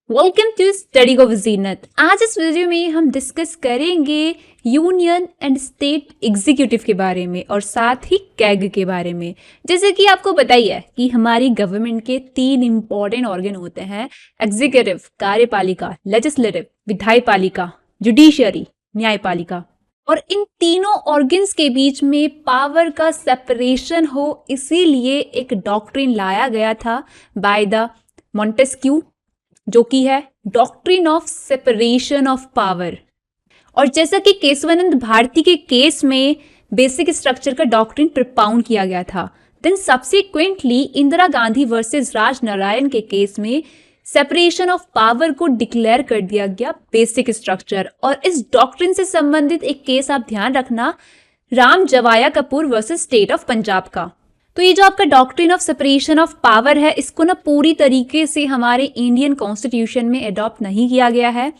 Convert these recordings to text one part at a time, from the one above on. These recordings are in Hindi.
वेलकम टू स्टडी को वजीनत। आज इस वीडियो में हम डिस्कस करेंगे यूनियन एंड स्टेट एग्जीक्यूटिव के बारे में और साथ ही कैग के बारे में। जैसे कि आपको पता ही है कि हमारी गवर्नमेंट के 3 इंपॉर्टेंट ऑर्गन होते हैं, एग्जीक्यूटिव कार्यपालिका, लेजिस्लेटिव विधायपालिका, जुडिशियरी न्यायपालिका। और इन तीनों ऑर्गन्स के बीच में पावर का सेपरेशन हो, इसीलिए एक डॉक्ट्रिन लाया गया था बाय द मॉन्टेस्क्यू, जो कि है doctrine of separation of power. और जैसा कि केशवानंद भारती के केस में बेसिक स्ट्रक्चर का डॉक्ट्रिन प्रपाउंड किया गया था, then subsequently Indira Gandhi versus Raj Narain के केस में सेपरेशन ऑफ पावर को डिक्लेयर कर दिया गया बेसिक स्ट्रक्चर। और इस डॉक्ट्रिन से संबंधित एक केस आप ध्यान रखना, Ram Jawaya Kapur versus state of Punjab का। तो ये जो आपका doctrine of separation of power है, इसको ना पूरी तरीके से हमारे इंडियन कॉन्स्टिट्यूशन में अडॉप्ट नहीं किया गया है,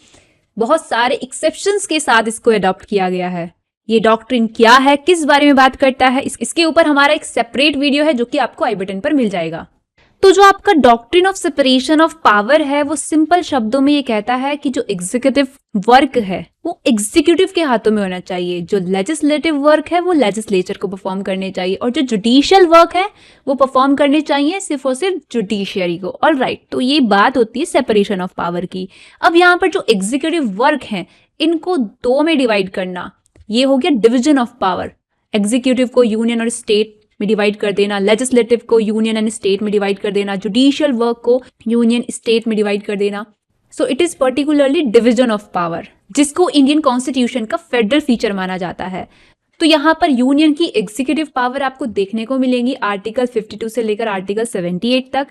बहुत सारे एक्सेप्शंस के साथ इसको अडॉप्ट किया गया है। ये डॉक्ट्रिन क्या है, किस बारे में बात करता है, इसके ऊपर हमारा एक सेपरेट वीडियो है जो कि आपको आई बटन पर मिल जाएगा। तो जो आपका doctrine of separation of power है, वो सिंपल शब्दों में ये कहता है कि जो एग्जीक्यूटिव वर्क है वो एग्जीक्यूटिव के हाथों में होना चाहिए, जो लेजिस्लेटिव वर्क है वो लेजिस्लेचर को परफॉर्म करने चाहिए, और जो जुडिशियल वर्क है वो परफॉर्म करने चाहिए सिर्फ और सिर्फ जुडिशियरी को। ऑलराइट, तो ये बात होती है सेपरेशन ऑफ पावर की। अब यहाँ पर जो एग्जीक्यूटिव वर्क है, इनको 2 में डिवाइड करना, ये हो गया डिविजन ऑफ पावर। एग्जीक्यूटिव को यूनियन और स्टेट में डिवाइड कर देना, लेजिस्लेटिव को यूनियन एंड स्टेट में डिवाइड कर देना, जुडिशियल वर्क को यूनियन स्टेट में डिवाइड कर देना। So it is particularly division of power, जिसको इंडियन कॉन्स्टिट्यूशन का फेडरल फीचर माना जाता है। तो यहाँ पर यूनियन की एग्जीक्यूटिव पावर आपको देखने को मिलेंगी आर्टिकल 52 से लेकर आर्टिकल 78 तक।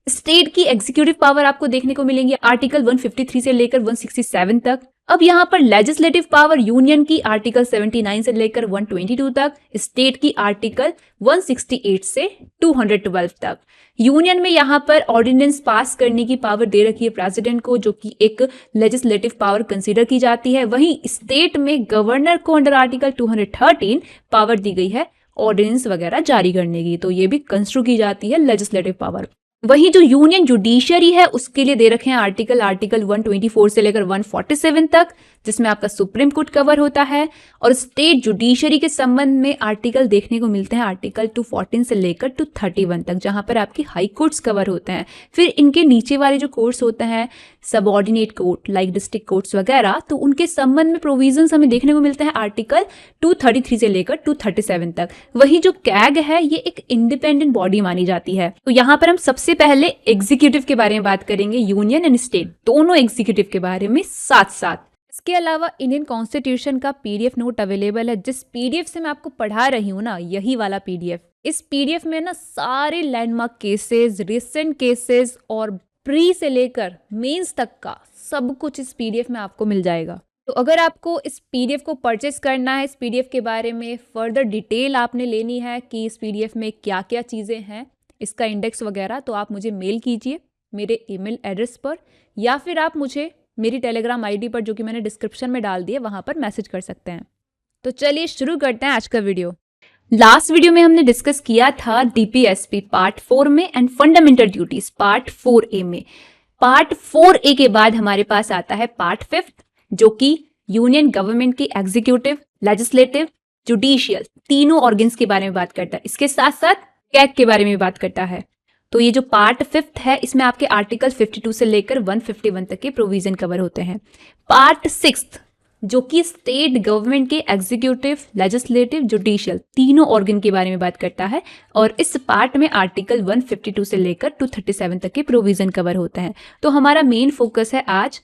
स्टेट की एग्जीक्यूटिव पावर आपको देखने को मिलेंगी आर्टिकल 153 से लेकर 167 तक। अब यहाँ पर लेजिस्लेटिव पावर यूनियन की आर्टिकल 79 से लेकर 122 तक, स्टेट की आर्टिकल 168 से 212 तक। यूनियन में यहाँ पर ऑर्डिनेंस पास करने की पावर दे रखी है प्रेसिडेंट को, जो कि एक लेजिस्लेटिव पावर कंसीडर की जाती है। वहीं स्टेट में गवर्नर को अंडर आर्टिकल 213 पावर दी गई है ऑर्डिनेंस वगैरह जारी करने की, तो ये भी कंस्ट्रू की जाती है लेजिस्लेटिव पावर। वहीं जो यूनियन जुडिशियरी है, उसके लिए दे रखे हैं आर्टिकल 124 से लेकर 147 तक, जिसमें आपका सुप्रीम कोर्ट कवर होता है। और स्टेट जुडिशियरी के संबंध में आर्टिकल देखने को मिलते हैं आर्टिकल 214 से लेकर 231 तक, जहां पर आपकी हाई कोर्ट्स कवर होते हैं। फिर इनके नीचे वाले जो कोर्ट्स होते हैं, subordinate court like district courts वगैरह, तो उनके संबंध में प्रोविजंस हमें देखने को मिलते हैं आर्टिकल 233 से लेकर 237 तक। वही जो कैग है, ये एक इंडिपेंडेंट बॉडी मानी जाती है। तो यहाँ पर हम सबसे पहले एग्जीक्यूटिव के बारे में बात करेंगे, यूनियन एंड स्टेट दोनों एग्जीक्यूटिव के बारे में साथ साथ। इसके अलावा इंडियन कॉन्स्टिट्यूशन का पीडीएफ नोट अवेलेबल है। जिस पीडीएफ से मैं आपको पढ़ा रही हूँ ना, यही वाला पीडीएफ। इस पीडीएफ में ना सारे लैंडमार्क केसेस, रिसेंट केसेस और प्री से लेकर मेंस तक का सब कुछ इस पीडीएफ में आपको मिल जाएगा। तो अगर आपको इस पीडीएफ को परचेस करना है, इस पीडीएफ के बारे में फर्दर डिटेल आपने लेनी है कि इस पीडीएफ में क्या क्या चीज़ें हैं, इसका इंडेक्स वगैरह, तो आप मुझे मेल कीजिए मेरे ईमेल एड्रेस पर, या फिर आप मुझे मेरी टेलीग्राम आईडी पर, जो कि मैंने डिस्क्रिप्शन में डाल दी है, वहां पर मैसेज कर सकते हैं। तो चलिए शुरू करते हैं आज का वीडियो। लास्ट वीडियो में हमने डिस्कस किया था डीपीएसपी पार्ट 4 में and fundamental duties part 4A में। पार्ट 4A के बाद हमारे पास आता है पार्ट 5, जो कि यूनियन गवर्नमेंट की एग्जीक्यूटिव, लेजिस्लेटिव, जुडिशियल तीनों ऑर्गन्स के बारे में बात करता है। इसके साथ साथ कैग के बारे में बात करता है। तो ये जो पार्ट 5 है, इसमें आपके आर्टिकल 52 से लेकर 151 तक के प्रोविजन कवर होते हैं। पार्ट 6, जो कि स्टेट गवर्नमेंट के एग्जीक्यूटिव, लेजिस्लेटिव, जुडिशियल तीनों ऑर्गन के बारे में बात करता है, और इस पार्ट में आर्टिकल 152 से लेकर 237 तक के प्रोविजन कवर होते हैं। तो हमारा मेन फोकस है आज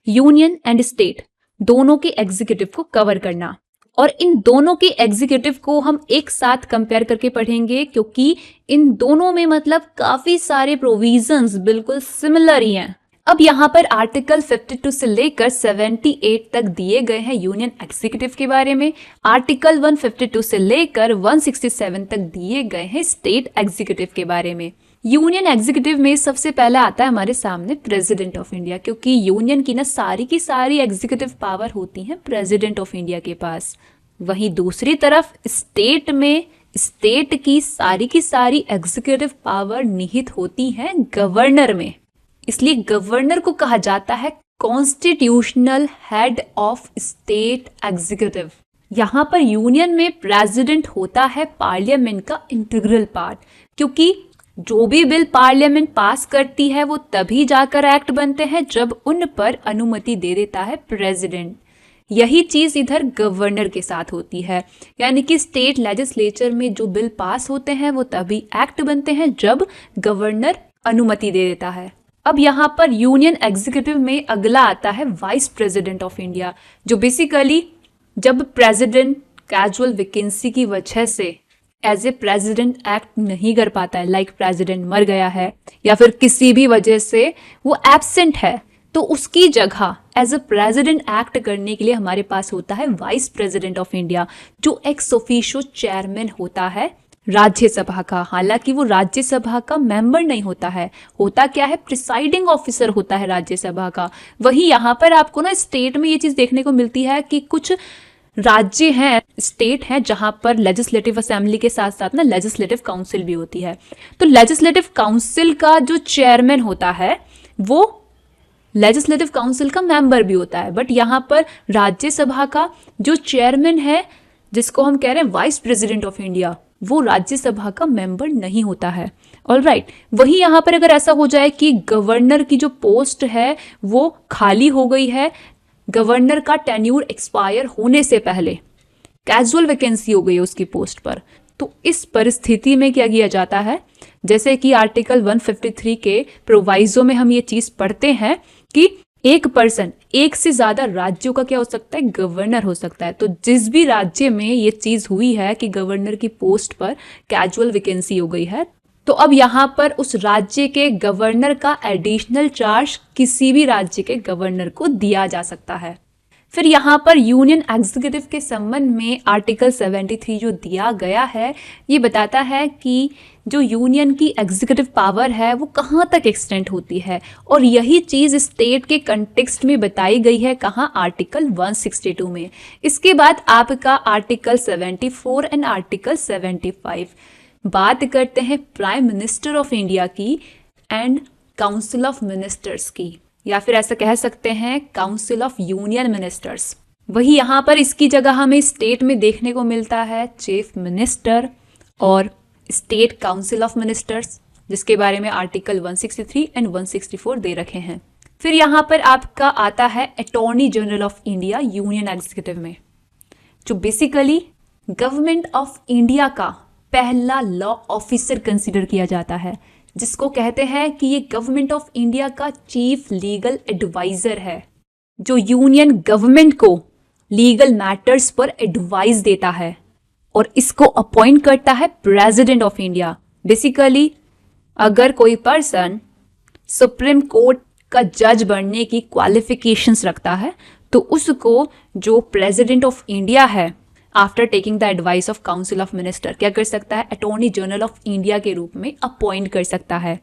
यूनियन एंड स्टेट दोनों के एग्जीक्यूटिव को कवर करना, और इन दोनों के एग्जीक्यूटिव को हम एक साथ कंपेयर करके पढ़ेंगे, क्योंकि इन दोनों में मतलब काफी सारे प्रोविजंस बिल्कुल सिमिलर ही हैं। अब यहाँ पर आर्टिकल 52 से लेकर 78 तक दिए गए हैं यूनियन एग्जीक्यूटिव के बारे में। आर्टिकल 152 से लेकर 167 तक दिए गए हैं स्टेट एग्जीक्यूटिव के बारे में। यूनियन एग्जीक्यूटिव में सबसे पहले आता है हमारे सामने प्रेसिडेंट ऑफ इंडिया, क्योंकि यूनियन की ना सारी की सारी एग्जीक्यूटिव पावर होती हैं प्रेसिडेंट ऑफ इंडिया के पास। वहीं दूसरी तरफ स्टेट में स्टेट की सारी एग्जीक्यूटिव पावर निहित होती हैं गवर्नर में। इसलिए गवर्नर को कहा जाता है constitutional head of state executive. यहाँ पर यूनियन में प्रेसिडेंट होता है पार्लियामेंट का इंटीग्रल पार्ट, क्योंकि जो भी बिल पार्लियामेंट पास करती है वो तभी जाकर एक्ट बनते हैं जब उन पर अनुमति दे देता है प्रेसिडेंट। यही चीज इधर गवर्नर के साथ होती है, यानी कि स्टेट लेजिस्लेचर में जो बिल पास होते हैं वो तभी एक्ट बनते हैं जब गवर्नर अनुमति दे देता है। अब यहाँ पर यूनियन एग्जीक्यूटिव में अगला आता है वाइस प्रेसिडेंट ऑफ इंडिया, जो बेसिकली जब प्रेसिडेंट कैजुअल वैकेंसी की वजह से एज ए प्रेसिडेंट एक्ट नहीं कर पाता है, लाइक प्रेसिडेंट मर गया है या फिर किसी भी वजह से वो एब्सेंट है, तो उसकी जगह एज अ प्रेसिडेंट एक्ट करने के लिए हमारे पास होता है वाइस प्रेसिडेंट ऑफ इंडिया, जो एक्स ऑफिशियो चेयरमैन होता है राज्यसभा का। हालांकि वो राज्यसभा का मेंबर नहीं होता है, होता क्या है, प्रिसाइडिंग ऑफिसर होता है राज्यसभा का। वही यहाँ पर आपको ना स्टेट में ये चीज देखने को मिलती है कि कुछ राज्य हैं, स्टेट हैं, जहां पर लेजिस्लेटिव असेंबली के साथ साथ ना लेजिस्लेटिव काउंसिल भी होती है। तो लेजिस्लेटिव काउंसिल का जो चेयरमैन होता है वो लेजिस्लेटिव काउंसिल का मेंबर भी होता है, बट यहाँ पर राज्यसभा का जो चेयरमैन है, जिसको हम कह रहे हैं वाइस प्रेसिडेंट ऑफ इंडिया, वो राज्यसभा का मेंबर नहीं होता है। ऑलराइट, वही यहाँ पर अगर ऐसा हो जाए कि गवर्नर की जो पोस्ट है वो खाली हो गई है, गवर्नर का टेन्यूर एक्सपायर होने से पहले कैजुअल वैकेंसी हो गई है उसकी पोस्ट पर, तो इस परिस्थिति में क्या किया जाता है, जैसे कि आर्टिकल 153 के प्रोवाइजो में हम ये चीज पढ़ते हैं कि एक पर्सन, एक से ज्यादा राज्यों का क्या हो सकता है, गवर्नर हो सकता है। तो जिस भी राज्य में ये चीज हुई है कि गवर्नर की पोस्ट पर कैजुअल वैकेंसी हो गई है, तो अब यहाँ पर उस राज्य के गवर्नर का एडिशनल चार्ज किसी भी राज्य के गवर्नर को दिया जा सकता है। फिर यहाँ पर यूनियन एग्जीक्यूटिव के संबंध में आर्टिकल 73 जो दिया गया है, ये बताता है कि जो यूनियन की एग्जीक्यूटिव पावर है वो कहाँ तक एक्सटेंड होती है, और यही चीज़ स्टेट के कंटेक्स्ट में बताई गई है कहाँ, आर्टिकल 162 में। इसके बाद आपका आर्टिकल 74 एंड आर्टिकल 75 बात करते हैं प्राइम मिनिस्टर ऑफ इंडिया की एंड काउंसिल ऑफ मिनिस्टर्स की, या फिर ऐसा कह सकते हैं काउंसिल ऑफ यूनियन मिनिस्टर्स। वही यहाँ पर इसकी जगह हमें स्टेट में देखने को मिलता है चीफ मिनिस्टर और स्टेट काउंसिल ऑफ मिनिस्टर्स, जिसके बारे में आर्टिकल 163 एंड 164 दे रखे हैं। फिर यहाँ पर आपका आता है attorney general of India union executive में, जो बेसिकली गवर्नमेंट ऑफ इंडिया का पहला लॉ ऑफिसर कंसिडर किया जाता है, जिसको कहते हैं कि ये गवर्नमेंट ऑफ इंडिया का चीफ लीगल एडवाइजर है, जो यूनियन गवर्नमेंट को लीगल मैटर्स पर एडवाइस देता है, और इसको अपॉइंट करता है प्रेसिडेंट ऑफ इंडिया। बेसिकली अगर कोई पर्सन सुप्रीम कोर्ट का जज बनने की क्वालिफिकेशंस रखता है, तो उसको जो प्रेसिडेंट ऑफ इंडिया है, after taking the advice of council of minister, क्या कर सकता है, अटॉर्नी जनरल ऑफ इंडिया के रूप में अपॉइंट कर सकता है।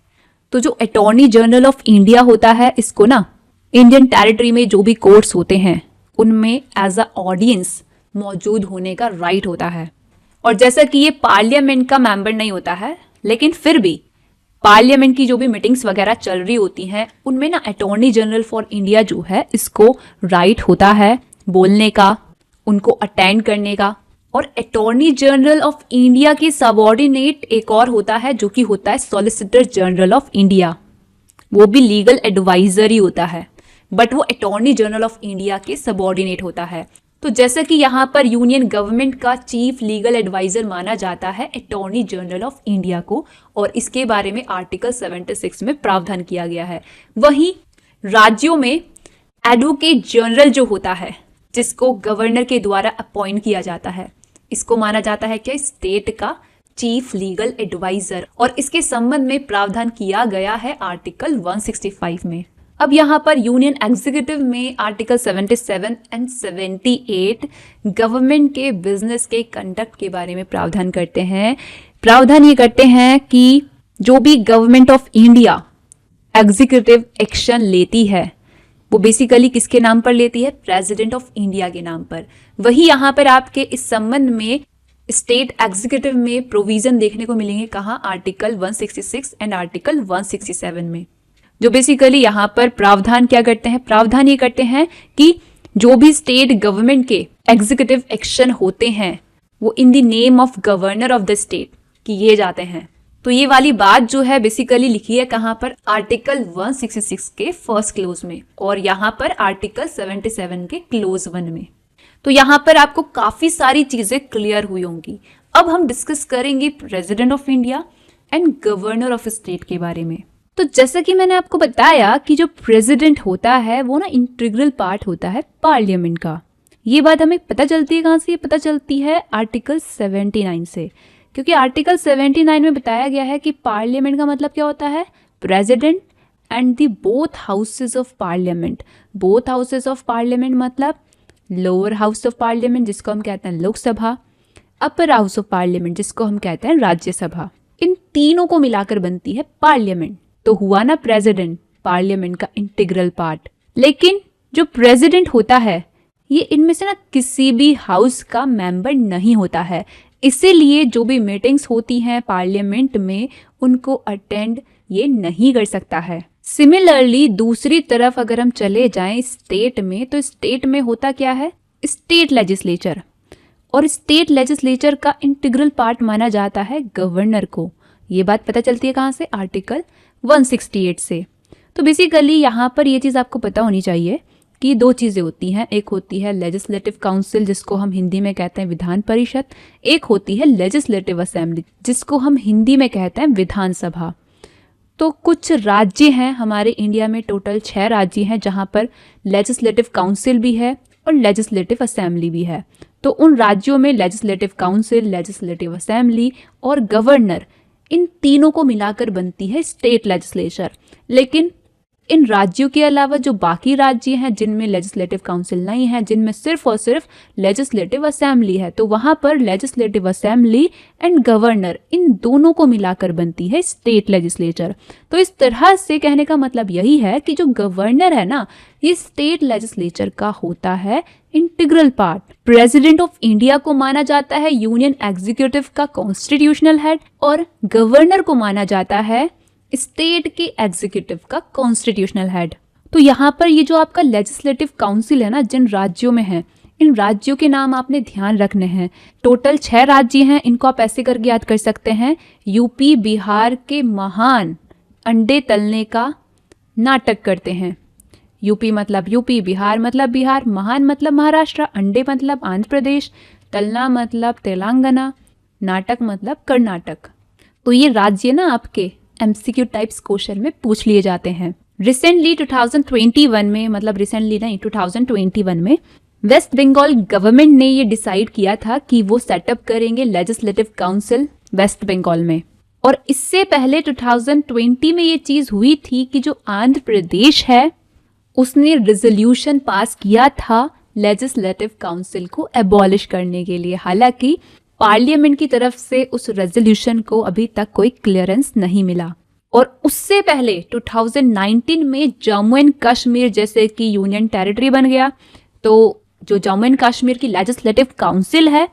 तो जो अटॉर्नी जनरल ऑफ इंडिया होता है, इसको ना इंडियन टेरिटरी में जो भी कोर्ट्स होते हैं उनमें एज अ ऑडियंस मौजूद होने का राइट होता है। और जैसा कि ये पार्लियामेंट का मेंबर नहीं होता है, लेकिन फिर भी पार्लियामेंट की जो भी मीटिंग्स वगैरह चल रही होती हैं उनमें ना अटॉर्नी जनरल फॉर इंडिया जो है, इसको राइट होता है बोलने का, उनको अटेंड करने का। और अटॉर्नी जनरल ऑफ इंडिया के सबऑर्डिनेट एक और होता है, जो कि होता है सॉलिसिटर जनरल ऑफ इंडिया। वो भी लीगल एडवाइजर ही होता है, बट वो अटॉर्नी जनरल ऑफ इंडिया के सबऑर्डिनेट होता है। तो जैसा कि यहाँ पर यूनियन गवर्नमेंट का चीफ लीगल एडवाइजर माना जाता है अटॉर्नी जनरल ऑफ इंडिया को, और इसके बारे में आर्टिकल 76 में प्रावधान किया गया है। वहीं राज्यों में एडवोकेट जनरल जो होता है, जिसको गवर्नर के द्वारा अपॉइंट किया जाता है, इसको माना जाता है क्या, स्टेट का चीफ लीगल एडवाइजर, और इसके संबंध में प्रावधान किया गया है आर्टिकल 165 में। अब यहाँ पर यूनियन एग्जीक्यूटिव में आर्टिकल 77 एंड 78 गवर्नमेंट के बिजनेस के कंडक्ट के बारे में प्रावधान करते हैं। प्रावधान ये करते हैं कि जो भी government of India executive action लेती है वो बेसिकली किसके नाम पर लेती है, प्रेसिडेंट ऑफ इंडिया के नाम पर। वही यहाँ पर आपके इस संबंध में स्टेट एग्जीक्यूटिव में प्रोविजन देखने को मिलेंगे कहाँ, आर्टिकल 166 एंड आर्टिकल 167 में। जो बेसिकली यहाँ पर प्रावधान क्या करते हैं, प्रावधान ये करते हैं कि जो भी स्टेट गवर्नमेंट के एग्जीक्यूटिव एक्शन होते हैं वो in the name of governor of the state किए जाते हैं। तो ये वाली बात जो है बेसिकली लिखी है कहाँ पर, आर्टिकल 166 के फर्स्ट क्लोज में और यहाँ पर आर्टिकल 77 के क्लोज 1 में। तो यहाँ पर आपको काफी सारी चीजें क्लियर हुई होंगी। अब हम डिस्कस करेंगे president of India and governor of state के बारे में। तो जैसा कि मैंने आपको बताया कि जो प्रेसिडेंट होता है वो ना इंटीग्रल पार्ट होता है पार्लियामेंट का। ये बात हमें पता चलती है कहाँ से, ये पता चलती है आर्टिकल 79 से, क्योंकि आर्टिकल 79 में बताया गया है कि पार्लियामेंट का मतलब क्या होता है, president and the both houses of parliament. Both houses of parliament मतलब लोअर हाउस ऑफ पार्लियामेंट जिसको हम कहते हैं Lok Sabha, upper house of parliament जिसको हम कहते हैं राज्यसभा, इन तीनों को मिलाकर बनती है पार्लियामेंट। तो हुआ ना प्रेसिडेंट पार्लियामेंट का इंटीग्रल पार्ट। लेकिन जो प्रेसिडेंट होता है ये इनमें से ना किसी भी हाउस का मेंबर नहीं होता है, इसीलिए जो भी मीटिंग्स होती हैं पार्लियामेंट में उनको अटेंड ये नहीं कर सकता है। सिमिलरली दूसरी तरफ अगर हम चले जाएं स्टेट में, तो स्टेट में होता क्या है, स्टेट लेजिस्लेचर, और स्टेट लेजिस्लेचर का इंटीग्रल पार्ट माना जाता है गवर्नर को। ये बात पता चलती है कहाँ से, आर्टिकल 168 से। तो बेसिकली यहाँ पर ये चीज़ आपको पता होनी चाहिए कि दो चीज़ें होती हैं, एक होती है लेजिस्लेटिव काउंसिल जिसको हम हिंदी में कहते हैं विधान परिषद, एक होती है लेजिस्लेटिव असेंबली जिसको हम हिंदी में कहते हैं विधानसभा। तो कुछ राज्य हैं हमारे इंडिया में, टोटल 6 राज्य हैं जहाँ पर लेजिस्लेटिव काउंसिल भी है और लेजिस्लेटिव असेंबली भी है। तो उन राज्यों में लेजिस्लेटिव काउंसिल, लेजिस्लेटिव असेंबली और गवर्नर, इन तीनों को मिलाकर बनती है स्टेट लेजिस्लेचर। लेकिन इन राज्यों के अलावा जो बाकी राज्य हैं जिनमें लेजिस्लेटिव काउंसिल नहीं है, जिनमें सिर्फ और सिर्फ लेजिस्लेटिव असेंबली है, तो वहां पर लेजिस्लेटिव असेंबली एंड गवर्नर इन दोनों को मिलाकर बनती है स्टेट लेजिस्लेचर। तो इस तरह से कहने का मतलब यही है कि जो गवर्नर है ना, ये स्टेट लेजिस्लेचर का होता है integral part. President of India को माना जाता है यूनियन एग्जीक्यूटिव का कॉन्स्टिट्यूशनल हेड और गवर्नर को माना जाता है स्टेट के एग्जीक्यूटिव का कॉन्स्टिट्यूशनल हेड। तो यहाँ पर ये जो आपका लेजिस्लेटिव काउंसिल है ना, जिन राज्यों में है, इन राज्यों के नाम आपने ध्यान रखने हैं। टोटल 6 राज्य हैं, इनको आप ऐसे करके याद कर सकते हैं। यूपी बिहार के महान अंडे तलने का नाटक करते हैं। यूपी मतलब यूपी, बिहार मतलब बिहार, महान मतलब महाराष्ट्र, अंडे मतलब आंध्र प्रदेश, तलना मतलब तेलंगाना, नाटक मतलब कर्नाटक। तो ये राज्य ना आपके एमसीक्यू टाइप्स क्वेश्चन में पूछ लिए जाते हैं। रिसेंटली 2021 में, मतलब रिसेंटली नहीं 2021 में वेस्ट बंगाल गवर्नमेंट ने ये डिसाइड किया था कि वो सेटअप करेंगे लेजिस्लेटिव काउंसिल वेस्ट बंगाल में। और इससे पहले 2020 में ये चीज हुई थी कि जो आंध्र प्रदेश है उसने रिजोल्यूशन पास किया था लेजिस्लेटिव काउंसिल को एबॉलिश करने के लिए। हालांकि पार्लियामेंट की तरफ से उस रेजोल्यूशन को अभी तक कोई क्लियरेंस नहीं मिला। और उससे पहले 2019 में जम्मू एंड कश्मीर जैसे कि यूनियन टेरिटरी बन गया, तो जो जम्मू एंड कश्मीर की लेजिस्लेटिव काउंसिल है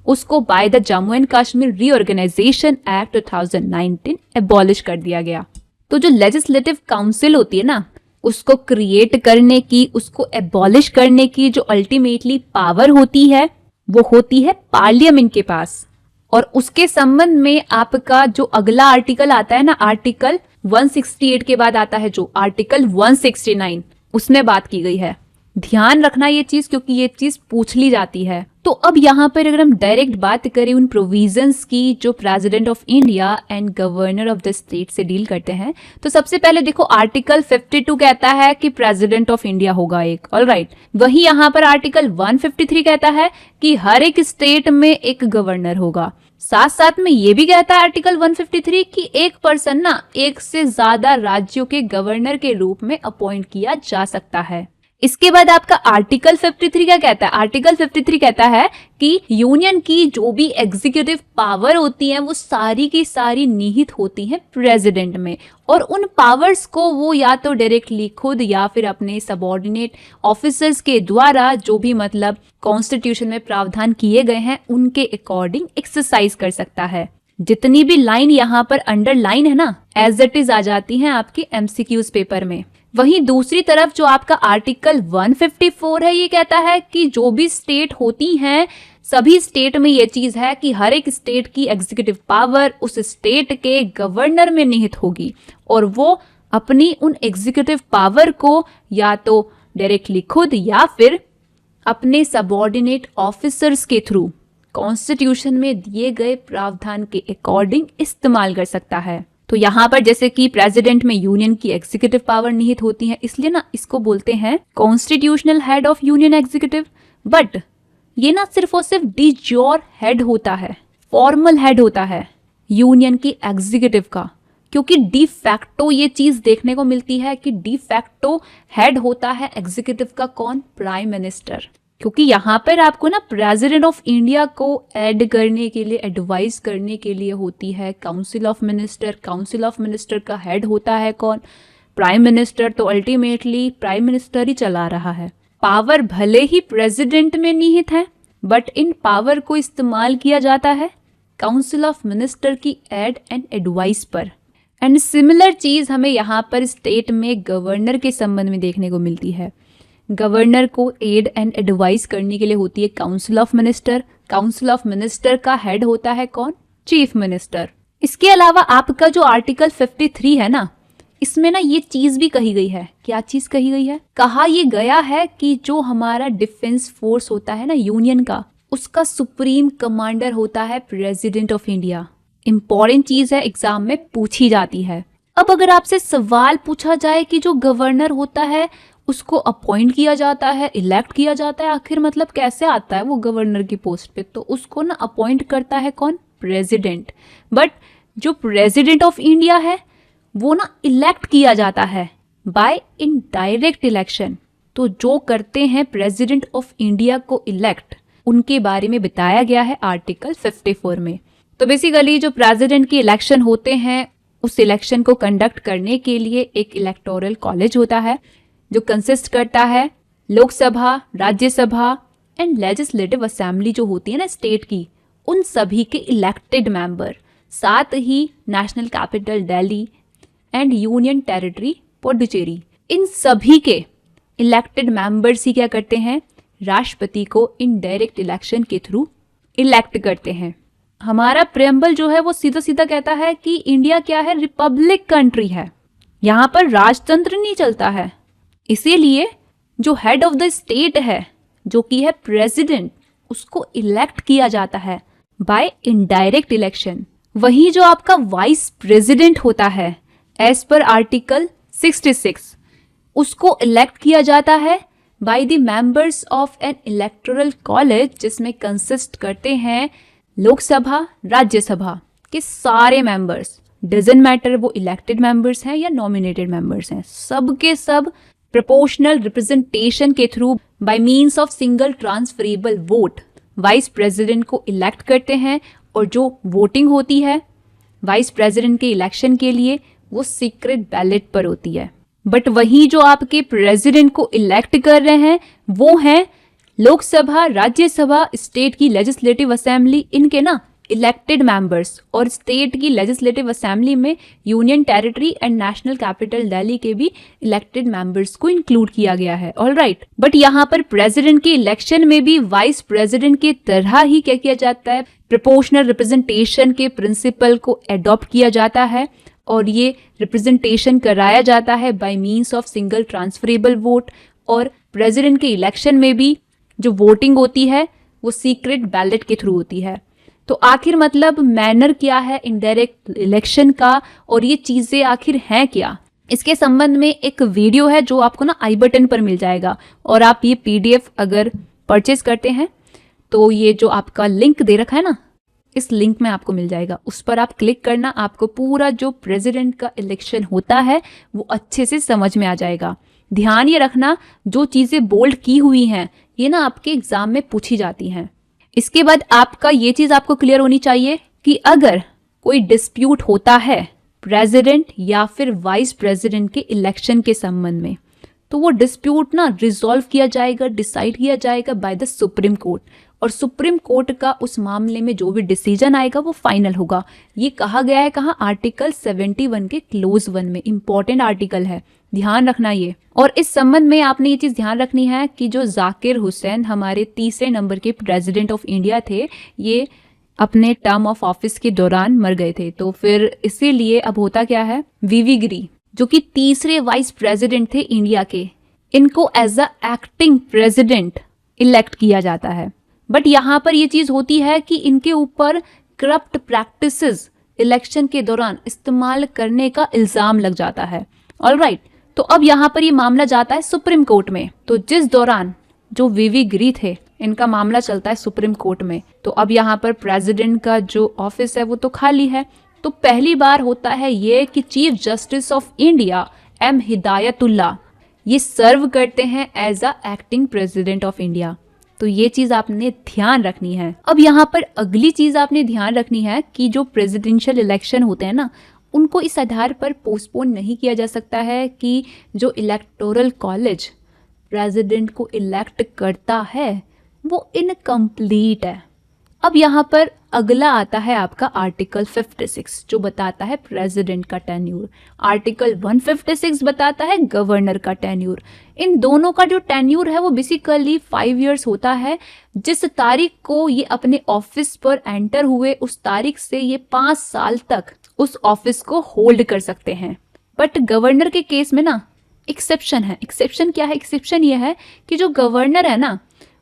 उसको by the Jammu and Kashmir reorganisation act 2019 abolish कर दिया गया। तो जो लेजिस्लेटिव काउंसिल होती है ना, उसको क्रिएट करने की, उसको एबॉलिश करने की जो अल्टीमेटली पावर होती है वो होती है पार्लियामेंट के पास। और उसके संबंध में आपका जो अगला आर्टिकल आता है ना, आर्टिकल 168 के बाद आता है जो आर्टिकल 169, उसमें बात की गई है। ध्यान रखना ये चीज, क्योंकि ये चीज पूछ ली जाती है। तो अब यहाँ पर अगर हम डायरेक्ट बात करें उन प्रोविजंस की जो president of India and governor of the state से डील करते हैं, तो सबसे पहले देखो आर्टिकल 52 कहता है कि प्रेसिडेंट ऑफ इंडिया होगा एक, ऑलराइट। वही यहाँ पर आर्टिकल 153 कहता है कि हर एक स्टेट में एक गवर्नर होगा। साथ साथ में ये भी कहता है आर्टिकल 153 कि एक पर्सन ना एक से ज्यादा राज्यों के गवर्नर के रूप में अपॉइंट किया जा सकता है। इसके बाद आपका आर्टिकल 53 क्या कहता है? आर्टिकल 53 कहता है कि यूनियन की जो भी एग्जीक्यूटिव पावर होती है वो सारी की सारी निहित होती हैं प्रेसिडेंट में, और उन पावर्स को वो या तो डायरेक्टली खुद या फिर अपने सबऑर्डिनेट ऑफिसर्स के द्वारा जो भी मतलब कॉन्स्टिट्यूशन में प्रावधान किए गए हैं उनके अकॉर्डिंग एक्सरसाइज कर सकता है। जितनी भी लाइन यहाँ पर अंडरलाइन है ना, एज इट इज आ जाती हैं आपकी एमसीक्यूज पेपर में। वहीं दूसरी तरफ जो आपका आर्टिकल 154 है, ये कहता है कि जो भी स्टेट होती हैं, सभी स्टेट में ये चीज है कि हर एक स्टेट की एग्जीक्यूटिव पावर उस स्टेट के गवर्नर में निहित होगी और वो अपनी उन एग्जीक्यूटिव पावर को या तो डायरेक्टली खुद या फिर अपने सबऑर्डिनेट ऑफिसर्स के थ्रू कॉन्स्टिट्यूशन में दिए गए प्रावधान के अकॉर्डिंग इस्तेमाल कर सकता है। तो यहाँ पर जैसे कि प्रेसिडेंट में यूनियन की एग्जीक्यूटिव पावर निहित होती है, इसलिए ना इसको बोलते हैं constitutional head of union executive. But ये ना सिर्फ और सिर्फ डी ज्योर हेड होता है, फॉर्मल हेड होता है यूनियन की एग्जीक्यूटिव का, क्योंकि डी फैक्टो ये चीज देखने को मिलती है कि डी फैक्टो हेड होता है एग्जीक्यूटिव का कौन, प्राइम मिनिस्टर। क्योंकि यहाँ पर आपको ना प्रेसिडेंट ऑफ इंडिया को ऐड करने के लिए, एडवाइस करने के लिए होती है council of minister. Council of minister का हेड होता है कौन, प्राइम मिनिस्टर। तो अल्टीमेटली प्राइम मिनिस्टर ही चला रहा है। पावर भले ही प्रेसिडेंट में निहित है, बट इन पावर को इस्तेमाल किया जाता है काउंसिल ऑफ मिनिस्टर की एड एंड एडवाइस पर। एंड सिमिलर चीज हमें यहाँ पर स्टेट में गवर्नर के संबंध में देखने को मिलती है। गवर्नर को एड एंड एडवाइस करने के लिए होती है council of minister. Council of minister का हेड होता है कौन, चीफ मिनिस्टर। इसके अलावा आपका जो आर्टिकल 53 है ना, इसमें ना ये चीज भी कही गई है। क्या चीज कही गई है, कहा ये गया है कि जो हमारा डिफेंस फोर्स होता है ना यूनियन का, उसका सुप्रीम कमांडर होता है प्रेसिडेंट ऑफ इंडिया। इंपॉर्टेंट चीज है, एग्जाम में पूछी जाती है। अब अगर आपसे सवाल पूछा जाए कि जो गवर्नर होता है उसको अपॉइंट किया जाता है, इलेक्ट किया जाता है, आखिर मतलब कैसे आता है वो गवर्नर की पोस्ट पे, तो उसको ना अपॉइंट करता है कौन, प्रेसिडेंट। बट जो प्रेसिडेंट ऑफ इंडिया है वो ना इलेक्ट किया जाता है बाय इनडायरेक्ट इलेक्शन। तो जो करते हैं प्रेसिडेंट ऑफ इंडिया को इलेक्ट, उनके बारे में बताया गया है आर्टिकल 54 में। तो बेसिकली जो प्रेसिडेंट के इलेक्शन होते हैं, उस इलेक्शन को कंडक्ट करने के लिए एक इलेक्टोरल कॉलेज होता है जो कंसिस्ट करता है Lok Sabha, Rajya Sabha and legislative assembly जो होती है ना स्टेट की, उन सभी के इलेक्टेड मेंबर, साथ ही national capital Delhi and union territory Puducherry, इन सभी के इलेक्टेड मेंबर्स ही क्या करते हैं, राष्ट्रपति को इनडायरेक्ट इलेक्शन के थ्रू इलेक्ट करते हैं। हमारा प्रेम्बल जो है वो सीधा सीधा कहता है कि इंडिया क्या है, रिपब्लिक कंट्री है, यहाँ पर राजतंत्र नहीं चलता है। इसीलिए जो हेड ऑफ द स्टेट है, जो कि है प्रेसिडेंट, उसको इलेक्ट किया जाता है बाय इनडायरेक्ट इलेक्शन। वही जो आपका वाइस प्रेसिडेंट होता है एज पर आर्टिकल 66, उसको इलेक्ट किया जाता है by the members of N electoral college, जिसमें कंसिस्ट करते हैं लोकसभा, राज्यसभा के सारे मेंबर्स। डजंट मैटर वो इलेक्टेड मेंबर्स हैं या नॉमिनेटेड मेंबर्स हैं, सब के सब प्रोपोर्शनल रिप्रेजेंटेशन के through by means of single transferable vote vice president को इलेक्ट करते हैं। और जो वोटिंग होती है वाइस प्रेसिडेंट के इलेक्शन के लिए, वो सीक्रेट बैलेट पर होती है। बट वही जो आपके प्रेसिडेंट को इलेक्ट कर रहे हैं वो हैं लोकसभा, राज्यसभा, स्टेट की लेजिस्लेटिव असेंबली, इनके ना इलेक्टेड मेंबर्स। और स्टेट की लेजिस्लेटिव असेंबली में union territory and national capital Delhi के भी इलेक्टेड मेंबर्स को इंक्लूड किया गया है। ऑलराइट, बट यहाँ पर प्रेसिडेंट के इलेक्शन में भी वाइस प्रेसिडेंट की तरह ही क्या किया जाता है, प्रोपोर्शनल रिप्रेजेंटेशन के प्रिंसिपल को एडॉप्ट किया जाता है और ये रिप्रेजेंटेशन कराया जाता है by means of single transferable vote. और प्रेसिडेंट के इलेक्शन में भी जो वोटिंग होती है वो सीक्रेट बैलेट के थ्रू होती है। तो आखिर मतलब मैनर क्या है इनडायरेक्ट इलेक्शन का, और ये चीजें आखिर हैं क्या, इसके संबंध में एक वीडियो है जो आपको ना आई बटन पर मिल जाएगा। और आप ये PDF अगर परचेज करते हैं तो ये जो आपका लिंक दे रखा है ना, इस लिंक में आपको मिल जाएगा, उस पर आप क्लिक करना, आपको पूरा जो प्रेसिडेंट का इलेक्शन होता है वो अच्छे से समझ में आ जाएगा। ध्यान ये रखना, जो चीजें बोल्ड की हुई हैं ये ना आपके एग्जाम में पूछी जाती हैं। इसके बाद आपका ये चीज आपको क्लियर होनी चाहिए कि अगर कोई डिस्प्यूट होता है प्रेसिडेंट या फिर वाइस प्रेसिडेंट के इलेक्शन के संबंध में, तो वो डिस्प्यूट ना रिजॉल्व किया जाएगा, डिसाइड किया जाएगा बाय द सुप्रीम कोर्ट। और सुप्रीम कोर्ट का उस मामले में जो भी डिसीजन आएगा वो फाइनल होगा। ये कहा गया है कहाँ, आर्टिकल 71 के क्लोज 1 में। इंपॉर्टेंट आर्टिकल है, ध्यान रखना ये। और इस संबंध में आपने ये चीज ध्यान रखनी है कि जो जाकिर हुसैन हमारे तीसरे नंबर के प्रेसिडेंट ऑफ इंडिया थे, ये अपने टर्म ऑफ ऑफिस के दौरान मर गए थे। तो फिर इसीलिए अब होता क्या है, वीवी गिरी जो कि तीसरे वाइस प्रेसिडेंट थे इंडिया के, इनको as a acting president elect किया जाता है। बट यहाँ पर ये चीज होती है कि इनके ऊपर करप्ट प्रैक्टिसेस इलेक्शन के दौरान इस्तेमाल करने का इल्जाम लग जाता है। ऑलराइट, तो अब यहाँ पर ये मामला जाता है सुप्रीम कोर्ट में। तो जिस दौरान जो वीवी गिरी थे, इनका मामला चलता है सुप्रीम कोर्ट में। तो अब यहाँ पर प्रेसिडेंट का जो ऑफिस है वो तो खाली है। तो पहली बार होता है ये कि chief justice of India M Hidayatullah ये सर्व करते हैं as a acting president of India. तो ये चीज आपने ध्यान रखनी है। अब यहाँ पर अगली चीज आपने ध्यान रखनी है कि जो प्रेसिडेंशियल इलेक्शन होते हैं ना, उनको इस आधार पर पोस्टपोन नहीं किया जा सकता है कि जो इलेक्टोरल कॉलेज प्रेसिडेंट को इलेक्ट करता है वो इनकम्प्लीट है। अब यहाँ पर अगला आता है आपका आर्टिकल 56 जो बताता है प्रेसिडेंट का टेन्यूर। आर्टिकल 156 बताता है गवर्नर का टेन्यूर। इन दोनों का जो टेन्यूर है वो बेसिकली 5 इयर्स होता है। जिस तारीख को ये अपने ऑफिस पर एंटर हुए उस तारीख से ये 5 साल तक उस ऑफिस को होल्ड कर सकते हैं। बट गवर्नर के केस में ना एक्सेप्शन है। एक्सेप्शन क्या है? एक्सेप्शन ये है कि जो गवर्नर है ना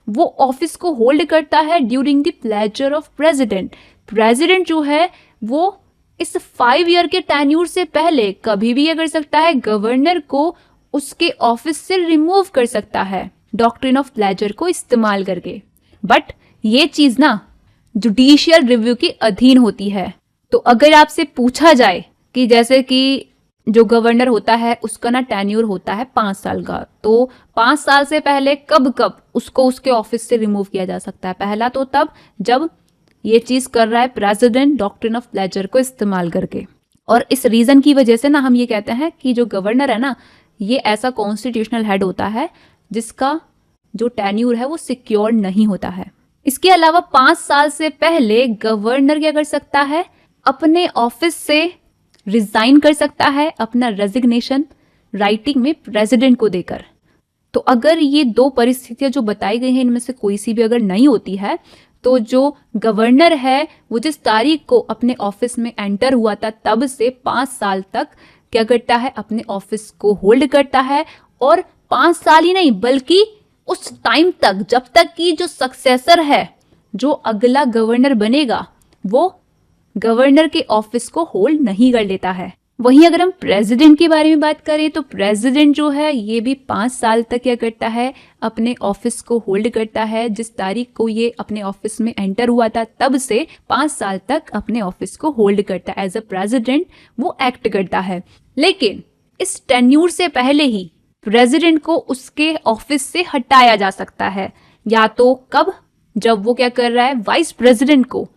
वो ऑफिस को होल्ड करता है during the pleasure of president. President जो है वो इस 5 ईयर के टेन्यूर से पहले कभी भी ये कर सकता है, गवर्नर को उसके ऑफिस से रिमूव कर सकता है डॉक्ट्रिन ऑफ प्लेजर को इस्तेमाल करके। बट ये चीज ना जुडिशियल रिव्यू के अधीन होती है। तो अगर आपसे पूछा जाए कि जैसे कि जो गवर्नर होता है उसका ना टेन्यूर होता है 5 साल का, तो 5 साल से पहले कब कब उसको उसके ऑफिस से रिमूव किया जा सकता है? पहला तो तब जब ये चीज कर रहा है प्रेसिडेंट डॉक्ट्रिन ऑफ प्लेजर को इस्तेमाल करके। और इस रीजन की वजह से ना हम ये कहते हैं कि जो गवर्नर है ना ये ऐसा कॉन्स्टिट्यूशनल हेड होता है जिसका जो टेन्यूर है वो सिक्योर नहीं होता है। इसके अलावा 5 साल से पहले गवर्नर क्या कर सकता है? अपने ऑफिस से रिजाइन कर सकता है, अपना रेजिग्नेशन राइटिंग में प्रेसिडेंट को देकर। तो अगर ये 2 परिस्थितियां जो बताई गई हैं इनमें से कोई सी भी अगर नहीं होती है तो जो गवर्नर है वो जिस तारीख को अपने ऑफिस में एंटर हुआ था तब से 5 साल तक क्या करता है? अपने ऑफिस को होल्ड करता है। और 5 साल ही नहीं बल्कि उस टाइम तक जब तक कि जो सक्सेसर है, जो अगला गवर्नर बनेगा, वो गवर्नर के ऑफिस को होल्ड नहीं कर लेता है। वहीं अगर हम प्रेसिडेंट के बारे में बात करें तो प्रेसिडेंट जो है ये भी 5 साल तक क्या करता है? अपने ऑफिस को होल्ड करता है। जिस तारीख को ये अपने ऑफिस में एंटर हुआ था तब से 5 साल तक अपने ऑफिस को होल्ड करता है। एज अ प्रेसिडेंट वो एक्ट करता है। लेकिन इस टेन्यूर से पहले ही प्रेसिडेंट को उसके ऑफिस से हटाया जा सकता है। या तो कब? जब वो क्या कर रहा है? वाइस प्रेसिडेंट को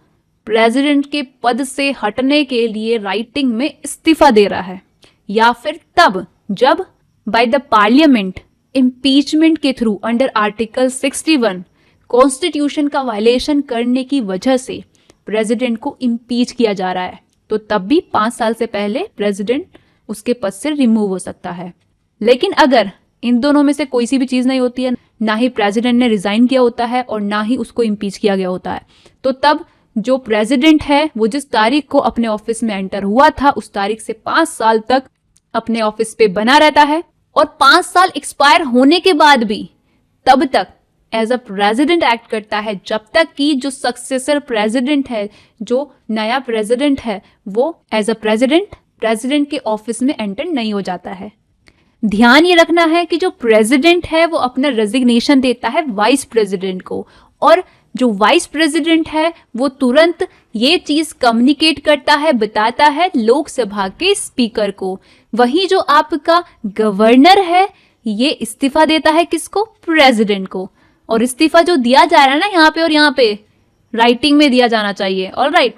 प्रेसिडेंट के पद से हटने के लिए राइटिंग में इस्तीफा दे रहा है, या फिर तब जब बाय द पार्लियामेंट इम्पीचमेंट के थ्रू अंडर आर्टिकल 61 कॉन्स्टिट्यूशन का वायलेशन करने की वजह से प्रेसिडेंट को इम्पीच किया जा रहा है। तो तब भी 5 साल से पहले प्रेसिडेंट उसके पद से रिमूव हो सकता है। लेकिन अगर इन दोनों में से कोई सी भी चीज नहीं होती है, ना ही प्रेसिडेंट ने रिजाइन किया होता है और ना ही उसको इम्पीच किया गया होता है, तो तब जो प्रेसिडेंट है वो जिस तारीख को अपने ऑफिस में एंटर हुआ था उस तारीख से 5 साल तक अपने ऑफिस पे बना रहता है। और 5 साल एक्सपायर होने के बाद भी तब तक एज अ प्रेसिडेंट एक्ट करता है जब तक कि जो सक्सेसर प्रेसिडेंट है, जो नया प्रेसिडेंट है, वो एज अ प्रेसिडेंट के ऑफिस में एंटर नहीं हो जाता है। ध्यान ये रखना है कि जो प्रेसिडेंट है वो अपना रेजिग्नेशन देता है वाइस प्रेसिडेंट को, और जो वाइस प्रेसिडेंट है वो तुरंत ये चीज कम्युनिकेट करता है, बताता है लोकसभा के स्पीकर को। वहीं जो आपका गवर्नर है ये इस्तीफा देता है किसको? प्रेसिडेंट को। और इस्तीफा जो दिया जा रहा है ना यहाँ पे और यहाँ पे राइटिंग में दिया जाना चाहिए। ऑलराइट,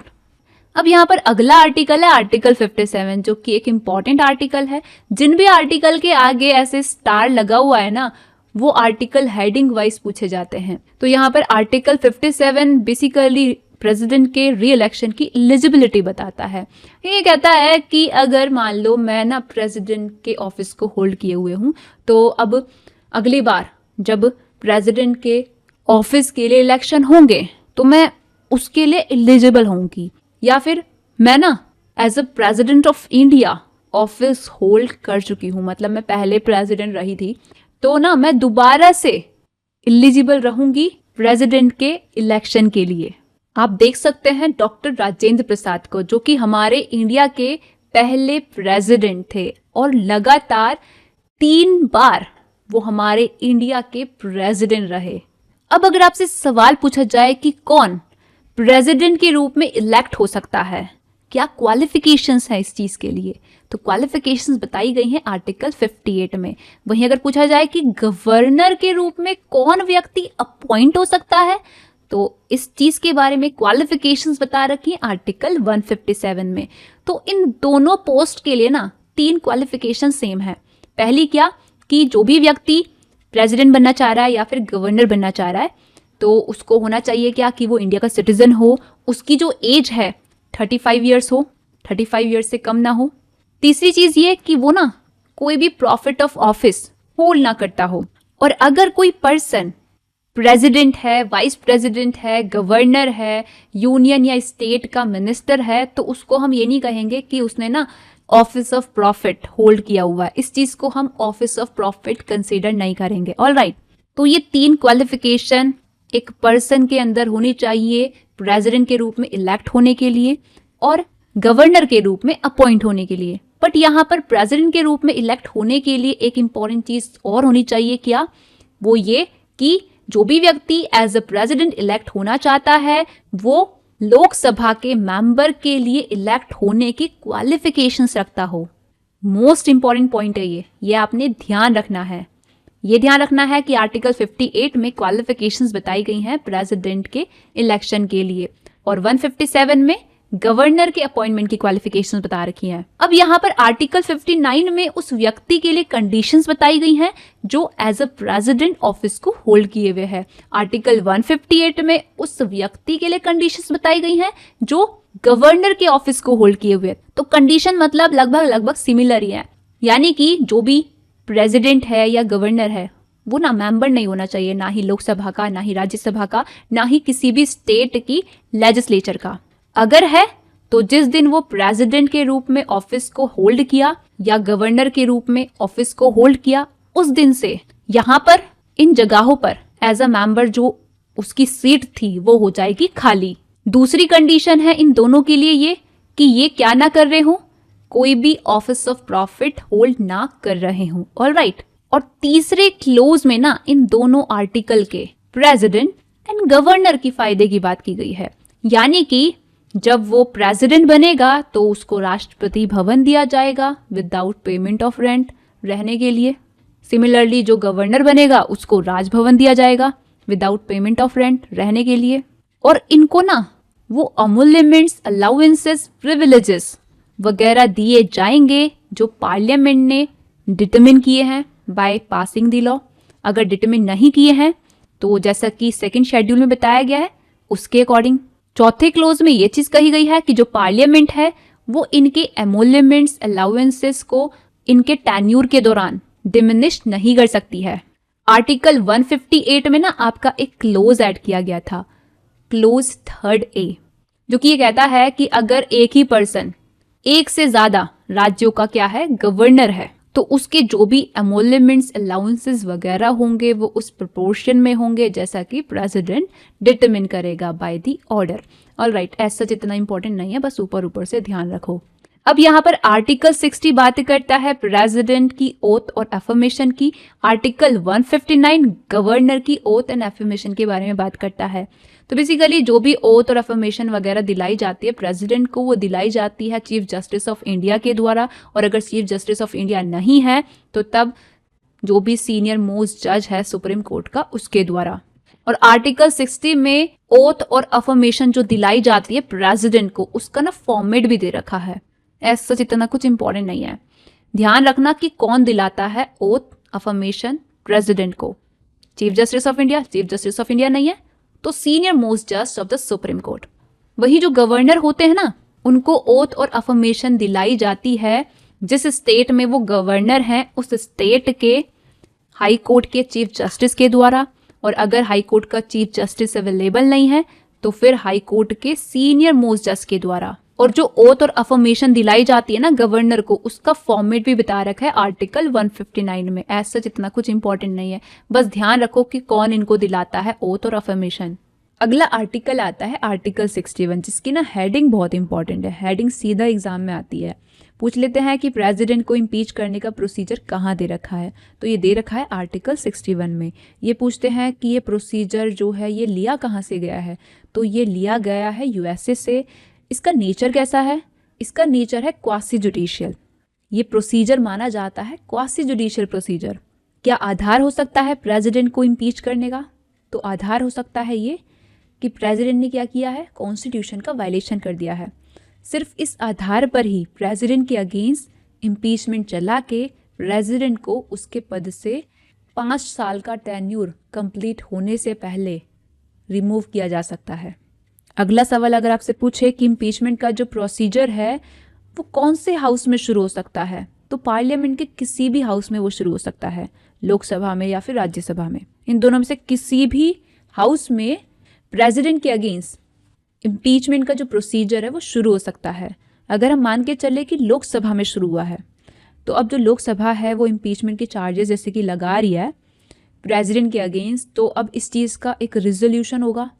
अब यहाँ पर अगला आर्टिकल है आर्टिकल 57 जो कि एक इंपॉर्टेंट आर्टिकल है। जिन भी आर्टिकल के आगे ऐसे स्टार लगा हुआ है ना वो आर्टिकल हेडिंग वाइज पूछे जाते हैं। तो यहाँ पर आर्टिकल 57 बेसिकली प्रेसिडेंट के री इलेक्शन की एलिजिबिलिटी बताता है। ये कहता है कि अगर मान लो मैं ना प्रेसिडेंट के ऑफिस को होल्ड किए हुए हूँ, तो अब अगली बार जब प्रेसिडेंट के ऑफिस के लिए इलेक्शन होंगे तो मैं उसके लिए एलिजिबल होंगी, या फिर मैं ना as a president of India office hold कर चुकी हूँ, मतलब मैं पहले प्रेसिडेंट रही थी, तो ना मैं दोबारा से एलिजिबल रहूंगी प्रेसिडेंट के इलेक्शन के लिए। आप देख सकते हैं डॉक्टर राजेंद्र प्रसाद को, जो कि हमारे इंडिया के पहले प्रेसिडेंट थे और लगातार 3 बार वो हमारे इंडिया के प्रेसिडेंट रहे। अब अगर आपसे सवाल पूछा जाए कि कौन प्रेसिडेंट के रूप में इलेक्ट हो सकता है, क्या क्वालिफिकेशंस है इस चीज के लिए, तो क्वालिफिकेशंस बताई गई हैं आर्टिकल 58 में। वहीं अगर पूछा जाए कि गवर्नर के रूप में कौन व्यक्ति अपॉइंट हो सकता है, तो इस चीज के बारे में क्वालिफिकेशंस बता रखी है आर्टिकल 157 में। तो इन दोनों पोस्ट के लिए ना 3 क्वालिफिकेशन सेम है। पहली क्या कि जो भी व्यक्ति प्रेसिडेंट बनना चाह रहा है या फिर गवर्नर बनना चाह रहा है, तो उसको होना चाहिए क्या कि वो इंडिया का सिटीजन हो, उसकी जो एज है 35 ईयर्स हो, 35 ईयर्स से कम ना हो। तीसरी चीज ये कि वो ना कोई भी प्रॉफिट ऑफ ऑफिस होल्ड ना करता हो। और अगर कोई पर्सन प्रेसिडेंट है, वाइस प्रेसिडेंट है, गवर्नर है, यूनियन या स्टेट का मिनिस्टर है, तो उसको हम ये नहीं कहेंगे कि उसने ना ऑफिस ऑफ प्रॉफिट होल्ड किया हुआ है। इस चीज को हम ऑफिस ऑफ प्रॉफिट कंसीडर नहीं करेंगे। ऑलराइट, तो ये 3 क्वालिफिकेशन एक पर्सन के अंदर होनी चाहिए प्रेसिडेंट के रूप में इलेक्ट होने के लिए और गवर्नर के रूप में अपॉइंट होने के लिए। बट यहाँ पर प्रेसिडेंट के रूप में इलेक्ट होने के लिए एक इंपॉर्टेंट चीज और होनी चाहिए, क्या, वो ये कि जो भी व्यक्ति एज अ प्रेसिडेंट इलेक्ट होना चाहता है वो लोकसभा के मेंबर के लिए इलेक्ट होने की क्वालिफिकेशंस रखता हो। मोस्ट इंपॉर्टेंट पॉइंट है ये आपने ध्यान रखना है। ये ध्यान रखना है कि आर्टिकल 58 में क्वालिफिकेशंस बताई गई हैं प्रेसिडेंट के इलेक्शन के लिए और 157 में गवर्नर के अपॉइंटमेंट की क्वालिफिकेशंस बता रखी हैं। अब यहाँ पर आर्टिकल 59 में उस व्यक्ति के लिए कंडीशंस बताई गई हैं जो एज अ प्रेसिडेंट ऑफिस को होल्ड किए हुए है। आर्टिकल 158 में उस व्यक्ति के लिए कंडीशंस बताई गई हैं जो गवर्नर के ऑफिस को होल्ड किए हुए। तो कंडीशन मतलब लगभग सिमिलर ही है, यानी कि जो भी प्रेसिडेंट है या गवर्नर है वो ना मेंबर नहीं होना चाहिए, ना ही लोकसभा का, ना ही राज्यसभा का, ना ही किसी भी स्टेट की लेजिस्लेचर का। अगर है तो जिस दिन वो प्रेसिडेंट के रूप में ऑफिस को होल्ड किया या गवर्नर के रूप में ऑफिस को होल्ड किया, उस दिन से यहाँ पर इन जगहों पर एज अ मेंबर जो उसकी सीट थी वो हो जाएगी खाली। दूसरी कंडीशन है इन दोनों के लिए ये कि ये क्या ना कर रहे हो, कोई भी ऑफिस ऑफ प्रॉफिट होल्ड ना कर रहे हो। ऑलराइट, और तीसरे क्लोज में ना इन दोनों आर्टिकल के प्रेसिडेंट एंड गवर्नर की फायदे की बात की गई है, यानी कि जब वो प्रेसिडेंट बनेगा तो उसको राष्ट्रपति भवन दिया जाएगा विदाउट पेमेंट ऑफ रेंट रहने के लिए। सिमिलरली जो गवर्नर बनेगा उसको राजभवन दिया जाएगा विदाउट पेमेंट ऑफ रेंट रहने के लिए। और इनको ना वो अमूल्यमेंट्स, अलाउंसेस, प्रिविलेजेस वगैरह दिए जाएंगे जो पार्लियामेंट ने डिटरमिन किए हैं बाय पासिंग द लॉ। अगर डिटरमिन नहीं किए हैं तो जैसा कि 2nd शेड्यूल में बताया गया है उसके अकॉर्डिंग। चौथे क्लोज में ये चीज कही गई है कि जो पार्लियामेंट है वो इनके एमोल्यमेंट्स, अलाउंसेस को इनके टेन्यूर के दौरान डिमिनिश नहीं कर सकती है। आर्टिकल 158 में ना आपका एक क्लोज ऐड किया गया था, क्लोज 3A, जो कि ये कहता है कि अगर एक ही पर्सन एक से ज्यादा राज्यों का क्या है, गवर्नर है, तो उसके जो भी एमोल्यमेंट्स, अलाउंसेस वगैरह होंगे वो उस प्रोपोर्शन में होंगे जैसा कि प्रेसिडेंट डिटरमिन करेगा बाय द ऑर्डर। ऑलराइट, ऐसा जितना इंपॉर्टेंट नहीं है, बस ऊपर ऊपर से ध्यान रखो। अब यहाँ पर आर्टिकल 60 बात करता है प्रेसिडेंट की ओथ और एफर्मेशन की। आर्टिकल 159 गवर्नर की ओथ एंड एफर्मेशन के बारे में बात करता है। तो बेसिकली जो भी ओथ और एफर्मेशन वगैरह दिलाई जाती है प्रेसिडेंट को, वो दिलाई जाती है चीफ जस्टिस ऑफ इंडिया के द्वारा, और अगर चीफ जस्टिस ऑफ इंडिया नहीं है तो तब जो भी सीनियर मोस्ट जज है सुप्रीम कोर्ट का, उसके द्वारा। और आर्टिकल 60 में ओथ और अफर्मेशन जो दिलाई जाती है प्रेसिडेंट को, उसका ना फॉर्मेट भी दे रखा है। ऐसा इतना कुछ इंपॉर्टेंट नहीं है, ध्यान रखना कि कौन दिलाता है ओथ, अफर्मेशन प्रेसिडेंट को। चीफ जस्टिस ऑफ इंडिया नहीं है तो senior most just of the supreme court. वही जो गवर्नर होते हैं ना, उनको ओथ और अफर्मेशन दिलाई जाती है जिस स्टेट में वो गवर्नर हैं उस स्टेट के हाई कोर्ट के चीफ जस्टिस के द्वारा, और अगर हाई कोर्ट का चीफ जस्टिस अवेलेबल नहीं है तो फिर हाई कोर्ट के सीनियर मोस्ट जज के द्वारा। और जो ओथ और अफर्मेशन दिलाई जाती है ना गवर्नर को, उसका फॉर्मेट भी बता रखा है आर्टिकल 159 में। ऐसा इतना कुछ इंपॉर्टेंट नहीं है, बस ध्यान रखो कि कौन इनको दिलाता है ओथ और अफर्मेशन। अगला आर्टिकल आता है आर्टिकल 61, जिसकी ना हेडिंग बहुत इंपॉर्टेंट है। हेडिंग सीधा एग्जाम में आती है। पूछ लेते हैं कि प्रेसिडेंट को इम्पीच करने का प्रोसीजर कहाँ दे रखा है, तो ये दे रखा है आर्टिकल 61 में। ये पूछते हैं कि ये प्रोसीजर जो है ये लिया कहाँ से गया है, तो ये लिया गया है यूएसए से। इसका नेचर कैसा है? इसका नेचर है क्वासी जुडिशियल। ये प्रोसीजर माना जाता है क्वासी जुडिशियल प्रोसीजर। क्या आधार हो सकता है प्रेसिडेंट को इम्पीच करने का? तो आधार हो सकता है ये कि प्रेसिडेंट ने क्या किया है, कॉन्स्टिट्यूशन का वायलेशन कर दिया है। सिर्फ इस आधार पर ही प्रेसिडेंट के अगेंस्ट इम्पीचमेंट चला के प्रेसिडेंट को उसके पद से 5 साल का टेन्यूर कंप्लीट होने से पहले रिमूव किया जा सकता है। अगला सवाल अगर आपसे पूछे कि इम्पीचमेंट का जो प्रोसीजर है वो कौन से हाउस में शुरू हो सकता है, तो पार्लियामेंट के किसी भी हाउस में वो शुरू हो सकता है, लोकसभा में या फिर राज्यसभा में। इन दोनों में से किसी भी हाउस में प्रेसिडेंट के अगेंस्ट इम्पीचमेंट का जो प्रोसीजर है वो शुरू हो सकता है। अगर हम मान के चले कि लोकसभा में शुरू हुआ है, तो अब जो लोकसभा है वो इम्पीचमेंट के चार्जेस जैसे कि लगा रही है प्रेसिडेंट के अगेंस्ट, तो अब इस चीज़ का एक रिजोल्यूशन होगा।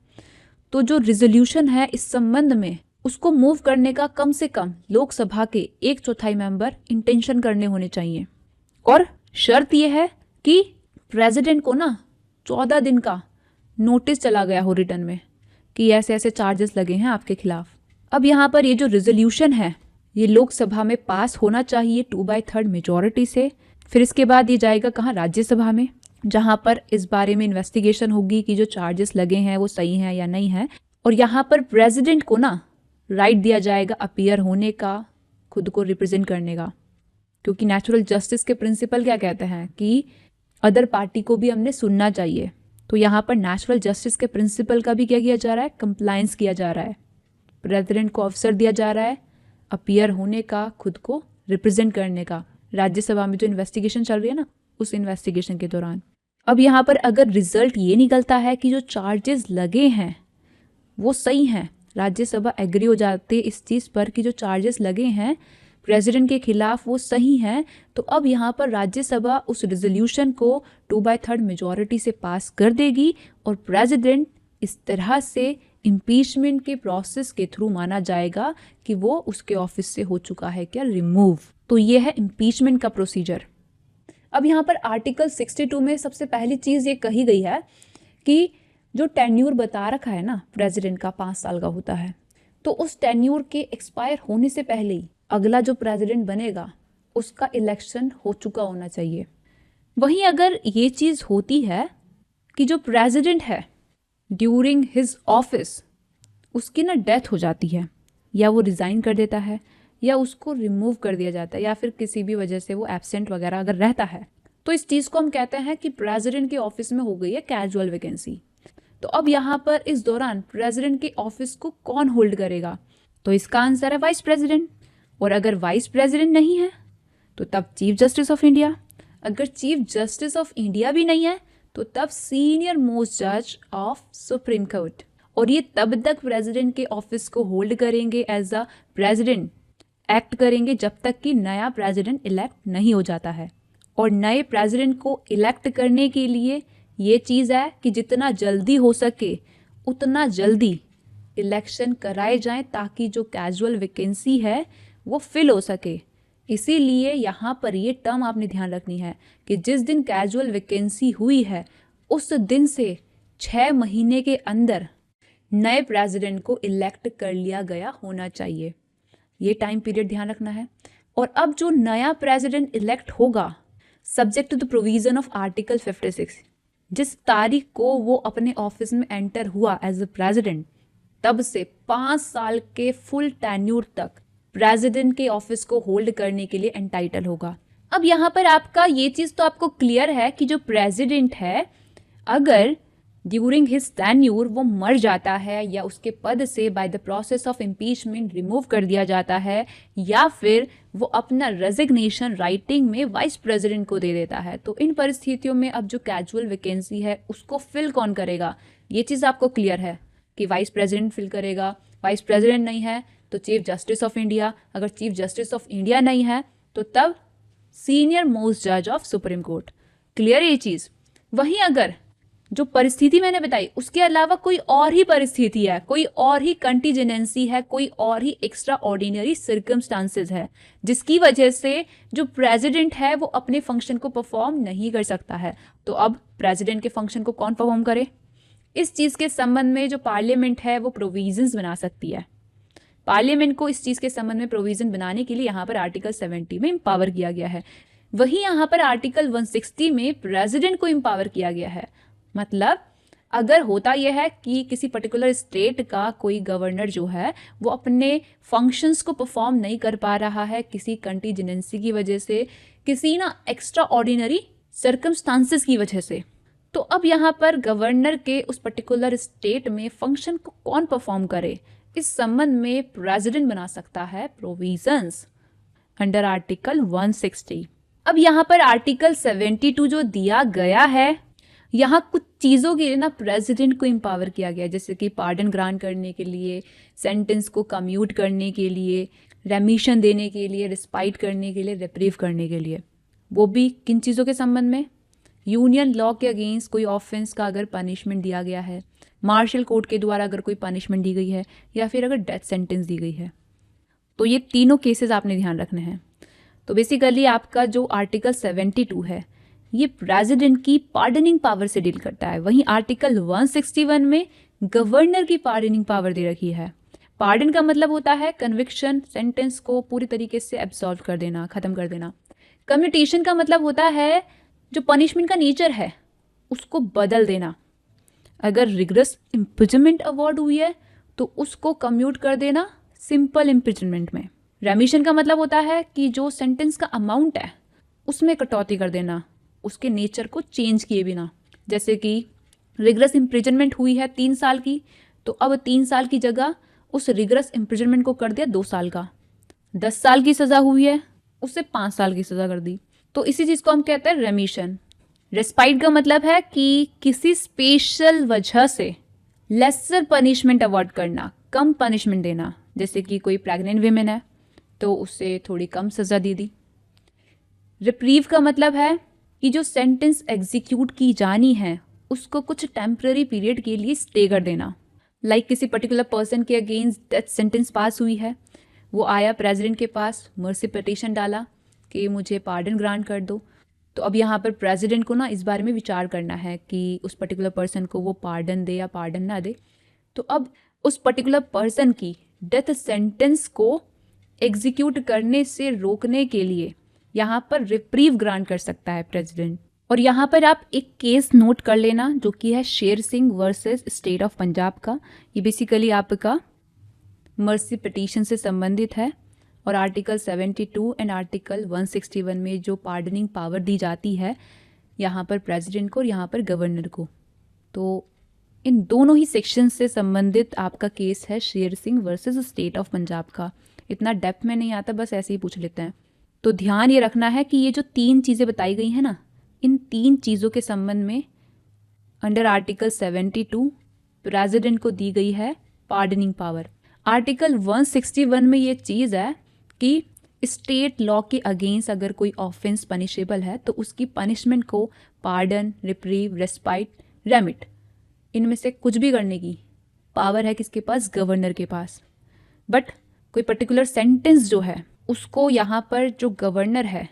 तो जो रिजोल्यूशन है इस संबंध में उसको मूव करने का कम से कम लोकसभा के 1/4 मेंबर इंटेंशन करने होने चाहिए। और शर्त यह है कि प्रेसिडेंट को ना 14 दिन का नोटिस चला गया हो रिटर्न में कि ऐसे ऐसे चार्जेस लगे हैं आपके खिलाफ। अब यहाँ पर ये जो रिजोल्यूशन है ये लोकसभा में पास होना चाहिए 2/3 मेजॉरिटी से। फिर इसके बाद ये जाएगा कहाँ, राज्यसभा में, जहाँ पर इस बारे में इन्वेस्टिगेशन होगी कि जो चार्जेस लगे हैं वो सही हैं या नहीं है। और यहाँ पर प्रेसिडेंट को ना राइट दिया जाएगा अपीयर होने का, खुद को रिप्रेजेंट करने का, क्योंकि नेचुरल जस्टिस के प्रिंसिपल क्या कहते हैं कि अदर पार्टी को भी हमने सुनना चाहिए। तो यहाँ पर नेचुरल जस्टिस के प्रिंसिपल का भी क्या किया जा रहा है, कंप्लायंस किया जा रहा है। प्रेसिडेंट को अवसर दिया जा रहा है अपीयर होने का, खुद को रिप्रेजेंट करने का, राज्यसभा में जो इन्वेस्टिगेशन चल रही है ना उस इन्वेस्टिगेशन के दौरान। अब यहाँ पर अगर रिजल्ट ये निकलता है कि जो चार्जेस लगे हैं वो सही हैं, राज्यसभा एग्री हो जाते इस चीज़ पर कि जो चार्जेस लगे हैं प्रेसिडेंट के खिलाफ वो सही हैं, तो अब यहाँ पर राज्यसभा उस रिजोल्यूशन को 2/3 मेजॉरिटी से पास कर देगी और प्रेसिडेंट इस तरह से इम्पीचमेंट के प्रोसेस के थ्रू माना जाएगा कि वो उसके ऑफिस से हो चुका है क्या, रिमूव। तो ये है इम्पीचमेंट का प्रोसीजर। अब यहाँ पर आर्टिकल 62 में सबसे पहली चीज़ ये कही गई है कि जो टेन्यूर बता रखा है ना प्रेसिडेंट का 5 साल का होता है, तो उस टेन्यूर के एक्सपायर होने से पहले ही अगला जो प्रेसिडेंट बनेगा उसका इलेक्शन हो चुका होना चाहिए। वहीं अगर ये चीज़ होती है कि जो प्रेसिडेंट है ड्यूरिंग हिज ऑफिस उसकी ना डेथ हो जाती है, या वो रिज़ाइन कर देता है, या उसको रिमूव कर दिया जाता है, या फिर किसी भी वजह से वो एब्सेंट वगैरह अगर रहता है, तो इस चीज़ को हम कहते हैं कि प्रेसिडेंट के ऑफिस में हो गई है कैजुअल वैकेंसी। तो अब यहाँ पर इस दौरान प्रेसिडेंट के ऑफिस को कौन होल्ड करेगा, तो इसका आंसर है वाइस प्रेसिडेंट। और अगर वाइस प्रेसिडेंट नहीं है तो तब चीफ जस्टिस ऑफ इंडिया। अगर चीफ जस्टिस ऑफ इंडिया भी नहीं है तो तब सीनियर मोस्ट जज ऑफ सुप्रीम कोर्ट। और ये तब तक प्रेसिडेंट के ऑफिस को होल्ड करेंगे, एज अ प्रेसिडेंट एक्ट करेंगे जब तक कि नया प्रेसिडेंट इलेक्ट नहीं हो जाता है। और नए प्रेसिडेंट को इलेक्ट करने के लिए ये चीज़ है कि जितना जल्दी हो सके उतना जल्दी इलेक्शन कराए जाएं ताकि जो कैजुअल वैकेंसी है वो फिल हो सके। इसीलिए यहाँ पर ये टर्म आपने ध्यान रखनी है कि जिस दिन कैजुअल वैकेंसी हुई है उस दिन से 6 महीने के अंदर नए प्रेसिडेंट को इलेक्ट कर लिया गया होना चाहिए। ये टाइम पीरियड ध्यान रखना है। और अब जो नया प्रेसिडेंट इलेक्ट होगा subject to the provision of article 56, जिस तारीख को वो अपने ऑफिस में एंटर हुआ एज अ प्रेसिडेंट, तब से 5 साल के फुल टेन्यूर तक प्रेसिडेंट के ऑफिस को होल्ड करने के लिए एंटाइटल होगा। अब यहाँ पर आपका ये चीज़ तो आपको क्लियर है कि जो प्रेसिडेंट है, अगर ड्यूरिंग हिज टेन्यूर वो मर जाता है या उसके पद से by the process of impeachment remove कर दिया जाता है, या फिर वो अपना रेजिग्नेशन राइटिंग में वाइस प्रेसिडेंट को दे देता है, तो इन परिस्थितियों में अब जो कैजुअल वैकेंसी है उसको फिल कौन करेगा? ये चीज़ आपको क्लियर है कि वाइस प्रेसिडेंट फिल करेगा। वाइस प्रेसिडेंट नहीं है तो चीफ जस्टिस ऑफ इंडिया, अगर चीफ जस्टिस ऑफ इंडिया नहीं है तो तब सीनियर मोस्ट जज ऑफ सुप्रीम कोर्ट। क्लियर है ये चीज़? वहीं अगर जो परिस्थिति मैंने बताई उसके अलावा कोई और ही परिस्थिति है, कोई और ही कंटीजेंसी है, कोई और ही एक्स्ट्रा ऑर्डिनरी सर्कमस्टांसेस है जिसकी वजह से जो प्रेसिडेंट है वो अपने फंक्शन को परफॉर्म नहीं कर सकता है, तो अब प्रेसिडेंट के फंक्शन को कौन परफॉर्म करे? इस चीज़ के संबंध में जो पार्लियामेंट है वो प्रोविजंस बना सकती है। पार्लियामेंट को इस चीज़ के संबंध में प्रोविजन बनाने के लिए यहाँ पर आर्टिकल 70 में एम्पावर किया गया है। वहीं यहाँ पर आर्टिकल 160 में प्रेसिडेंट को एम्पावर किया गया है। मतलब अगर होता यह है कि किसी पर्टिकुलर स्टेट का कोई गवर्नर जो है वो अपने फंक्शंस को परफॉर्म नहीं कर पा रहा है किसी कंटीजेंसी की वजह से, किसी ना एक्स्ट्रा ऑर्डिनरी सर्कमस्टांसेस की वजह से, तो अब यहाँ पर गवर्नर के उस पर्टिकुलर स्टेट में फंक्शन को कौन परफॉर्म करे, इस संबंध में प्रेसिडेंट बना सकता है प्रोविजंस अंडर आर्टिकल 160। अब यहाँ पर आर्टिकल 72 जो दिया गया है, यहाँ कुछ चीज़ों के लिए ना प्रेसिडेंट को एम्पावर किया गया, जैसे कि पार्डन ग्रांट करने के लिए, सेंटेंस को कम्यूट करने के लिए, रेमिशन देने के लिए, रिस्पाइट करने के लिए, रिप्रीव करने के लिए। वो भी किन चीज़ों के संबंध में? यूनियन लॉ के अगेंस्ट कोई ऑफेंस का अगर पनिशमेंट दिया गया है, मार्शल कोर्ट के द्वारा अगर कोई पनिशमेंट दी गई है, या फिर अगर डेथ सेंटेंस दी गई है, तो ये तीनों केसेस आपने ध्यान रखने हैं। तो बेसिकली आपका जो आर्टिकल 72 है ये प्रेसिडेंट की पार्डनिंग पावर से डील करता है। वहीं आर्टिकल 161 में गवर्नर की पार्डनिंग पावर दे रखी है। पार्डन का मतलब होता है कन्विक्शन, सेंटेंस को पूरी तरीके से एब्सॉल्व कर देना, ख़त्म कर देना। कम्यूटेशन का मतलब होता है जो पनिशमेंट का नेचर है उसको बदल देना। अगर रिगरस इम्प्रिजनमेंट अवॉर्ड हुई है तो उसको कम्यूट कर देना सिंपल इम्प्रिजनमेंट में। रेमिशन का मतलब होता है कि जो सेंटेंस का अमाउंट है उसमें कटौती कर देना, उसके नेचर को चेंज किए बिना। जैसे कि रिगरस इम्प्रिजनमेंट हुई है 3 साल की, तो अब 3 साल की जगह उस रिगरस इम्प्रिजनमेंट को कर दिया 2 साल का। 10 साल की सज़ा हुई है, उससे 5 साल की सज़ा कर दी, तो इसी चीज़ को हम कहते हैं रेमिशन। रेस्पाइट का मतलब है कि किसी स्पेशल वजह से लेसर पनिशमेंट अवॉर्ड करना, कम पनिशमेंट देना। जैसे कि कोई प्रेग्नेंट वीमेन है तो उससे थोड़ी कम सज़ा दे दी। रिप्रीव का मतलब है कि जो सेंटेंस एग्जीक्यूट की जानी है उसको कुछ टेम्पररी पीरियड के लिए स्टे कर देना। लाइक किसी पर्टिकुलर पर्सन के अगेंस्ट डेथ सेंटेंस पास हुई है, वो आया प्रेसिडेंट के पास, मर्सी पिटीशन डाला कि मुझे पार्डन ग्रांट कर दो, तो अब यहाँ पर प्रेसिडेंट को ना इस बारे में विचार करना है कि उस पर्टिकुलर पर्सन को वो पार्डन दे या पार्डन ना दे। तो अब उस पर्टिकुलर पर्सन की डेथ सेंटेंस को एग्जीक्यूट करने से रोकने के लिए यहाँ पर रिप्रीव ग्रांट कर सकता है प्रेसिडेंट। और यहाँ पर आप एक केस नोट कर लेना जो कि है Sher Singh versus state of Punjab का। ये बेसिकली आपका मर्सी पिटीशन से संबंधित है और आर्टिकल 72 एंड आर्टिकल 161 में जो पार्डनिंग पावर दी जाती है यहाँ पर प्रेसिडेंट को और यहाँ पर गवर्नर को, तो इन दोनों ही सेक्शन से संबंधित आपका केस है Sher Singh versus state of Punjab का। इतना डेप्थ में नहीं आता, बस ऐसे ही पूछ लेते हैं। तो ध्यान ये रखना है कि ये जो 3 चीज़ें बताई गई हैं ना, इन 3 चीज़ों के संबंध में अंडर आर्टिकल 72 प्रेसिडेंट को दी गई है पार्डनिंग पावर। आर्टिकल 161 में ये चीज़ है कि स्टेट लॉ के अगेंस्ट अगर कोई ऑफेंस पनिशेबल है तो उसकी पनिशमेंट को पार्डन, रिप्रीव, रेस्पाइट, रेमिट, इनमें से कुछ भी करने की पावर है किसके पास? गवर्नर के पास। बट कोई पर्टिकुलर सेंटेंस जो है उसको यहाँ पर जो गवर्नर है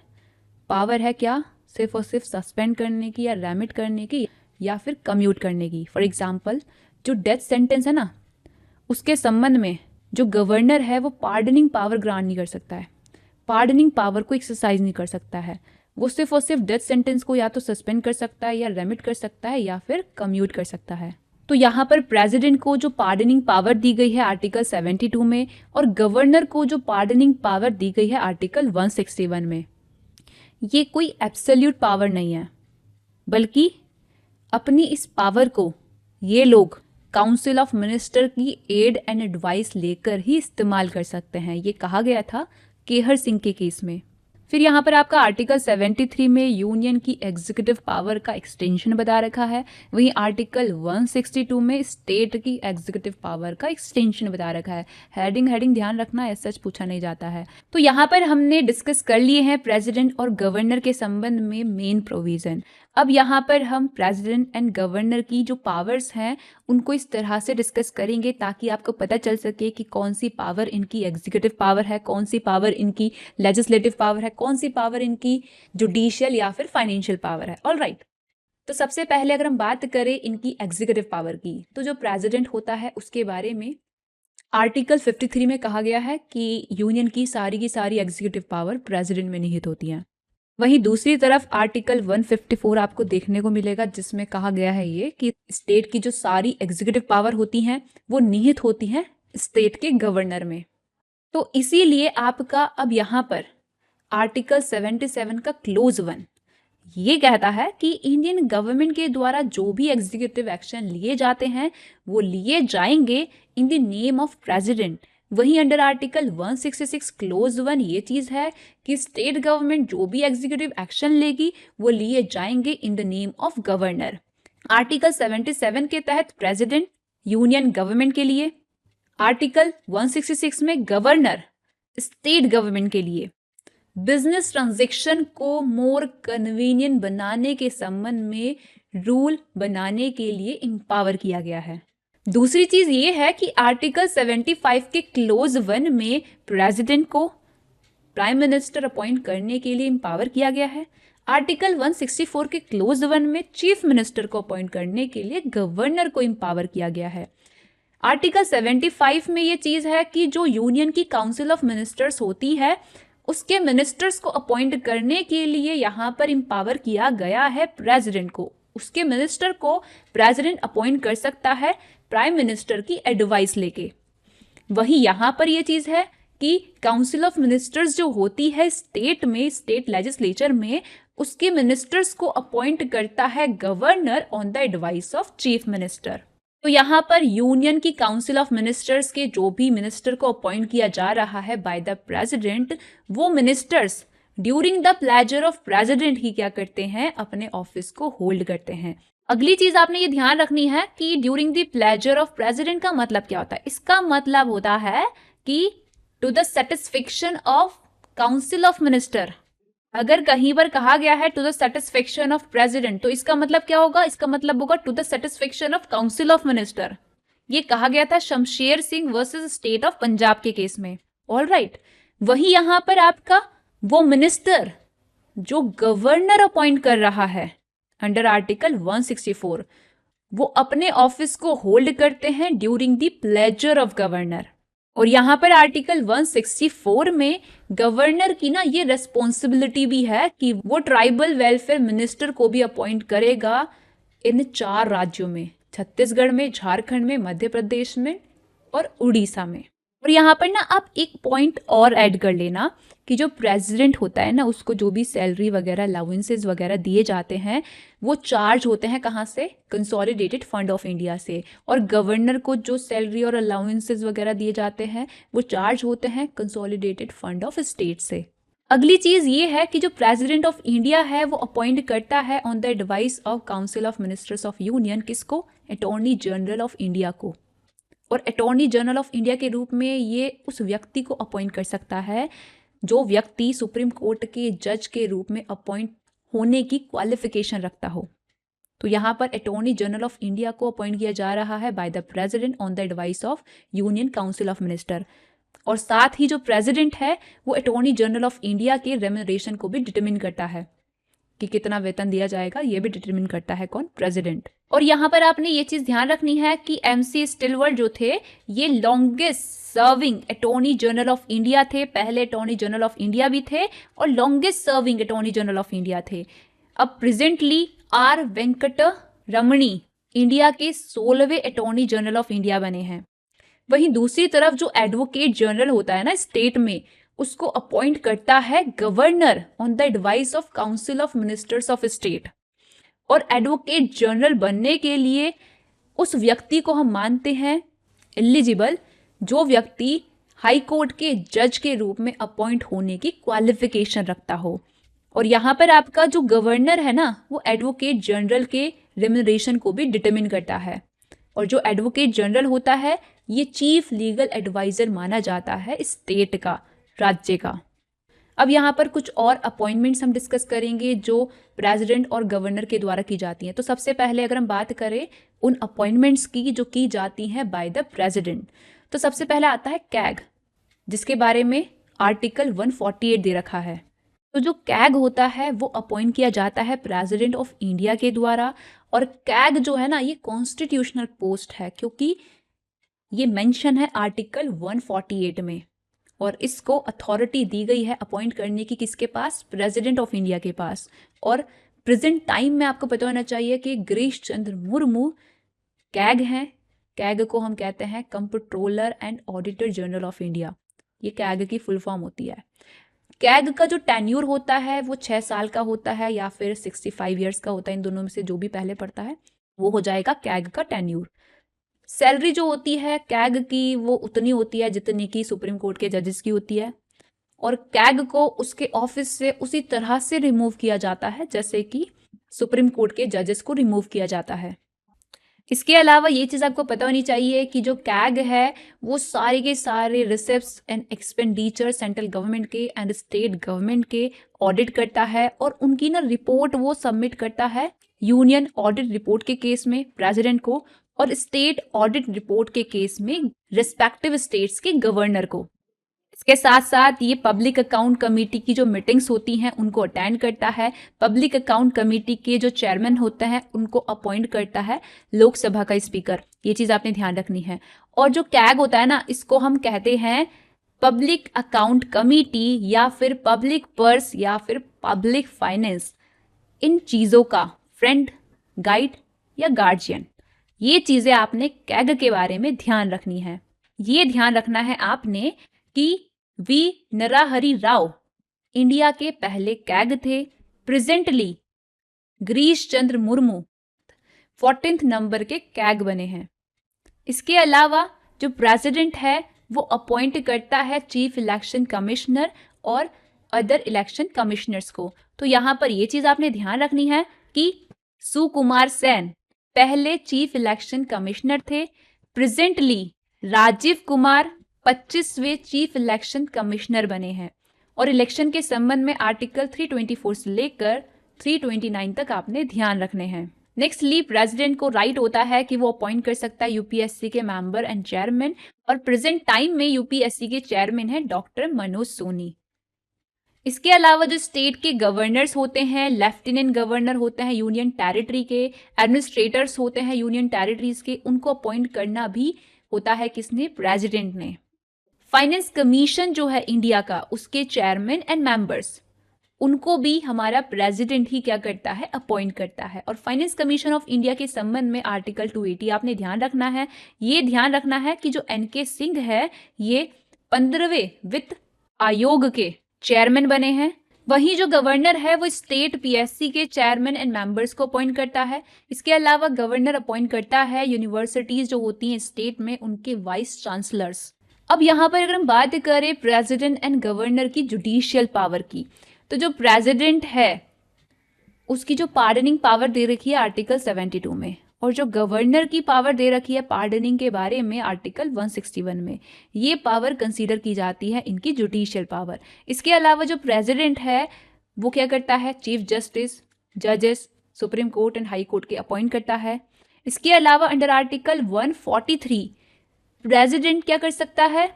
पावर है क्या? सिर्फ और सिर्फ सस्पेंड करने की या रेमिट करने की या फिर कम्यूट करने की। फॉर एग्जाम्पल जो डेथ सेंटेंस है ना, उसके संबंध में जो गवर्नर है वो पार्डनिंग पावर ग्रांट नहीं कर सकता है, पार्डनिंग पावर को एक्सरसाइज नहीं कर सकता है। वो सिर्फ और सिर्फ डेथ सेंटेंस को या तो सस्पेंड कर सकता है या रेमिट कर सकता है या फिर कम्यूट कर सकता है। तो यहाँ पर प्रेसिडेंट को जो पार्डनिंग पावर दी गई है आर्टिकल 72 में और गवर्नर को जो पार्डनिंग पावर दी गई है आर्टिकल 161 में, ये कोई एब्सोल्यूट पावर नहीं है, बल्कि अपनी इस पावर को ये लोग काउंसिल ऑफ मिनिस्टर की एड एंड एडवाइस लेकर ही इस्तेमाल कर सकते हैं। ये कहा गया था केहर सिंह के केस में। फिर यहाँ पर आपका आर्टिकल 73 में यूनियन की एग्जीक्यूटिव पावर का एक्सटेंशन बता रखा है। वहीं आर्टिकल 162 में स्टेट की एग्जीक्यूटिव पावर का एक्सटेंशन बता रखा है। हेडिंग ध्यान रखना, ऐसा सच पूछा नहीं जाता है। तो यहाँ पर हमने डिस्कस कर लिए हैं प्रेसिडेंट और गवर्नर के संबंध में मेन प्रोविजन। अब यहाँ पर हम प्रेसिडेंट एंड गवर्नर की जो पावर्स हैं उनको इस तरह से डिस्कस करेंगे ताकि आपको पता चल सके कि कौन सी पावर इनकी एग्जीक्यूटिव पावर है, कौन सी पावर इनकी लेजिस्लेटिव पावर है, कौन सी पावर इनकी जुडिशियल या फिर फाइनेंशियल पावर है। All right. तो सबसे पहले अगर हम बात करें इनकी एग्जीक्यूटिव पावर की, तो जो प्रेसिडेंट होता है उसके बारे में आर्टिकल 53 में कहा गया है कि यूनियन की सारी एग्जीक्यूटिव पावर प्रेसिडेंट में निहित होती हैं। वहीं दूसरी तरफ आर्टिकल 154 आपको देखने को मिलेगा जिसमें कहा गया है ये कि स्टेट की जो सारी एग्जीक्यूटिव पावर होती हैं वो निहित होती हैं स्टेट के गवर्नर में। तो इसीलिए आपका अब यहाँ पर आर्टिकल 77 का क्लोज 1 ये कहता है कि इंडियन गवर्नमेंट के द्वारा जो भी एग्जीक्यूटिव एक्शन लिए जाते हैं वो लिए जाएंगे in the name of president. वहीं अंडर आर्टिकल 166 क्लोज 1 ये चीज़ है कि स्टेट गवर्नमेंट जो भी एग्जीक्यूटिव एक्शन लेगी वो लिए जाएंगे in the name of governor. Article 77 के तहत प्रेसिडेंट यूनियन गवर्नमेंट के लिए, आर्टिकल 166 में गवर्नर स्टेट गवर्नमेंट के लिए। बिजनेस ट्रांजैक्शन को मोर कन्वीनियंट बनाने के संबंध में रूल बनाने के लिए इम्पावर किया गया है। दूसरी चीज ये है कि आर्टिकल 75 के क्लोज 1 में प्रेसिडेंट को प्राइम मिनिस्टर अपॉइंट करने के लिए इम्पावर किया गया है। आर्टिकल 164 के क्लोज 1 में चीफ मिनिस्टर को अपॉइंट करने के लिए गवर्नर को इम्पावर किया गया है। आर्टिकल 75 में ये चीज है कि जो यूनियन की काउंसिल ऑफ मिनिस्टर्स होती है उसके मिनिस्टर्स को अपॉइंट करने के लिए यहाँ पर इम्पावर किया गया है प्रेसिडेंट को। उसके मिनिस्टर को प्रेसिडेंट अपॉइंट कर सकता है प्राइम मिनिस्टर की एडवाइस लेके। वही यहाँ पर ये चीज़ है कि काउंसिल ऑफ मिनिस्टर्स जो होती है स्टेट में, स्टेट लेजिस्लेचर में, उसके मिनिस्टर्स को अपॉइंट करता है governor on the advice of chief minister. तो यहाँ पर यूनियन की काउंसिल ऑफ मिनिस्टर्स के जो भी मिनिस्टर को अपॉइंट किया जा रहा है बाय द प्रेसिडेंट, वो ministers during the pleasure of president ही क्या करते हैं, अपने ऑफिस को होल्ड करते हैं। अगली चीज आपने ये ध्यान रखनी है कि during the pleasure of president का मतलब क्या होता है। इसका मतलब होता है कि to the satisfaction of council of minister. अगर कहीं पर कहा गया है to the satisfaction of president, तो इसका मतलब क्या होगा, इसका मतलब होगा to the satisfaction of council of minister. ये कहा गया था Shamsher Singh versus state of Punjab के केस में। All right. वही यहाँ पर आपका वो मिनिस्टर जो गवर्नर अपॉइंट कर रहा है अंडर आर्टिकल 164, वो अपने ऑफिस को होल्ड करते हैं during the pleasure of governor. और यहाँ पर आर्टिकल 164 में गवर्नर की ना ये रेस्पॉन्सिबिलिटी भी है कि वो ट्राइबल वेलफेयर मिनिस्टर को भी अपॉइंट करेगा इन 4 राज्यों में, छत्तीसगढ़ में, झारखंड में, मध्य प्रदेश में और उड़ीसा में। और यहाँ पर ना आप एक पॉइंट और ऐड कर लेना कि जो प्रेसिडेंट होता है ना उसको जो भी सैलरी वगैरह, अलाउंसेस वगैरह दिए जाते हैं वो चार्ज होते हैं कहाँ से, कंसोलिडेटेड फंड ऑफ इंडिया से। और गवर्नर को जो सैलरी और अलाउंसेस वगैरह दिए जाते हैं वो चार्ज होते हैं कंसोलिडेटेड फंड ऑफ स्टेट से। अगली चीज़ ये है कि जो प्रेसिडेंट ऑफ इंडिया है वो अपॉइंट करता है on the advice of council of ministers of union, किसको, अटॉर्नी जनरल ऑफ इंडिया को। और अटॉर्नी जनरल ऑफ इंडिया के रूप में ये उस व्यक्ति को अपॉइंट कर सकता है जो व्यक्ति सुप्रीम कोर्ट के जज के रूप में अपॉइंट होने की क्वालिफिकेशन रखता हो। तो यहाँ पर अटॉर्नी जनरल ऑफ इंडिया को अपॉइंट किया जा रहा है by the president on the advice of union council of minister. और साथ ही जो प्रेसिडेंट है वो अटॉर्नी जनरल ऑफ इंडिया के रेम्यूनरेशन को भी डिटरमिन करता है कि कितना वेतन दिया जाएगा, ये भी डिटरमिन करता है कौन, प्रेसिडेंट। और यहाँ पर आपने ये चीज़ ध्यान रखनी है कि MC स्टिलवर्थ जो थे ये longest serving attorney general of India थे। पहले अटॉर्नी जनरल ऑफ इंडिया भी थे और longest serving attorney general of India थे। अब प्रेजेंटली R वेंकट रमणी इंडिया के 16वें अटॉर्नी जनरल ऑफ इंडिया बने हैं। वहीं दूसरी तरफ जो एडवोकेट जनरल होता है ना स्टेट में, उसको अपॉइंट करता है governor on the advice of council of ministers of state. और एडवोकेट जनरल बनने के लिए उस व्यक्ति को हम मानते हैं एलिजिबल जो व्यक्ति हाई कोर्ट के जज के रूप में अपॉइंट होने की क्वालिफिकेशन रखता हो। और यहाँ पर आपका जो गवर्नर है ना, वो एडवोकेट जनरल के रेम्यूनरेशन को भी डिटरमिन करता है। और जो एडवोकेट जनरल होता है ये चीफ लीगल एडवाइजर माना जाता है स्टेट का, राज्य का। अब यहाँ पर कुछ और अपॉइंटमेंट्स हम डिस्कस करेंगे जो प्रेसिडेंट और गवर्नर के द्वारा की जाती हैं। तो सबसे पहले अगर हम बात करें उन अपॉइंटमेंट्स की जो की जाती हैं बाय द प्रेसिडेंट, तो सबसे पहले आता है कैग, जिसके बारे में आर्टिकल 148 दे रखा है। तो जो कैग होता है वो अपॉइंट किया जाता है प्रेसिडेंट ऑफ इंडिया के द्वारा। और कैग जो है ना, ये कॉन्स्टिट्यूशनल पोस्ट है क्योंकि ये मेंशन है आर्टिकल 148 में। और इसको अथॉरिटी दी गई है अपॉइंट करने की किसके पास? प्रेसिडेंट ऑफ इंडिया के पास। और प्रेजेंट टाइम में आपको पता होना चाहिए कि गिरीश चंद्र मुर्मू कैग हैं। कैग को हम कहते हैं comptroller and auditor general of India, ये कैग की फुल फॉर्म होती है। कैग का जो टेन्यूर होता है वो 6 साल का होता है या फिर 65 ईयर्स का होता है, इन दोनों में से जो भी पहले पड़ता है वो हो जाएगा कैग का टेन्यूर। सैलरी जो होती है कैग की वो उतनी होती है जितनी की सुप्रीम कोर्ट के जजेस की होती है। और कैग को उसके ऑफिस से उसी तरह से रिमूव किया जाता है जैसे कि सुप्रीम कोर्ट के जजेस को रिमूव किया जाता है। इसके अलावा ये चीज़ आपको पता होनी चाहिए कि जो कैग है वो सारे के सारे receipts and expenditure central government के एंड स्टेट गवर्नमेंट के ऑडिट करता है। और उनकी ना रिपोर्ट वो सबमिट करता है यूनियन ऑडिट रिपोर्ट के केस में प्रेसिडेंट को, और स्टेट ऑडिट रिपोर्ट के केस में रिस्पेक्टिव स्टेट्स के गवर्नर को। इसके साथ साथ ये पब्लिक अकाउंट कमेटी की जो मीटिंग्स होती हैं उनको अटेंड करता है। पब्लिक अकाउंट कमेटी के जो चेयरमैन होते हैं उनको अपॉइंट करता है लोकसभा का स्पीकर। ये चीज़ आपने ध्यान रखनी है। और जो कैग होता है ना, इसको हम कहते हैं पब्लिक अकाउंट कमेटी या फिर पब्लिक पर्स या फिर पब्लिक फाइनेंस, इन चीज़ों का फ्रेंड, गाइड या गार्जियन। ये चीज़ें आपने कैग के बारे में ध्यान रखनी है। ये ध्यान रखना है आपने कि वी नरहरि राव इंडिया के पहले कैग थे। Presently Girish Chandra Murmu 14th number के कैग बने हैं। इसके अलावा जो प्रेसिडेंट है वो अपॉइंट करता है चीफ इलेक्शन कमिश्नर और अदर इलेक्शन कमिश्नर्स को। तो यहाँ पर ये चीज़ आपने ध्यान रखनी है कि सुकुमार सेन पहले चीफ इलेक्शन कमिश्नर थे। प्रेजेंटली राजीव कुमार 25वें चीफ इलेक्शन कमिश्नर बने हैं। और इलेक्शन के संबंध में आर्टिकल 324 से लेकर 329 तक आपने ध्यान रखने हैं। नेक्स्टली प्रेसिडेंट को राइट होता है कि वो अपॉइंट कर सकता है यूपीएससी के मेंबर एंड चेयरमैन। और प्रेजेंट टाइम में यूपीएससी के चेयरमैन है डॉक्टर मनोज सोनी। इसके अलावा जो स्टेट के गवर्नर्स होते हैं, लेफ्टिनेंट गवर्नर होते हैं यूनियन टेरिटरी के, एडमिनिस्ट्रेटर्स होते हैं यूनियन टेरिटरीज के, उनको अपॉइंट करना भी होता है किसने? प्रेसिडेंट ने। फाइनेंस कमीशन जो है इंडिया का, उसके चेयरमैन एंड मेंबर्स, उनको भी हमारा प्रेसिडेंट ही क्या करता है? अपॉइंट करता है। और फाइनेंस कमीशन ऑफ इंडिया के संबंध में आर्टिकल 280 आपने ध्यान रखना है। ये ध्यान रखना है कि जो एनके सिंह है ये 15वें वित्त आयोग के चेयरमैन बने हैं। वहीं जो गवर्नर है वो स्टेट पीएससी के चेयरमैन एंड मेंबर्स को अपॉइंट करता है। इसके अलावा गवर्नर अपॉइंट करता है यूनिवर्सिटीज जो होती हैं स्टेट में, उनके वाइस चांसलर्स। अब यहाँ पर अगर हम बात करें प्रेसिडेंट एंड गवर्नर की जुडिशियल पावर की, तो जो प्रेसिडेंट है उसकी जो पार्डनिंग पावर दे रखी है आर्टिकल 72 में, और जो गवर्नर की पावर दे रखी है पार्डनिंग के बारे में आर्टिकल 161 में। ये पावर कंसीडर की जाती है इनकी जुडिशियल पावर। इसके अलावा जो प्रेसिडेंट है वो क्या करता है? चीफ जस्टिस, जजेस, supreme court and high court के अपॉइंट करता है। इसके अलावा अंडर आर्टिकल 143 प्रेसिडेंट क्या कर सकता है?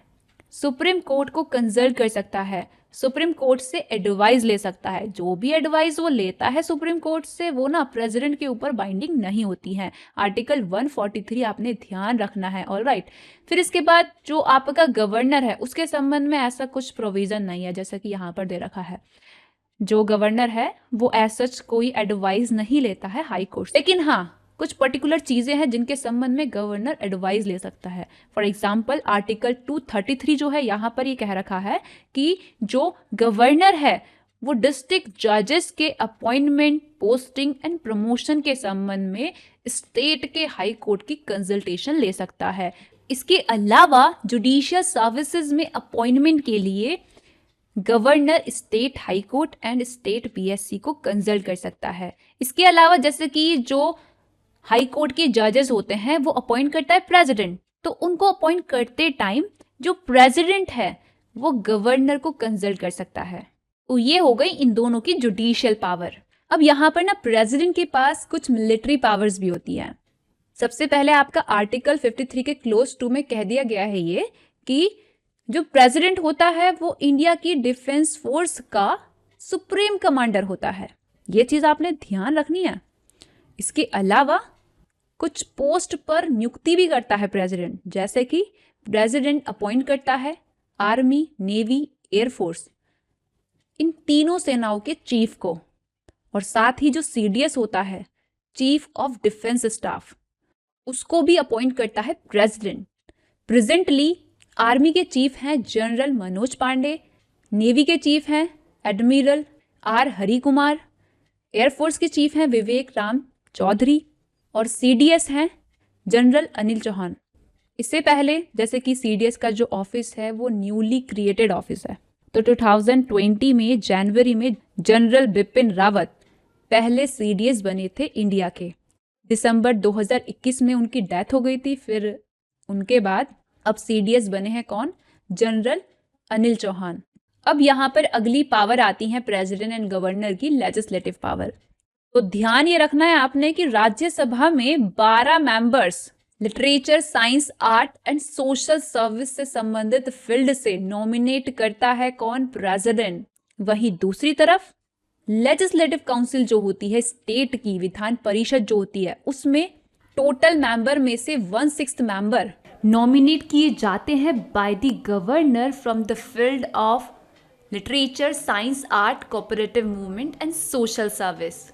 सुप्रीम कोर्ट को कंसल्ट कर सकता है, सुप्रीम कोर्ट से एडवाइस ले सकता है। जो भी एडवाइस वो लेता है सुप्रीम कोर्ट से वो ना प्रेसिडेंट के ऊपर बाइंडिंग नहीं होती है। आर्टिकल 143 आपने ध्यान रखना है। ऑलराइट, फिर इसके बाद जो आपका गवर्नर है उसके संबंध में ऐसा कुछ प्रोविजन नहीं है जैसा कि यहाँ पर दे रखा है। जो गवर्नर है वो एज सच कोई एडवाइस नहीं लेता है हाई कोर्ट से। लेकिन हाँ, कुछ पर्टिकुलर चीज़ें हैं जिनके संबंध में गवर्नर एडवाइस ले सकता है। फॉर एग्जाम्पल आर्टिकल 233 जो है यहाँ पर ये कह रखा है कि जो गवर्नर है वो डिस्ट्रिक्ट जजेस के अपॉइंटमेंट, पोस्टिंग एंड प्रमोशन के संबंध में स्टेट के हाई कोर्ट की कंसल्टेशन ले सकता है। इसके अलावा जुडिशियल सर्विसेज में अपॉइंटमेंट के लिए governor state high court and state PSC को कंसल्ट कर सकता है। इसके अलावा जैसे कि जो हाई कोर्ट के जजेस होते हैं वो अपॉइंट करता है प्रेसिडेंट, तो उनको अपॉइंट करते टाइम जो प्रेसिडेंट है वो गवर्नर को कंसल्ट कर सकता है। तो ये हो गई इन दोनों की जुडिशियल पावर। अब यहाँ पर ना प्रेसिडेंट के पास कुछ मिलिट्री पावर्स भी होती हैं। सबसे पहले आपका आर्टिकल 53 के क्लोज 2 में कह दिया गया है ये कि जो प्रेसिडेंट होता है वो इंडिया की डिफेंस फोर्स का सुप्रीम कमांडर होता है। ये चीज़ आपने ध्यान रखनी है। इसके अलावा कुछ पोस्ट पर नियुक्ति भी करता है प्रेसिडेंट, जैसे कि प्रेसिडेंट अपॉइंट करता है आर्मी, नेवी, एयरफोर्स, इन तीनों सेनाओं के चीफ को, और साथ ही जो सीडीएस होता है चीफ ऑफ डिफेंस स्टाफ, उसको भी अपॉइंट करता है प्रेसिडेंट। प्रेजेंटली आर्मी के चीफ हैं जनरल मनोज पांडे, नेवी के चीफ हैं admiral R Hari Kumar, air force के चीफ हैं विवेक राम चौधरी, और सीडीएस हैं जनरल अनिल चौहान। इससे पहले जैसे कि सीडीएस का जो ऑफिस है वो न्यूली क्रिएटेड ऑफिस है, तो 2020 में जनवरी में जनरल बिपिन रावत पहले सीडीएस बने थे इंडिया के। दिसंबर 2021 में उनकी डेथ हो गई थी। फिर उनके बाद अब सीडीएस बने हैं कौन? जनरल अनिल चौहान। अब यहाँ पर अगली पावर आती है प्रेसिडेंट एंड गवर्नर की, लेजिस्लेटिव पावर। तो ध्यान ये रखना है आपने कि राज्यसभा में 12 members literature, science, art and social service से संबंधित फील्ड से नॉमिनेट करता है कौन? प्रेसिडेंट। वहीं दूसरी तरफ लेजिस्लेटिव काउंसिल जो होती है स्टेट की, विधान परिषद जो होती है, उसमें टोटल मेंबर में से 1/6 मेंबर नॉमिनेट किए जाते हैं bye the governor from the field of literature, science, art, cooperative movement and social service.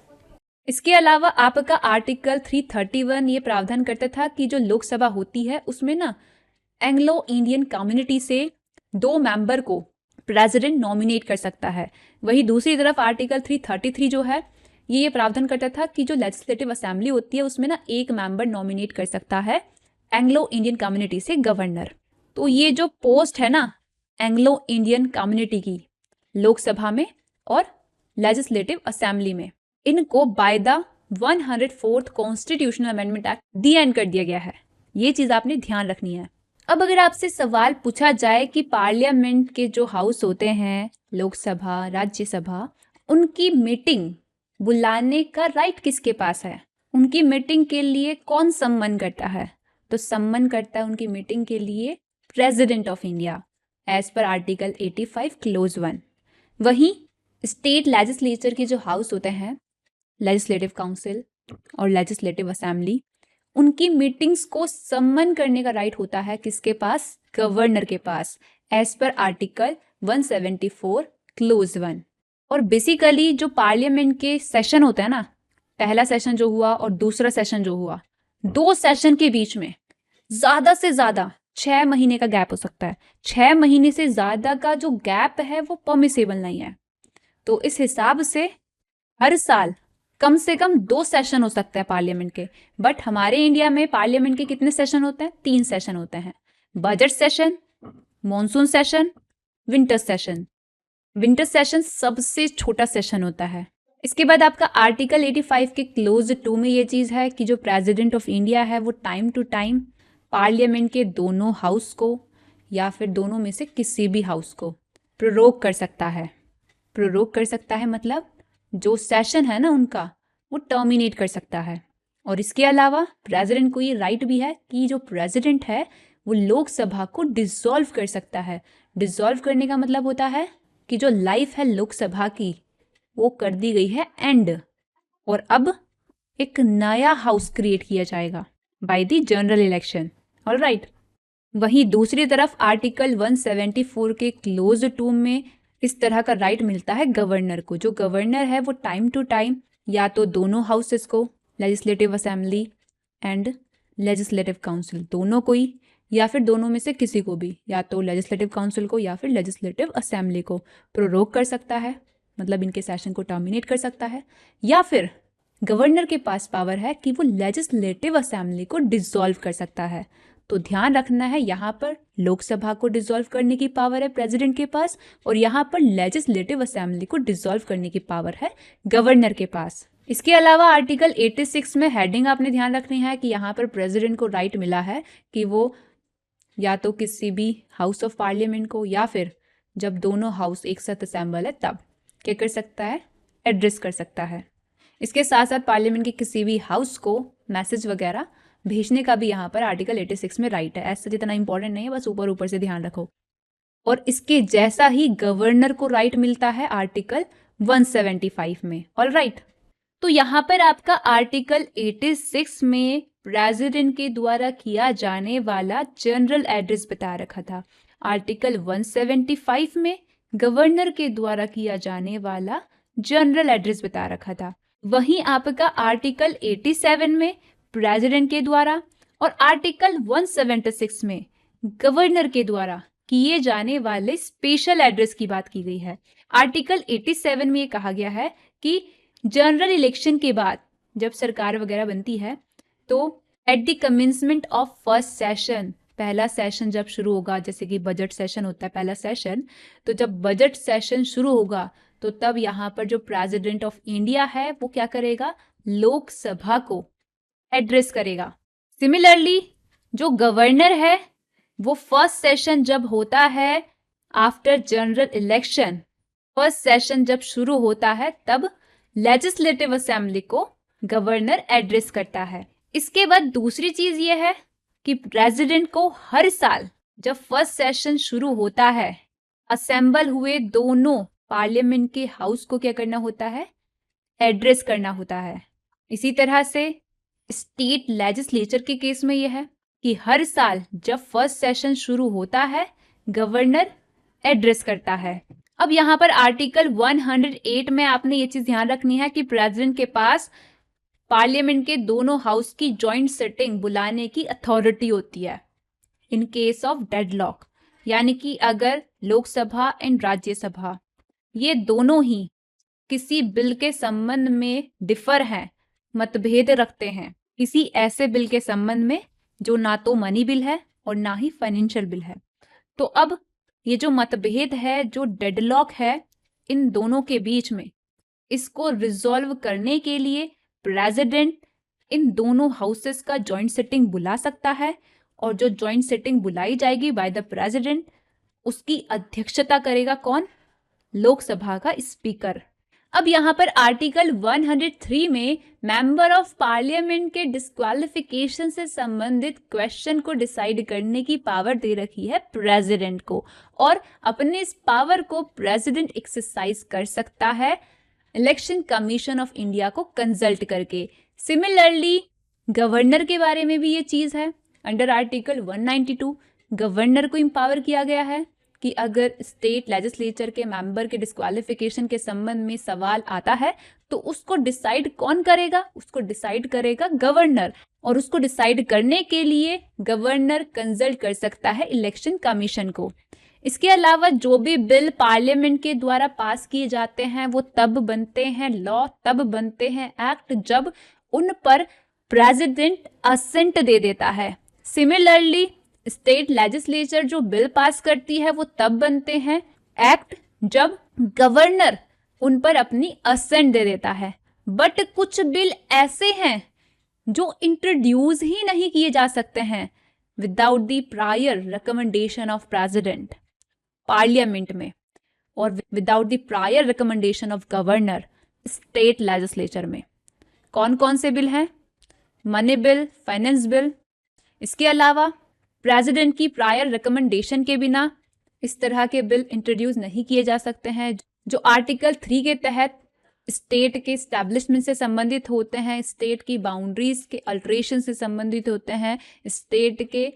इसके अलावा आपका आर्टिकल 331 ये प्रावधान करता था कि जो लोकसभा होती है उसमें ना एंग्लो इंडियन कम्युनिटी से 2 मेंबर को प्रेसिडेंट नॉमिनेट कर सकता है। वही दूसरी तरफ आर्टिकल 333 जो है ये प्रावधान करता था कि जो लेजिस्लेटिव असेंबली होती है उसमें ना 1 मेंबर नॉमिनेट कर सकता है एंग्लो इंडियन कम्युनिटी से गवर्नर। तो ये जो पोस्ट है ना एंग्लो इंडियन कम्युनिटी की लोकसभा में और लेजिस्लेटिव असेंबली में, इनको by the 104th constitutional amendment act the and कर दिया गया है। ये चीज आपने ध्यान रखनी है। अब अगर आपसे सवाल पूछा जाए कि पार्लियामेंट के जो हाउस होते हैं, लोकसभा, राज्यसभा, उनकी मीटिंग बुलाने का राइट किसके पास है, उनकी मीटिंग के लिए कौन सम्मन करता है, तो सम्मन करता है उनकी मीटिंग के लिए president of India as per article 85 clause 1। वहीं स्टेट लेजिस्लेचर के जो हाउस होते हैं, लेजिस्लेटिव काउंसिल और लेजिस्लेटिव असेंबली, उनकी मीटिंग्स को सम्मन करने का राइट होता है किसके पास? गवर्नर के पास एज पर आर्टिकल 174 क्लोज 1। और बेसिकली जो पार्लियामेंट के सेशन होते हैं ना, पहला सेशन जो हुआ और दूसरा सेशन जो हुआ, 2 सेशन के बीच में ज्यादा से ज्यादा 6 महीने का गैप हो सकता है। 6 महीने से ज्यादा का जो गैप है वो परमिसेबल नहीं है। तो इस हिसाब से हर साल कम से कम 2 सेशन हो सकते हैं पार्लियामेंट के। बट हमारे इंडिया में पार्लियामेंट के कितने सेशन होते हैं? 3 सेशन होते हैं, budget session, monsoon session, winter session. Winter session सबसे छोटा सेशन होता है। इसके बाद आपका आर्टिकल 85 के क्लोज 2 में ये चीज़ है कि जो प्रेसिडेंट ऑफ इंडिया है वो टाइम टू टाइम पार्लियामेंट के दोनों हाउस को या फिर दोनों में से किसी भी हाउस को प्रोरोग कर सकता है। प्रोरोग कर सकता है मतलब जो सेशन है ना उनका वो टर्मिनेट कर सकता है। और इसके अलावा प्रेसिडेंट को ये राइट भी है कि जो प्रेसिडेंट है वो लोकसभा को डिसॉल्व कर सकता है। डिसॉल्व करने का मतलब होता है कि जो लाइफ है लोकसभा की वो कर दी गई है एंड, और अब एक नया हाउस क्रिएट किया जाएगा by the general election. Alright. वहीं दूसरी तरफ आर्टिकल 174 के क्लोज 2 में इस तरह का राइट मिलता है गवर्नर को। जो गवर्नर है वो टाइम टू टाइम या तो दोनों हाउसेस को, legislative assembly and legislative council, दोनों को ही या फिर दोनों में से किसी को भी, या तो लेजिस्लेटिव काउंसिल को या फिर लेजिस्लेटिव असेंबली को प्रोरोग कर सकता है, मतलब इनके सेशन को टर्मिनेट कर सकता है, या फिर गवर्नर के पास पावर है कि वो लेजिस्लेटिव असेंबली को डिसॉल्व कर सकता है। तो ध्यान रखना है, यहाँ पर लोकसभा को डिसॉल्व करने की पावर है प्रेसिडेंट के पास, और यहाँ पर लेजिस्लेटिव असेंबली को डिसॉल्व करने की पावर है गवर्नर के पास। इसके अलावा आर्टिकल 86 में हेडिंग आपने ध्यान रखनी है कि यहाँ पर प्रेसिडेंट को राइट मिला है कि वो या तो किसी भी हाउस ऑफ पार्लियामेंट को, या फिर जब दोनों हाउस एक साथ असेंबल है तब क्या कर सकता है, एड्रेस कर सकता है। इसके साथ साथ पार्लियामेंट के किसी भी हाउस को मैसेज वगैरह भेजने का भी यहाँ पर आर्टिकल 86 में राइट है। ऐसा जितना इंपॉर्टेंट नहीं है, बस ऊपर ऊपर से ध्यान रखो। और इसके जैसा ही गवर्नर को राइट मिलता है आर्टिकल 175 में। ऑल राइट, तो यहाँ पर आपका आर्टिकल 86 में प्रेसिडेंट के द्वारा किया जाने वाला जनरल एड्रेस बता रखा था। आर्टिकल 175 में गवर्नर के द्वारा किया जाने वाला जनरल एड्रेस बता रखा था। वहीं आपका आर्टिकल 87 में प्रेसिडेंट के द्वारा और आर्टिकल 176 में गवर्नर के द्वारा किए जाने वाले स्पेशल एड्रेस की बात की गई है। आर्टिकल 87 में ये कहा गया है कि जनरल इलेक्शन के बाद जब सरकार वगैरह बनती है तो at the commencement of first session, पहला सेशन जब शुरू होगा, जैसे कि बजट सेशन होता है पहला सेशन, तो जब बजट सेशन शुरू होगा तो तब यहाँ पर जो प्रेसिडेंट ऑफ इंडिया है वो क्या करेगा, लोकसभा को एड्रेस करेगा। सिमिलरली जो गवर्नर है वो फर्स्ट सेशन जब होता है after general election, first session जब शुरू होता है तब लेजिस्लेटिव असेंबली को गवर्नर एड्रेस करता है। इसके बाद दूसरी चीज ये है कि प्रेसिडेंट को हर साल जब फर्स्ट सेशन शुरू होता है असेंबल हुए दोनों पार्लियामेंट के हाउस को क्या करना होता है, एड्रेस करना होता है। इसी तरह से स्टेट लेजिस्लेचर के केस में यह है कि हर साल जब फर्स्ट सेशन शुरू होता है गवर्नर एड्रेस करता है। अब यहाँ पर आर्टिकल 108 में आपने ये चीज ध्यान रखनी है कि प्रेसिडेंट के पास पार्लियामेंट के दोनों हाउस की जॉइंट सिटिंग बुलाने की अथॉरिटी होती है इन केस ऑफ डेडलॉक, यानी कि अगर लोकसभा एंड राज्यसभा ये दोनों ही किसी बिल के संबंध में डिफर हैं, मतभेद रखते हैं, किसी ऐसे बिल के संबंध में जो ना तो मनी बिल है और ना ही फाइनेंशियल बिल है, तो अब ये जो मतभेद है, जो डेडलॉक है इन दोनों के बीच में, इसको रिजॉल्व करने के लिए प्रेसिडेंट इन दोनों हाउसेस का जॉइंट सिटिंग बुला सकता है, और जो जॉइंट सिटिंग बुलाई जाएगी बाय द प्रेसिडेंट उसकी अध्यक्षता करेगा कौन, लोकसभा का स्पीकर। अब यहाँ पर आर्टिकल 103 में मेंबर ऑफ पार्लियामेंट के डिस्क्वालिफिकेशन से संबंधित क्वेश्चन को डिसाइड करने की पावर दे रखी है प्रेसिडेंट को, और अपने इस पावर को प्रेसिडेंट एक्सरसाइज कर सकता है इलेक्शन कमीशन ऑफ इंडिया को कंसल्ट करके। सिमिलरली गवर्नर के बारे में भी ये चीज है। अंडर आर्टिकल 192 गवर्नर को एम्पावर किया गया है कि अगर स्टेट लेजिस्लेचर के मेंबर के डिस्क्वालिफिकेशन के संबंध में सवाल आता है तो उसको डिसाइड कौन करेगा, उसको डिसाइड करेगा गवर्नर, और उसको डिसाइड करने के लिए गवर्नर कंसल्ट कर सकता है इलेक्शन कमीशन को। इसके अलावा जो भी बिल पार्लियामेंट के द्वारा पास किए जाते हैं वो तब बनते हैं लॉ, तब बनते हैं एक्ट जब उन पर प्रेसिडेंट असेंट दे देता है। सिमिलरली स्टेट लेजिस्लेचर जो बिल पास करती है वो तब बनते हैं एक्ट जब गवर्नर उन पर अपनी असेंट दे देता है। बट कुछ बिल ऐसे हैं जो इंट्रोड्यूस ही नहीं किए जा सकते हैं without the prior recommendation of president parliament में, और without the prior recommendation of governor state legislature में। कौन कौन से बिल हैं? Money bill, finance bill. इसके अलावा प्रेसिडेंट की प्रायर रिकमेंडेशन के बिना इस तरह के बिल इंट्रोड्यूस नहीं किए जा सकते हैं जो आर्टिकल 3 के तहत स्टेट के स्टैब्लिशमेंट से संबंधित होते हैं, स्टेट की बाउंड्रीज के अल्ट्रेशन से संबंधित होते हैं, स्टेट के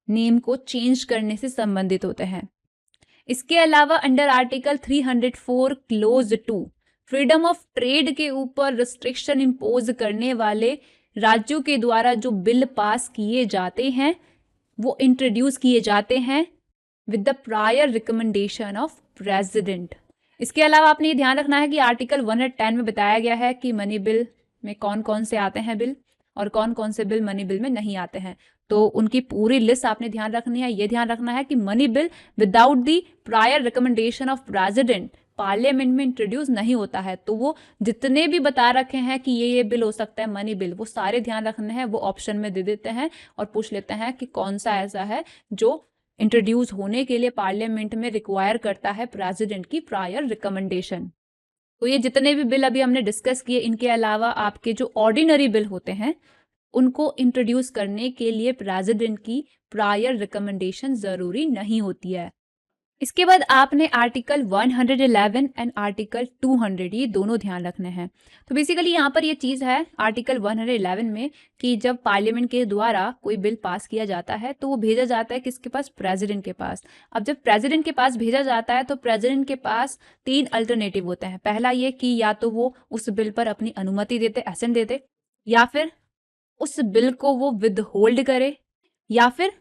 नेम को चेंज करने से संबंधित होते हैं। इसके अलावा under article 304 close 2 freedom of trade के ऊपर रिस्ट्रिक्शन इम्पोज करने वाले राज्यों के द्वारा जो बिल पास किए जाते हैं वो इंट्रोड्यूस किए जाते हैं with the prior recommendation of president. इसके अलावा आपने ये ध्यान रखना है कि आर्टिकल 110 में बताया गया है कि मनी बिल में कौन कौन से आते हैं बिल और कौन कौन से बिल मनी बिल में नहीं आते हैं। तो उनकी पूरी लिस्ट आपने ध्यान रखनी है। ये ध्यान रखना है कि money bill without the prior recommendation of president parliament में इंट्रोड्यूस नहीं होता है। तो वो जितने भी बता रखे हैं कि ये बिल हो सकता है मनी बिल, वो सारे ध्यान रखने हैं, वो ऑप्शन में दे देते हैं और पूछ लेते हैं कि कौन सा ऐसा है जो इंट्रोड्यूस होने के लिए पार्लियामेंट में रिक्वायर करता है प्रेसिडेंट की प्रायर रिकमेंडेशन। तो ये जितने भी बिल अभी हमने डिस्कस किए, इनके अलावा आपके जो ऑर्डिनरी बिल होते हैं उनको इंट्रोड्यूस करने के लिए प्रेसिडेंट की प्रायर रिकमेंडेशन जरूरी नहीं होती है। इसके बाद आपने आर्टिकल 111 एंड आर्टिकल 200 ये दोनों ध्यान रखने हैं। तो बेसिकली यहाँ पर ये चीज़ है आर्टिकल 111 में कि जब पार्लियामेंट के द्वारा कोई बिल पास किया जाता है तो वो भेजा जाता है किसके पास? प्रेसिडेंट के पास। अब जब प्रेसिडेंट के पास भेजा जाता है तो प्रेसिडेंट के पास 3 अल्टरनेटिव होते हैं। पहला ये कि या तो वो उस बिल पर अपनी अनुमति देते, एसेंट देते, या फिर उस बिल को वो विद होल्ड करे, या फिर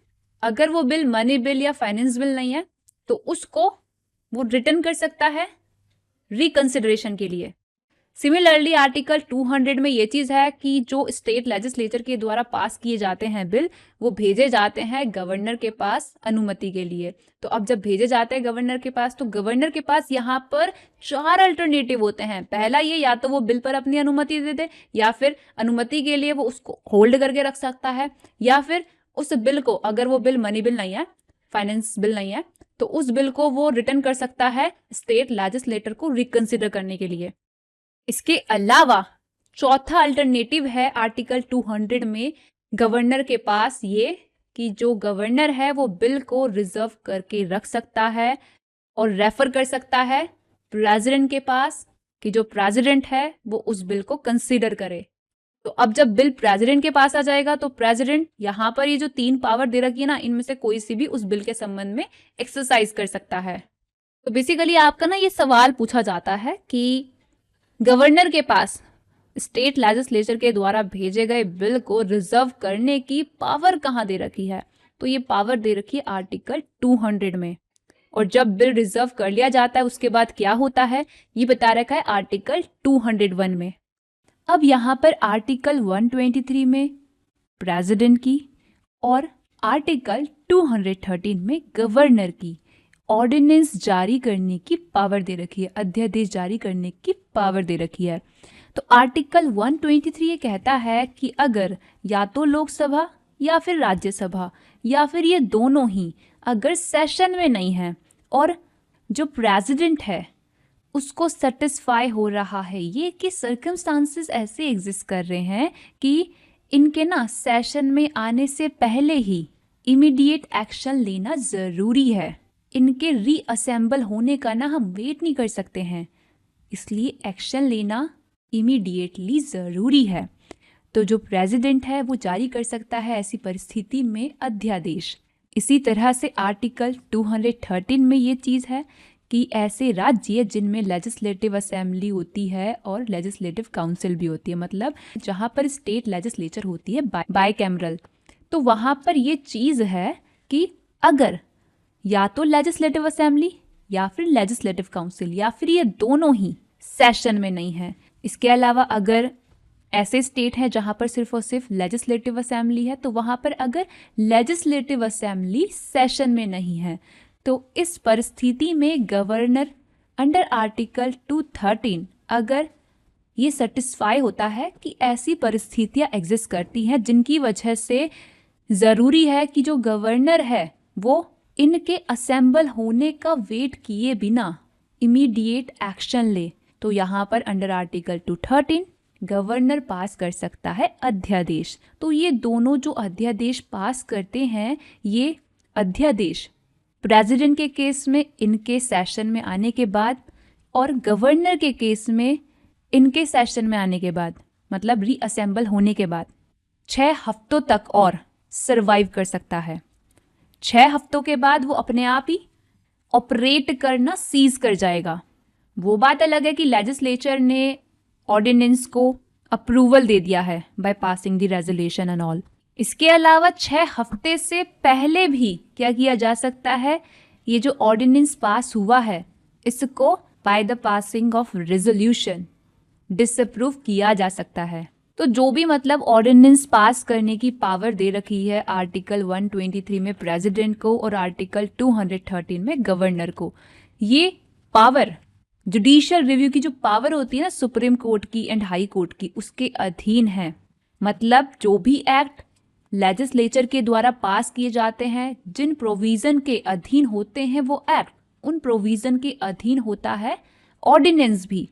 अगर वो बिल मनी बिल या फाइनेंस बिल नहीं है तो उसको वो रिटर्न कर सकता है रिकंसिडरेशन के लिए। सिमिलरली आर्टिकल 200 में ये चीज़ है कि जो स्टेट लेजिस्लेचर के द्वारा पास किए जाते हैं बिल वो भेजे जाते हैं गवर्नर के पास अनुमति के लिए। तो अब जब भेजे जाते हैं गवर्नर के पास तो गवर्नर के पास यहाँ पर 4 अल्टरनेटिव होते हैं। पहला ये, या तो वो बिल पर अपनी अनुमति दे दे, या फिर अनुमति के लिए वो उसको होल्ड करके रख सकता है, या फिर उस बिल को, अगर वो बिल मनी बिल नहीं है, फाइनेंस बिल नहीं है, तो उस बिल को वो रिटर्न कर सकता है स्टेट लेजिस्लेटर को रिकंसिडर करने के लिए। इसके अलावा चौथा अल्टरनेटिव है आर्टिकल 200 में गवर्नर के पास ये कि जो गवर्नर है वो बिल को रिजर्व करके रख सकता है और रेफर कर सकता है प्रेसिडेंट के पास कि जो प्रेसिडेंट है वो उस बिल को कंसीडर करे। तो अब जब बिल प्रेसिडेंट के पास आ जाएगा तो प्रेसिडेंट यहाँ पर ये जो 3 पावर दे रखी है ना, इनमें से कोई सी भी उस बिल के संबंध में एक्सरसाइज कर सकता है। तो बेसिकली आपका ना ये सवाल पूछा जाता है कि गवर्नर के पास स्टेट लेजिस्लेचर के द्वारा भेजे गए बिल को रिजर्व करने की पावर कहाँ दे रखी है? तो ये पावर दे रखी है आर्टिकल 200 में। और जब बिल रिजर्व कर लिया जाता है उसके बाद क्या होता है ये बता रखा है आर्टिकल 201 में। अब यहाँ पर आर्टिकल 123 में प्रेसिडेंट की और आर्टिकल 213 में गवर्नर की ऑर्डिनेंस जारी करने की पावर दे रखी है, अध्यादेश जारी करने की पावर दे रखी है। तो आर्टिकल 123 ये कहता है कि अगर या तो लोकसभा या फिर राज्यसभा या फिर ये दोनों ही अगर सेशन में नहीं है और जो प्रेसिडेंट है उसको सेटिस्फाई हो रहा है ये कि सर्कमस्टांसेस ऐसे एग्जिस्ट कर रहे हैं कि इनके ना सेशन में आने से पहले ही इमीडिएट एक्शन लेना ज़रूरी है। इनके रीअसेंबल होने का ना हम वेट नहीं कर सकते हैं, इसलिए एक्शन लेना इमीडिएटली ज़रूरी है। तो जो प्रेसिडेंट है वो जारी कर सकता है ऐसी परिस्थिति में अध्यादेश। इसी तरह से आर्टिकल 213 में ये चीज़ है कि ऐसे राज्य जिनमें लेजिस्लेटिव असेंबली होती है और लेजिस्लेटिव काउंसिल भी होती है, मतलब जहाँ पर स्टेट लेजिस्लेचर होती है बाय कैमरल, तो वहाँ पर ये चीज़ है कि अगर या तो लेजिस्लेटिव असेंबली या फिर लेजिस्लेटिव काउंसिल या फिर ये दोनों ही सेशन में नहीं है। इसके अलावा अगर ऐसे स्टेट हैं जहाँ पर सिर्फ और सिर्फ लेजिस्लेटिव असेंबली है तो वहाँ पर अगर लेजिस्लेटिव असेंबली सेशन में नहीं है तो इस परिस्थिति में गवर्नर अंडर आर्टिकल 213 अगर ये सेटिस्फाई होता है कि ऐसी परिस्थितियाँ एग्जिस्ट करती हैं जिनकी वजह से ज़रूरी है कि जो गवर्नर है वो इनके असेंबल होने का वेट किए बिना इमीडिएट एक्शन ले, तो यहाँ पर अंडर आर्टिकल 213 गवर्नर पास कर सकता है अध्यादेश। तो ये दोनों जो अध्यादेश पास करते हैं ये अध्यादेश प्रेसिडेंट के केस में इनके सेशन में आने के बाद और गवर्नर के केस में इनके सेशन में आने के बाद, मतलब रीअसेंबल होने के बाद 6 हफ्तों तक और सरवाइव कर सकता है। 6 हफ्तों के बाद वो अपने आप ही ऑपरेट करना सीज कर जाएगा। वो बात अलग है कि लेजिस्लेचर ने ऑर्डिनेंस को अप्रूवल दे दिया है by passing the resolution and all. इसके अलावा 6 हफ्ते से पहले भी क्या किया जा सकता है, ये जो ऑर्डिनेंस पास हुआ है इसको by the passing of resolution disapprove किया जा सकता है। तो जो भी मतलब ऑर्डिनेंस पास करने की पावर दे रखी है आर्टिकल 123 में प्रेसिडेंट को और आर्टिकल 213 में गवर्नर को, ये पावर जुडिशियल रिव्यू की जो पावर होती है ना सुप्रीम कोर्ट की एंड हाई कोर्ट की, उसके अधीन है। मतलब जो भी एक्ट लेजिस्लेचर के द्वारा पास किए जाते हैं, जिन प्रोविजन के अधीन होते हैं वो एक्ट, उन प्रोविजन के अधीन होता है ऑर्डिनेंस भी।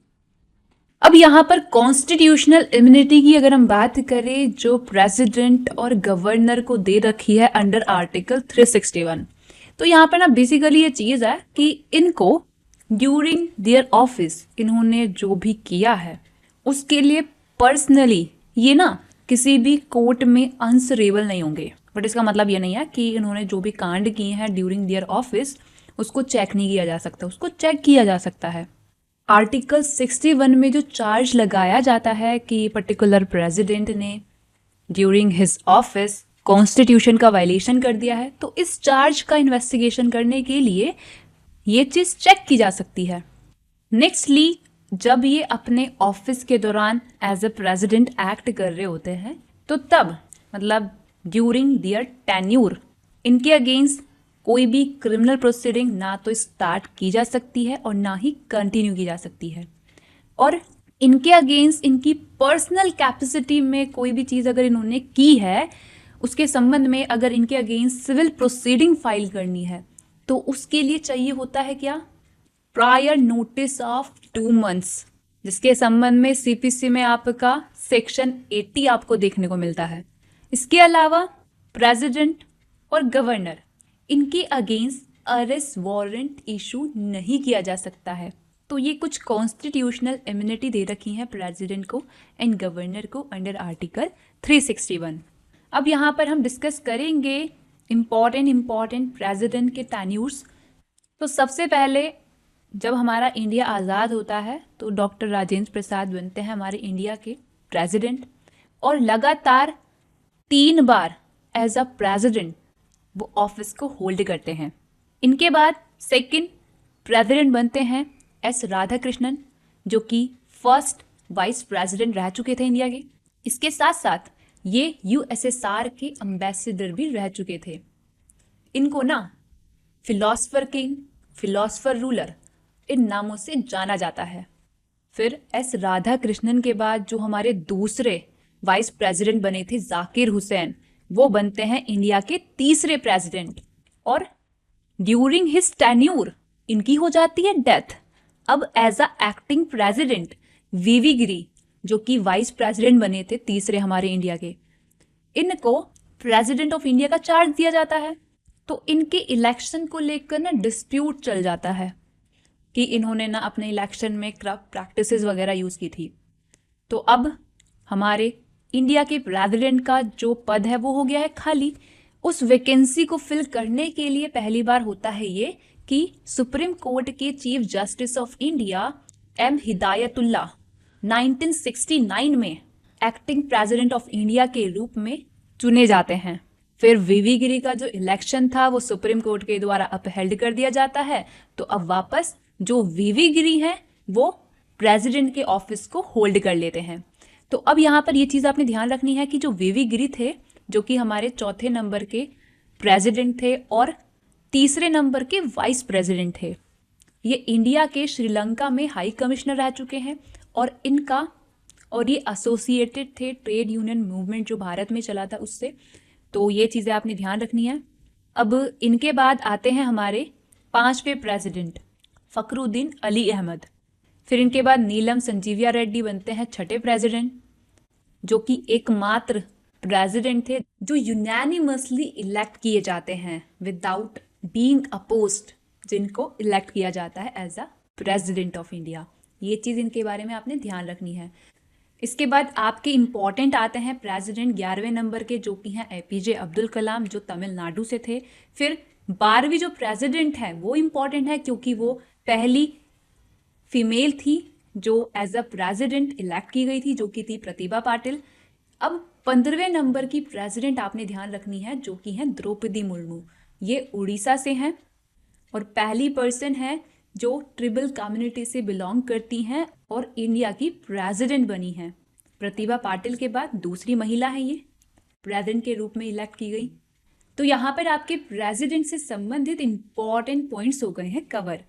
अब यहाँ पर कॉन्स्टिट्यूशनल इम्यूनिटी की अगर हम बात करें जो प्रेसिडेंट और गवर्नर को दे रखी है अंडर आर्टिकल 361, तो यहाँ पर ना बेसिकली ये चीज़ है कि इनको ड्यूरिंग देयर ऑफिस इन्होंने जो भी किया है उसके लिए पर्सनली ये ना किसी भी कोर्ट में आंसरेबल नहीं होंगे। बट इसका मतलब ये नहीं है कि इन्होंने जो भी कांड किए हैं ड्यूरिंग देयर ऑफिस उसको चेक नहीं किया जा सकता, उसको चेक किया जा सकता है। आर्टिकल 61 में जो चार्ज लगाया जाता है कि पर्टिकुलर प्रेसिडेंट ने ड्यूरिंग हिज ऑफिस कॉन्स्टिट्यूशन का वायलेशन कर दिया है, तो इस चार्ज का इन्वेस्टिगेशन करने के लिए ये चीज़ चेक की जा सकती है। नेक्स्टली, जब ये अपने ऑफिस के दौरान एज ए प्रेसिडेंट एक्ट कर रहे होते हैं तो तब मतलब ड्यूरिंग दियर टेन्यूर इनके अगेंस्ट कोई भी क्रिमिनल प्रोसीडिंग ना तो स्टार्ट की जा सकती है और ना ही कंटिन्यू की जा सकती है। और इनके अगेंस्ट इनकी पर्सनल कैपेसिटी में कोई भी चीज़ अगर इन्होंने की है, उसके संबंध में अगर इनके अगेंस्ट सिविल प्रोसीडिंग फाइल करनी है तो उसके लिए चाहिए होता है क्या, प्रायर नोटिस ऑफ 2 months, जिसके संबंध में सीपीसी में आपका सेक्शन 80 आपको देखने को मिलता है। इसके अलावा प्रेसिडेंट और गवर्नर इनके अगेंस्ट अरेस्ट वारंट इशू नहीं किया जा सकता है। तो ये कुछ कॉन्स्टिट्यूशनल इम्यूनिटी दे रखी हैं प्रेसिडेंट को एंड गवर्नर को अंडर आर्टिकल 361। अब यहाँ पर हम डिस्कस करेंगे इम्पॉर्टेंट प्रेसिडेंट के टेन्यूर्स। तो सबसे पहले जब हमारा इंडिया आज़ाद होता है तो डॉक्टर राजेंद्र प्रसाद बनते हैं हमारे इंडिया के प्रेसिडेंट और लगातार 3 बार एज अ प्रेसिडेंट वो ऑफिस को होल्ड करते हैं। इनके बाद सेकंड प्रेसिडेंट बनते हैं एस राधाकृष्णन, जो कि फर्स्ट वाइस प्रेसिडेंट रह चुके थे इंडिया के। इसके साथ साथ ये यूएसएसआर के एम्बेसडर भी रह चुके थे। इनको ना philosopher king, philosopher ruler in नामों से जाना जाता है। फिर एस राधाकृष्णन के बाद जो हमारे दूसरे वाइस प्रेसिडेंट बने थे जाकिर हुसैन, वो बनते हैं इंडिया के तीसरे प्रेसिडेंट और ड्यूरिंग हिज टेन्यूर इनकी हो जाती है डेथ। अब एज अ एक्टिंग प्रेसिडेंट वीवी गिरी, जो कि वाइस प्रेसिडेंट बने थे तीसरे हमारे इंडिया के, इनको प्रेसिडेंट ऑफ इंडिया का चार्ज दिया जाता है। तो इनके इलेक्शन को लेकर ना डिस्प्यूट चल जाता है कि इन्होंने ना अपने इलेक्शन में करप्ट प्रैक्टिसेस वगैरह यूज़ की थी। तो अब हमारे इंडिया के प्रेसिडेंट का जो पद है वो हो गया है खाली। उस वैकेंसी को फिल करने के लिए पहली बार होता है ये कि सुप्रीम कोर्ट के chief justice of India M Hidayatullah 1969 में एक्टिंग प्रेसिडेंट ऑफ इंडिया के रूप में चुने जाते हैं। फिर वीवी गिरी का जो इलेक्शन था वो सुप्रीम कोर्ट के द्वारा अपहेल्ड कर दिया जाता है। तो अब वापस जो वीवी गिरी हैं वो प्रेसिडेंट के ऑफिस को होल्ड कर लेते हैं। तो अब यहाँ पर ये चीज़ आपने ध्यान रखनी है कि जो वीवी गिरी थे, जो कि हमारे चौथे नंबर के प्रेसिडेंट थे और तीसरे नंबर के वाइस प्रेसिडेंट थे, ये इंडिया के श्रीलंका में हाई कमिश्नर रह चुके हैं और ये एसोसिएटेड थे ट्रेड यूनियन मूवमेंट जो भारत में चला था उससे। तो ये चीज़ें आपने ध्यान रखनी है। अब इनके बाद आते हैं हमारे 5वें प्रेसिडेंट फखरुद्दीन अली अहमद। फिर इनके बाद नीलम संजीविया रेड्डी बनते हैं 6ठे प्रेसिडेंट, जो कि एकमात्र प्रेसिडेंट थे जो यूनैनिमसली इलेक्ट किए जाते हैं विदाउट बीइंग अपोज्ड, जिनको इलेक्ट किया जाता है as a president of India. ये चीज़ इनके बारे में आपने ध्यान रखनी है। इसके बाद आपके इम्पॉर्टेंट आते हैं प्रेसिडेंट 11वें नंबर के, जो कि हैं एपीजे अब्दुल कलाम, जो तमिलनाडु से थे। फिर 12वीं जो प्रेसिडेंट है वो इम्पॉर्टेंट है क्योंकि वो पहली फीमेल थी जो एज अ प्रेसिडेंट इलेक्ट की गई थी, जो कि थी प्रतिभा पाटिल। अब 15वें नंबर की प्रेसिडेंट आपने ध्यान रखनी है, जो कि हैं द्रौपदी मुर्मू। ये उड़ीसा से हैं और पहली पर्सन है जो ट्रिबल कम्युनिटी से बिलोंग करती हैं और इंडिया की प्रेसिडेंट बनी हैं। प्रतिभा पाटिल के बाद दूसरी महिला है ये प्रेसिडेंट के रूप में इलेक्ट की गई। तो यहाँ पर आपके प्रेसिडेंट से संबंधित इंपॉर्टेंट पॉइंट्स हो गए हैं कवर।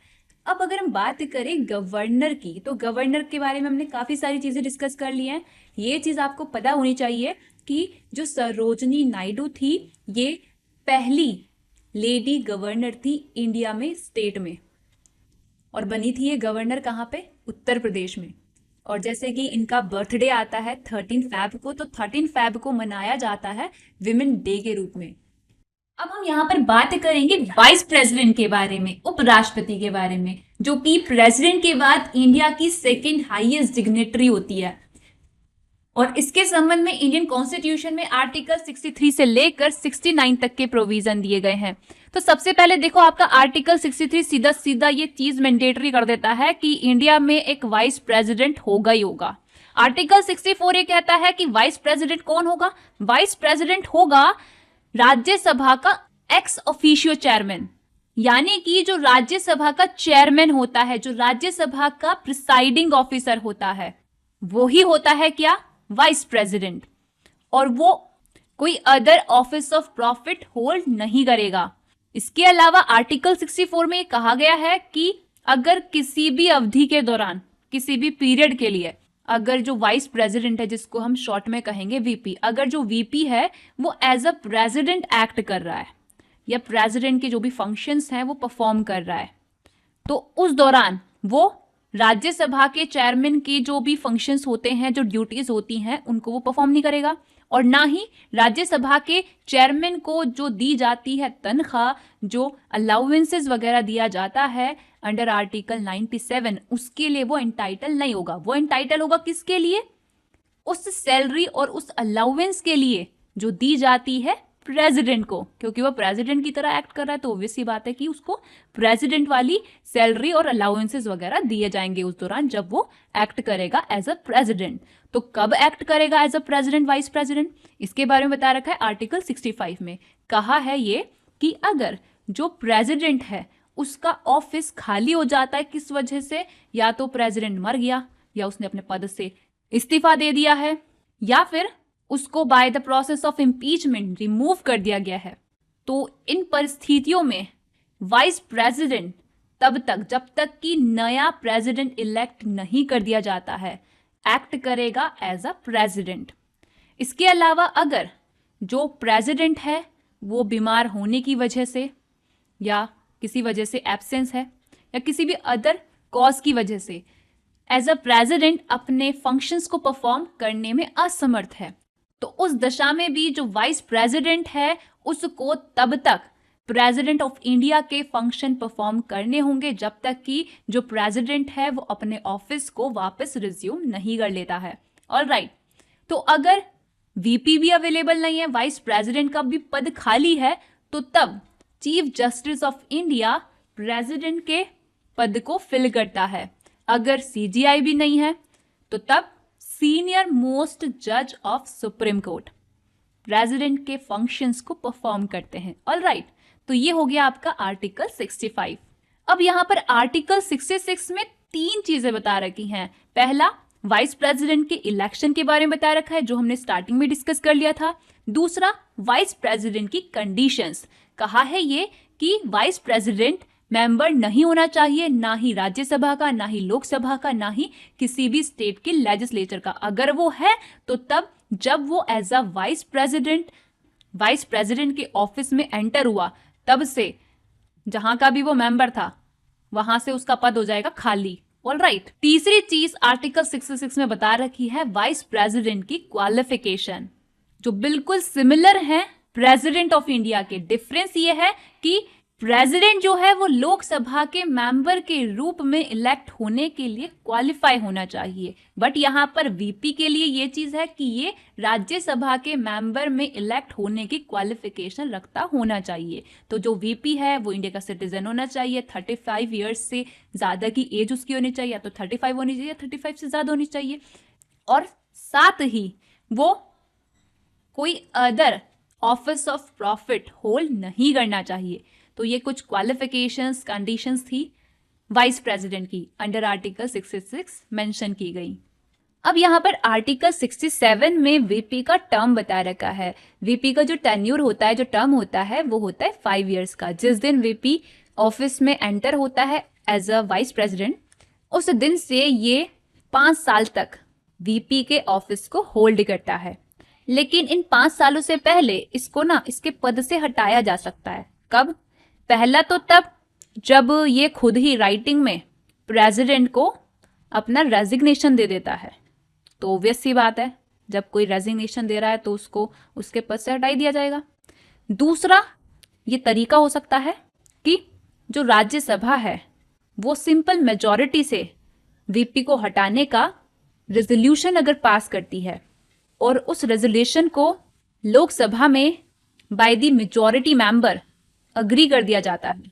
अब अगर हम बात करें गवर्नर की, तो गवर्नर के बारे में हमने काफ़ी सारी चीज़ें डिस्कस कर ली हैं। ये चीज़ आपको पता होनी चाहिए कि जो सरोजनी नायडू थी, ये पहली लेडी गवर्नर थी इंडिया में, स्टेट में, और बनी थी ये गवर्नर कहाँ पे? उत्तर प्रदेश में। और जैसे कि इनका बर्थडे आता है 13 फ़रवरी को, तो 13 फ़रवरी को मनाया जाता है विमेन डे के रूप में। अब हम यहाँ पर बात करेंगे वाइस प्रेसिडेंट के बारे में, उपराष्ट्रपति के बारे में, जो कि प्रेसिडेंट के बाद इंडिया की सेकंड हाईएस्ट डिग्नेटरी होती है। और इसके संबंध में इंडियन कॉन्स्टिट्यूशन में आर्टिकल 63 से लेकर 69 तक के प्रोविजन दिए गए हैं। तो सबसे पहले देखो, आपका आर्टिकल 63 सीधा सीधा ये चीज मैंडेटरी कर देता है कि इंडिया में एक वाइस प्रेसिडेंट होगा ही होगा। आर्टिकल 64 ये कहता है कि वाइस प्रेसिडेंट कौन होगा? वाइस प्रेसिडेंट होगा राज्यसभा का एक्स ऑफिशियो चेयरमैन, यानी कि जो राज्यसभा का चेयरमैन होता है, जो राज्यसभा का प्रिसाइडिंग ऑफिसर होता है, वो ही होता है क्या? Vice president. और वो कोई other office of profit hold नहीं करेगा। इसके अलावा आर्टिकल 64 में कहा गया है कि अगर किसी भी अवधि के दौरान, किसी भी पीरियड के लिए, अगर जो वाइस प्रेसिडेंट है, जिसको हम शॉर्ट में कहेंगे वीपी, अगर जो वीपी है वो एज अ प्रेसिडेंट एक्ट कर रहा है या प्रेसिडेंट के जो भी फंक्शंस हैं वो परफॉर्म कर रहा है, तो उस दौरान वो राज्यसभा के चेयरमैन के जो भी फंक्शंस होते हैं, जो ड्यूटीज होती हैं, उनको वो परफॉर्म नहीं करेगा। और ना ही राज्यसभा के चेयरमैन को जो दी जाती है तनख्वाह, जो अलाउंसेस वगैरह दिया जाता है अंडर आर्टिकल 97, उसके लिए वो एंटाइटल नहीं होगा। वो एंटाइटल होगा किसके लिए? उस सैलरी और उस अलाउंस के लिए जो दी जाती है प्रेसिडेंट को, क्योंकि वो प्रेसिडेंट की तरह एक्ट कर रहा है, तो ऑब्वियस सी बात है कि उसको प्रेसिडेंट वाली सैलरी और अलाउंसेस वगैरह दिए जाएंगे उस दौरान जब वो एक्ट करेगा एज अ प्रेसिडेंट। तो कब एक्ट करेगा as a president, vice president? इसके बारे में बता रखा है आर्टिकल 65 में। कहा है ये कि अगर जो प्रेसिडेंट है उसका ऑफिस खाली हो जाता है, किस वजह से? या तो प्रेसिडेंट मर गया, या उसने अपने पद से इस्तीफा दे दिया है, या फिर उसको by the process of impeachment remove कर दिया गया है, तो इन परिस्थितियों में वाइस प्रेसिडेंट तब तक, जब तक कि नया प्रेसिडेंट इलेक्ट नहीं कर दिया जाता है, एक्ट करेगा एज अ प्रेसिडेंट। इसके अलावा अगर जो प्रेसिडेंट है वो बीमार होने की वजह से, या किसी वजह से एब्सेंस है, या किसी भी अदर कॉज की वजह से एज अ प्रेसिडेंट अपने फंक्शंस को परफॉर्म करने में असमर्थ है, तो उस दशा में भी जो वाइस प्रेसिडेंट है उसको तब तक प्रेसिडेंट ऑफ इंडिया के फंक्शन परफॉर्म करने होंगे जब तक कि जो प्रेसिडेंट है वो अपने ऑफिस को वापस रिज्यूम नहीं कर लेता है। ऑलराइट, तो अगर वीपी भी अवेलेबल नहीं है, वाइस प्रेसिडेंट का भी पद खाली है, तो तब chief justice of India president के पद को फिल करता है। अगर सीजीआई भी नहीं है तो तब सीनियर मोस्ट जज ऑफ सुप्रीम कोर्ट प्रेसिडेंट के फंक्शंस को परफॉर्म करते हैं। ऑलराइट, तो ये हो गया आपका आर्टिकल 65। अब यहां पर आर्टिकल 66 में 3 चीजें बता रखी हैं। पहला, वाइस प्रेसिडेंट के इलेक्शन के बारे में बता रखा है, जो हमने स्टार्टिंग में डिस्कस कर लिया था। दूसरा, वाइस प्रेसिडेंट की कंडीशंस। कहा है ये कि वाइस प्रेसिडेंट मेंबर नहीं होना चाहिए, ना ही राज्यसभा का, ना ही लोकसभा का, ना ही किसी भी स्टेट के लेजिस्लेचर का। अगर वो है तो तब जब वो एज अ वाइस प्रेसिडेंट के ऑफिस में एंटर हुआ, तब से जहां का भी वो मेंबर था वहां से उसका पद हो जाएगा खाली। ऑलराइट, तीसरी चीज आर्टिकल 66 में बता रखी है वाइस प्रेसिडेंट की क्वालिफिकेशन, जो बिल्कुल सिमिलर है प्रेसिडेंट ऑफ इंडिया के। डिफरेंस ये है कि प्रेसिडेंट जो है वो लोकसभा के मेंबर के रूप में इलेक्ट होने के लिए क्वालिफाई होना चाहिए, बट यहाँ पर वीपी के लिए ये चीज है कि ये राज्यसभा के मेंबर में इलेक्ट होने की क्वालिफिकेशन रखता होना चाहिए। तो जो वीपी है वो इंडिया का सिटीजन होना चाहिए, 35 ईयर्स से ज्यादा की एज उसकी होनी चाहिए, या तो 35 होनी चाहिए, 35 से ज्यादा होनी चाहिए, और साथ ही वो कोई other office of profit hold नहीं करना चाहिए। तो ये कुछ क्वालिफिकेशंस, कंडीशंस थी वाइस प्रेसिडेंट की, अंडर आर्टिकल 66 मेंशन की गई। अब यहाँ पर आर्टिकल 67 में वीपी का टर्म बता रखा है। वीपी का जो टेन्यूर होता है, जो टर्म होता है, वो होता है 5 ईयर्स का। जिस दिन वीपी ऑफिस में एंटर होता है एज अ वाइस प्रेसिडेंट, उस दिन से ये 5 साल तक वीपी के ऑफिस को होल्ड करता है। लेकिन इन 5 सालों से पहले इसको ना इसके पद से हटाया जा सकता है। कब? पहला तो तब जब ये खुद ही राइटिंग में प्रेसिडेंट को अपना रेजिग्नेशन दे देता है। तो ऑब्वियस सी बात है, जब कोई रेजिग्नेशन दे रहा है तो उसको उसके पद से हटा ही दिया जाएगा। दूसरा ये तरीका हो सकता है कि जो राज्यसभा है वो सिंपल मेजॉरिटी से वीपी को हटाने का रेजोल्यूशन अगर पास करती है और उस रेजोल्यूशन को लोकसभा में by the majority member agree कर दिया जाता है,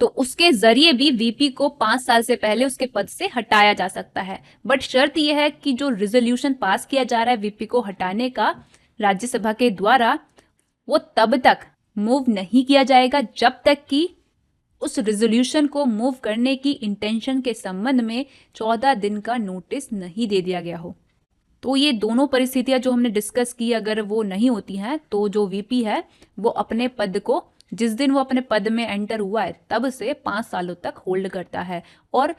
तो उसके जरिए भी वीपी को 5 साल से पहले उसके पद से हटाया जा सकता है। बट शर्त यह है कि जो रेजोल्यूशन पास किया जा रहा है वीपी को हटाने का राज्यसभा के द्वारा, वो तब तक मूव नहीं किया जाएगा जब तक कि उस रेजोल्यूशन को मूव करने की इंटेंशन के संबंध में 14 दिन का नोटिस नहीं दे दिया गया हो। तो ये दोनों परिस्थितियां जो हमने डिस्कस की, अगर वो नहीं होती हैं तो जो वीपी है वो अपने पद को, जिस दिन वो अपने पद में एंटर हुआ है तब से 5 सालों तक होल्ड करता है, और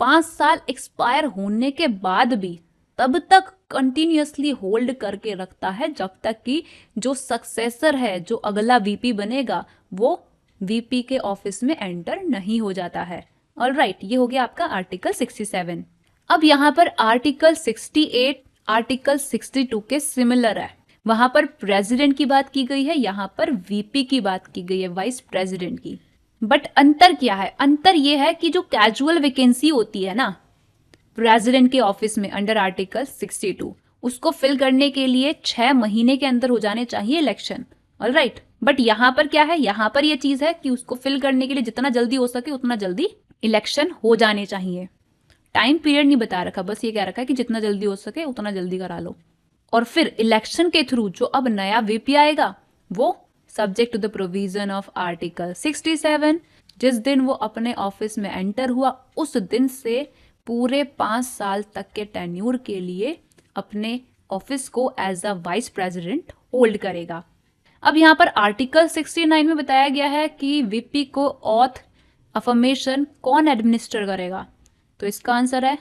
5 साल एक्सपायर होने के बाद भी तब तक कंटिन्यूअसली होल्ड करके रखता है जब तक कि जो सक्सेसर है, जो अगला वीपी बनेगा, वो वीपी के ऑफिस में एंटर नहीं हो जाता है। ऑलराइट, ये हो गया आपका आर्टिकल 67। अब यहाँ पर आर्टिकल 68 आर्टिकल 62 के सिमिलर है। वहां पर प्रेसिडेंट की बात की गई है, यहाँ पर वीपी की बात की गई है, वाइस प्रेसिडेंट की। बट अंतर क्या है? अंतर यह है कि जो कैजुअल वैकेंसी होती है ना प्रेसिडेंट के ऑफिस में अंडर आर्टिकल 62, उसको फिल करने के लिए 6 महीने के अंदर हो जाने चाहिए इलेक्शन। ऑलराइट, बट यहाँ पर क्या है? यहाँ पर यह चीज है कि उसको फिल करने के लिए जितना जल्दी हो सके उतना जल्दी इलेक्शन हो जाने चाहिए। टाइम पीरियड नहीं बता रखा, बस ये कह रखा है कि जितना जल्दी हो सके उतना जल्दी करा लो। और फिर इलेक्शन के थ्रू जो अब नया वीपी आएगा वो subject to the provision of article 67, जिस दिन वो अपने ऑफिस में एंटर हुआ उस दिन से पूरे 5 साल तक के टेन्यूर के लिए अपने ऑफिस को as a vice president hold करेगा। अब यहाँ पर आर्टिकल 69 में बताया गया है कि वीपी को ऑथ अफर्मेशन कौन एडमिनिस्टर करेगा? तो इसका आंसर है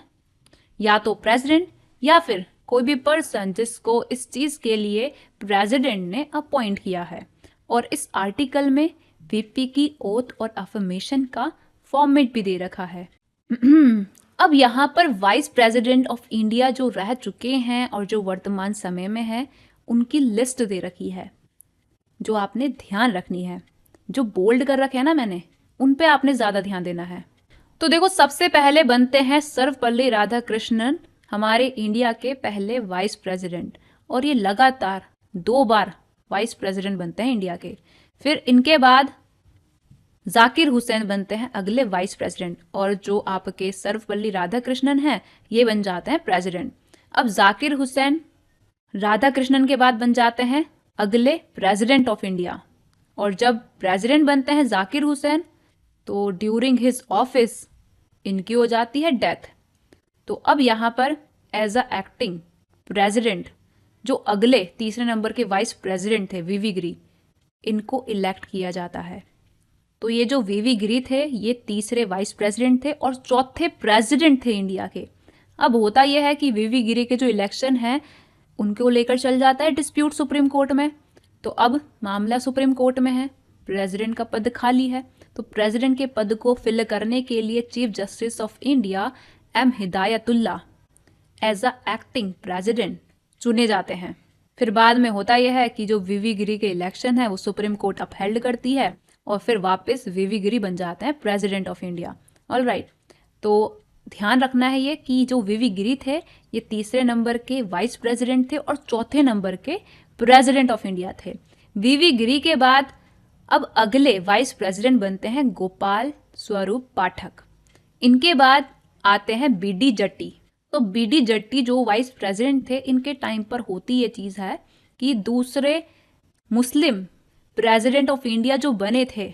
या तो प्रेसिडेंट या फिर कोई भी पर्सन जिसको इस चीज के लिए प्रेसिडेंट ने अपॉइंट किया है। और इस आर्टिकल में वीपी की ओथ और अफर्मेशन का फॉर्मेट भी दे रखा है। अब यहाँ पर वाइस प्रेसिडेंट ऑफ इंडिया जो रह चुके हैं और जो वर्तमान समय में है उनकी लिस्ट दे रखी है, जो आपने ध्यान रखनी है। जो बोल्ड कर रखे हैं ना मैंने, उन पे आपने ज्यादा ध्यान देना है। तो देखो, सबसे पहले बनते हैं सर्वपल्ली राधाकृष्णन, हमारे इंडिया के पहले वाइस प्रेसिडेंट, और ये लगातार 2 बार वाइस प्रेसिडेंट बनते हैं इंडिया के। फिर इनके बाद जाकिर हुसैन बनते हैं अगले वाइस प्रेसिडेंट, और जो आपके सर्वपल्ली राधाकृष्णन हैं ये बन जाते हैं प्रेसिडेंट। अब जाकिर हुसैन राधाकृष्णन के बाद बन जाते हैं अगले प्रेसिडेंट ऑफ इंडिया, और जब प्रेसिडेंट बनते हैं जाकिर हुसैन तो ड्यूरिंग हिज ऑफिस इनकी हो जाती है डेथ। तो अब यहाँ पर एज अ एक्टिंग प्रेसिडेंट जो अगले तीसरे नंबर के वाइस प्रेसिडेंट थे वीवी गिरी, इनको इलेक्ट किया जाता है। तो ये जो वीवी गिरी थे ये तीसरे वाइस प्रेसिडेंट थे और चौथे प्रेसिडेंट थे इंडिया के। अब होता यह है कि वीवी गिरी के जो इलेक्शन है उनको लेकर चल जाता है डिस्प्यूट सुप्रीम कोर्ट में। तो अब मामला सुप्रीम कोर्ट में है, प्रेसिडेंट का पद खाली है, तो प्रेसिडेंट के पद को फिल करने के लिए chief justice of India M Hidayatullah as a acting president चुने जाते हैं। फिर बाद में होता यह है कि जो वीवी गिरी के इलेक्शन है वो सुप्रीम कोर्ट अपहेल्ड करती है और फिर वापस वीवी गिरी बन जाते हैं president of India. All right, तो ध्यान रखना है ये कि जो वीवी गिरी थे ये तीसरे नंबर के वाइस प्रेसिडेंट थे और चौथे नंबर के प्रेसिडेंट ऑफ इंडिया थे। वीवी गिरी के बाद अब अगले वाइस प्रेसिडेंट बनते हैं गोपाल स्वरूप पाठक। इनके बाद आते हैं बीडी जट्टी। तो बीडी जट्टी जो वाइस प्रेसिडेंट थे, इनके टाइम पर होती ये चीज़ है कि दूसरे मुस्लिम प्रेसिडेंट ऑफ इंडिया जो बने थे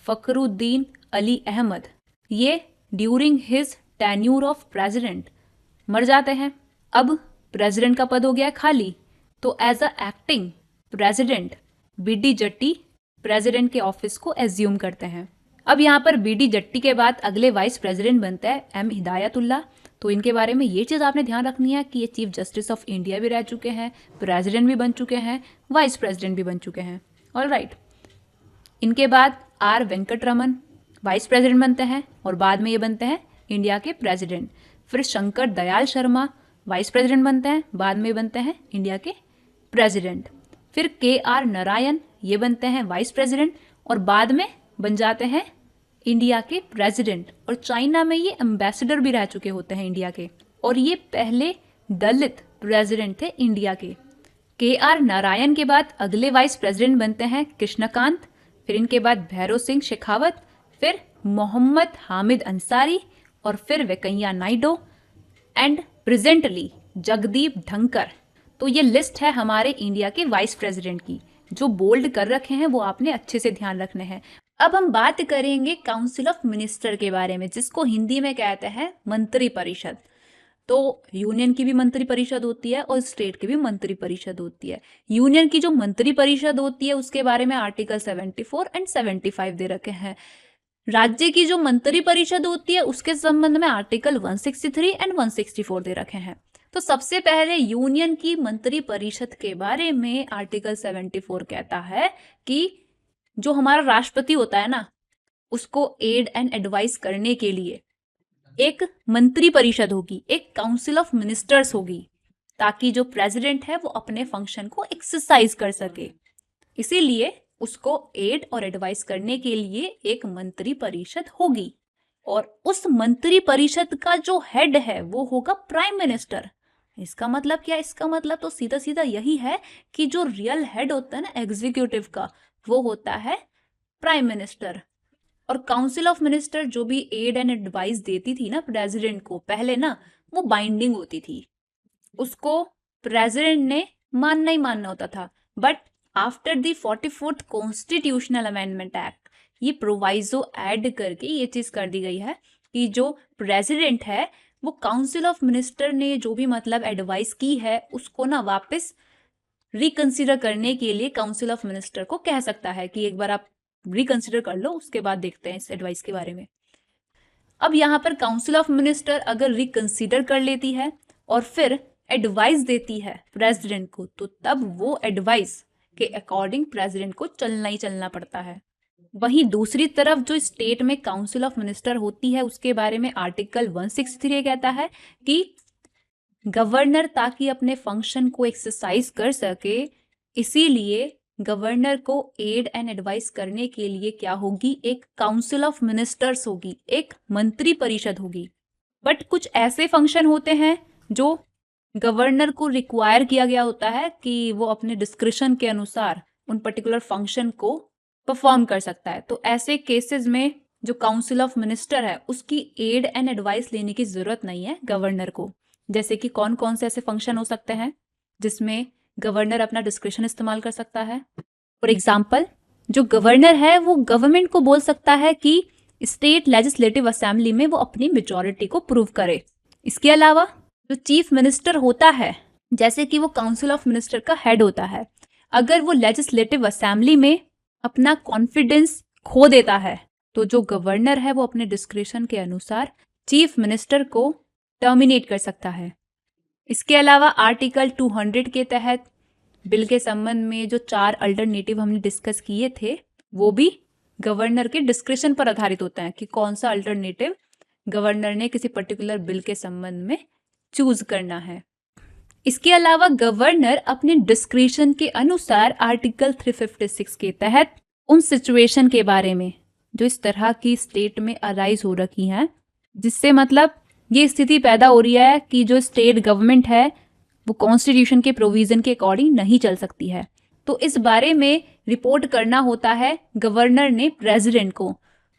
फखरुद्दीन अली अहमद, ये during his tenure of president मर जाते हैं। अब प्रेसिडेंट का पद हो गया खाली, तो as a acting president BD Jatti president के ऑफिस को एज्यूम करते हैं। अब यहाँ पर बीडी जट्टी के बाद अगले वाइस प्रेसिडेंट बनता है एम हिदायतुल्लाह। तो इनके बारे में ये चीज़ आपने ध्यान रखनी है कि ये चीफ जस्टिस ऑफ इंडिया भी रह चुके हैं, प्रेसिडेंट भी बन चुके हैं, वाइस प्रेसिडेंट भी बन चुके हैं। ऑल राइट, इनके बाद आर वेंकटरमन वाइस प्रेसिडेंट बनते हैं और बाद में ये बनते हैं इंडिया के प्रेसिडेंट। फिर शंकर दयाल शर्मा वाइस प्रेसिडेंट बनते हैं, बाद में बनते हैं इंडिया के प्रेसिडेंट। फिर के आर नारायण ये बनते हैं वाइस प्रेसिडेंट और बाद में बन जाते हैं इंडिया के प्रेसिडेंट। और चाइना में ये एम्बेसडर भी रह चुके होते हैं इंडिया के, और ये पहले दलित प्रेसिडेंट थे इंडिया के आर नारायण के बाद अगले वाइस प्रेसिडेंट बनते हैं कृष्णकांत, फिर इनके बाद भैरव सिंह शेखावत, फिर मोहम्मद हामिद अंसारी और फिर वेंकैया नायडू एंड प्रेजेंटली जगदीप धनखड़। तो ये लिस्ट है हमारे इंडिया के वाइस प्रेसिडेंट की। जो बोल्ड कर रखे हैं वो आपने अच्छे से ध्यान रखने हैं। अब हम बात करेंगे काउंसिल ऑफ मिनिस्टर के बारे में, जिसको हिंदी में कहते हैं मंत्री परिषद। तो यूनियन की भी मंत्री परिषद होती है और स्टेट की भी मंत्री परिषद होती है। यूनियन की जो मंत्री परिषद होती है उसके बारे में आर्टिकल 74 एंड 75 दे रखे हैं। राज्य की जो मंत्री परिषद होती है उसके संबंध में आर्टिकल 163 एंड 164 दे रखे हैं। तो सबसे पहले यूनियन की मंत्री परिषद के बारे में आर्टिकल 74 कहता है कि जो हमारा राष्ट्रपति होता है ना, उसको एड एंड एडवाइस करने के लिए एक मंत्री परिषद होगी, एक काउंसिल ऑफ मिनिस्टर्स होगी, ताकि जो प्रेसिडेंट है वो अपने फंक्शन को एक्सरसाइज कर सके। इसीलिए उसको एड और एडवाइस करने के लिए एक मंत्री परिषद होगी, और उस मंत्री परिषद का जो हेड है वो होगा प्राइम मिनिस्टर। इसका मतलब क्या? इसका मतलब तो सीधा सीधा यही है कि जो रियल हेड होता है ना एग्जीक्यूटिव का, वो होता है प्राइम मिनिस्टर। और काउंसिल ऑफ मिनिस्टर जो भी एड एंड एडवाइस देती थी ना प्रेसिडेंट को पहले ना, वो बाइंडिंग होती थी, उसको प्रेसिडेंट ने मानना ही मानना होता था। But after the 44th constitutional amendment act ये प्रोवाइजो ऐड करके ये चीज कर दी गई है कि जो प्रेसिडेंट है वो काउंसिल ऑफ मिनिस्टर ने जो भी मतलब एडवाइस की है उसको ना वापस रिकंसिडर करने के लिए काउंसिल ऑफ मिनिस्टर को कह सकता है कि एक बार आप रिकंसिडर कर लो, उसके बाद देखते हैं इस एडवाइस के बारे में। अब यहाँ पर काउंसिल ऑफ मिनिस्टर अगर रिकंसिडर कर लेती है और फिर एडवाइस देती है प्रेसिडेंट को, तो तब वो एडवाइस के अकॉर्डिंग प्रेसिडेंट को चलना ही चलना पड़ता है। वहीं दूसरी तरफ जो स्टेट में काउंसिल ऑफ मिनिस्टर होती है उसके बारे में आर्टिकल 163 कहता है कि गवर्नर ताकि अपने फंक्शन को एक्सरसाइज कर सके, इसीलिए गवर्नर को एड एंड एडवाइस करने के लिए क्या होगी, एक काउंसिल ऑफ मिनिस्टर्स होगी, एक मंत्री परिषद होगी। बट कुछ ऐसे फंक्शन होते हैं जो गवर्नर को रिक्वायर किया गया होता है कि वो अपने डिस्क्रिशन के अनुसार उन पर्टिकुलर फंक्शन को परफॉर्म कर सकता है। तो ऐसे केसेस में जो काउंसिल ऑफ मिनिस्टर है उसकी एड एंड एडवाइस लेने की जरूरत नहीं है गवर्नर को। जैसे कि कौन कौन से ऐसे फंक्शन हो सकते हैं जिसमें गवर्नर अपना डिस्क्रिशन इस्तेमाल कर सकता है। फॉर एग्जाम्पल, जो गवर्नर है वो गवर्नमेंट को बोल सकता है कि स्टेट लेजिस्लेटिव असेंबली में वो अपनी मेजॉरिटी को प्रूव करे। इसके अलावा जो चीफ मिनिस्टर होता है, जैसे कि वो काउंसिल ऑफ मिनिस्टर का हेड होता है, अगर वो लेजिस्लेटिव असेंबली में अपना कॉन्फिडेंस खो देता है तो जो गवर्नर है वो अपने डिस्क्रिशन के अनुसार चीफ मिनिस्टर को टर्मिनेट कर सकता है। इसके अलावा आर्टिकल 200 के तहत बिल के संबंध में जो 4 अल्टरनेटिव हमने डिस्कस किए थे वो भी गवर्नर के डिस्क्रिशन पर आधारित होता है कि कौन सा अल्टरनेटिव गवर्नर ने किसी पर्टिकुलर बिल के संबंध में चूज करना है। इसके अलावा गवर्नर अपने डिस्क्रिशन के अनुसार आर्टिकल 356 के तहत उन सिचुएशन के बारे में जो इस तरह की स्टेट में अराइज हो रखी हैं, जिससे मतलब ये स्थिति पैदा हो रही है कि जो स्टेट गवर्नमेंट है वो कॉन्स्टिट्यूशन के प्रोविजन के अकॉर्डिंग नहीं चल सकती है। तो इस बारे में रिपोर्ट करना होता है गवर्नर ने प्रेसिडेंट को।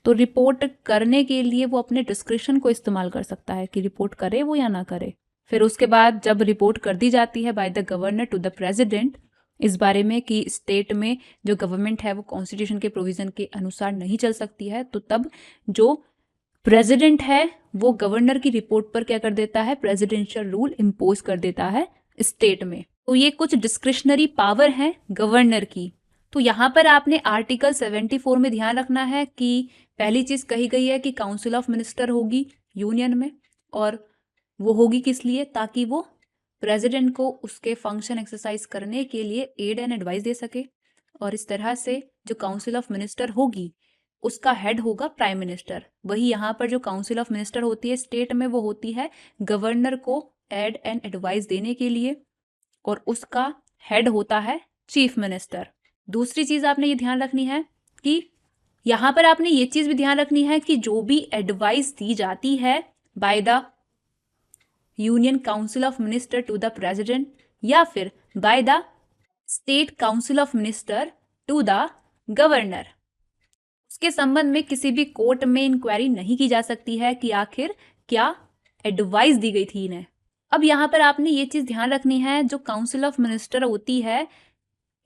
तो रिपोर्ट करने के लिए वो अपने डिस्क्रिप्शन को इस्तेमाल कर सकता है कि रिपोर्ट करे वो या ना करे। फिर उसके बाद जब रिपोर्ट कर दी जाती है by the governor to the president इस बारे में कि स्टेट में जो गवर्नमेंट है वो कॉन्स्टिट्यूशन के प्रोविजन के अनुसार नहीं चल सकती है, तो तब जो प्रेसिडेंट है वो गवर्नर की रिपोर्ट पर क्या कर देता है, प्रेसिडेंशियल रूल इम्पोज कर देता है स्टेट में। तो ये कुछ डिस्क्रिशनरी पावर है गवर्नर की। तो यहाँ पर आपने आर्टिकल 74 में ध्यान रखना है कि पहली चीज कही गई है कि काउंसिल ऑफ मिनिस्टर होगी यूनियन में, और वो होगी किस लिए, ताकि वो प्रेसिडेंट को उसके फंक्शन एक्सरसाइज करने के लिए एड एंड एडवाइस दे सके। और इस तरह से जो काउंसिल ऑफ मिनिस्टर होगी उसका हेड होगा प्राइम मिनिस्टर। वही यहाँ पर जो काउंसिल ऑफ मिनिस्टर होती है स्टेट में वो होती है गवर्नर को एड एंड एडवाइस देने के लिए, और उसका हेड होता है चीफ मिनिस्टर। दूसरी चीज आपने ये ध्यान रखनी है कि यहाँ पर आपने ये चीज भी ध्यान रखनी है कि जो भी एडवाइस दी जाती है by the union council of minister to the president या फिर by the state council of minister to the governor, उसके संबंध में किसी भी कोर्ट में इंक्वायरी नहीं की जा सकती है कि आखिर क्या एडवाइस दी गई थी इन्हें। अब यहाँ पर आपने ये चीज ध्यान रखनी है, जो काउंसिल ऑफ मिनिस्टर होती है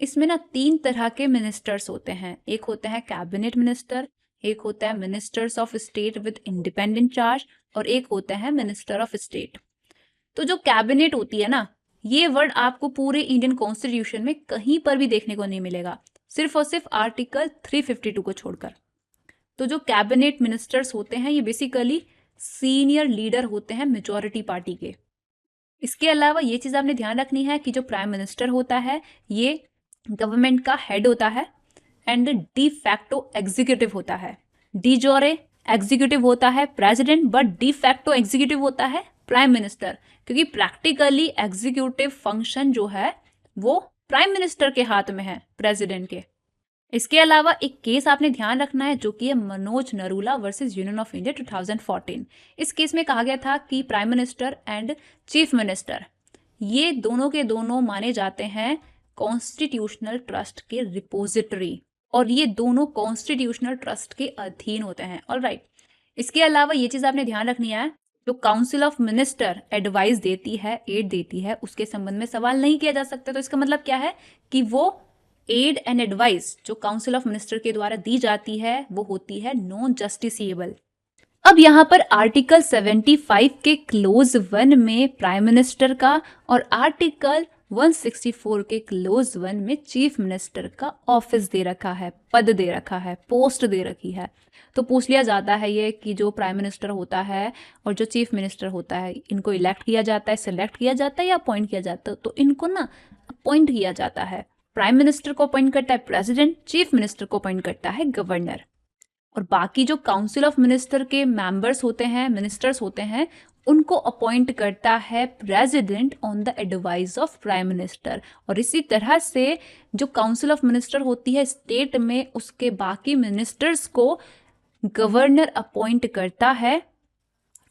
इसमें ना 3 तरह के मिनिस्टर्स होते हैं। एक होते हैं कैबिनेट मिनिस्टर, एक होता है ministers of state with independent charge, और एक होता है मिनिस्टर ऑफ स्टेट। तो जो कैबिनेट होती है ना, ये वर्ड आपको पूरे इंडियन कॉन्स्टिट्यूशन में कहीं पर भी देखने को नहीं मिलेगा, सिर्फ और सिर्फ आर्टिकल 352 को छोड़कर। तो जो कैबिनेट मिनिस्टर्स होते हैं ये बेसिकली सीनियर लीडर होते हैं मेजॉरिटी पार्टी के। इसके अलावा ये चीज आपने ध्यान रखनी है कि जो प्राइम मिनिस्टर होता है ये गवर्नमेंट का हेड होता है एंड डी फैक्टो एग्जीक्यूटिव होता है। डी जोरे एग्जीक्यूटिव होता है president, but de facto executive होता है प्राइम मिनिस्टर, क्योंकि प्रैक्टिकली एग्जीक्यूटिव फंक्शन जो है वो प्राइम मिनिस्टर के हाथ में है, प्रेसिडेंट के। इसके अलावा एक केस आपने ध्यान रखना है जो कि है Manoj Narula versus union of India 2014। इस केस में कहा गया था कि prime minister and chief minister ये दोनों के दोनों माने जाते हैं कॉन्स्टिट्यूशनल ट्रस्ट के रिपोजिटरी, और ये दोनों कॉन्स्टिट्यूशनल ट्रस्ट के अधीन होते हैं। ऑलराइट, इसके अलावा ये चीज आपने ध्यान रखनी है, जो काउंसिल ऑफ मिनिस्टर एडवाइस देती है, एड देती है, उसके संबंध में सवाल नहीं किया जा सकता। तो इसका मतलब क्या है कि वो एड एंड एडवाइस जो काउंसिल ऑफ मिनिस्टर के द्वारा दी जाती है वो होती है नॉन जस्टिसिएबल। अब यहाँ पर आर्टिकल 75 के क्लोज 1 में प्राइम मिनिस्टर का और आर्टिकल 164 के क्लोज 1 में चीफ मिनिस्टर का ऑफिस दे रखा है, पद दे रखा है, पोस्ट दे रखी है। तो पूछ लिया जाता है ये कि जो प्राइम मिनिस्टर होता है और जो चीफ मिनिस्टर होता है इनको इलेक्ट किया जाता है, सिलेक्ट किया जाता है या अपॉइंट किया जाता है। तो इनको ना अपॉइंट किया जाता है। प्राइम मिनिस्टर को अपॉइंट करता है प्रेसिडेंट, चीफ मिनिस्टर को अपॉइंट करता है गवर्नर, और बाकी जो काउंसिल ऑफ मिनिस्टर के मेंबर्स होते हैं, मिनिस्टर्स होते हैं, उनको अपॉइंट करता है president on the advice of prime minister. और इसी तरह से जो काउंसिल ऑफ मिनिस्टर होती है स्टेट में, उसके बाकी मिनिस्टर्स को गवर्नर अपॉइंट करता है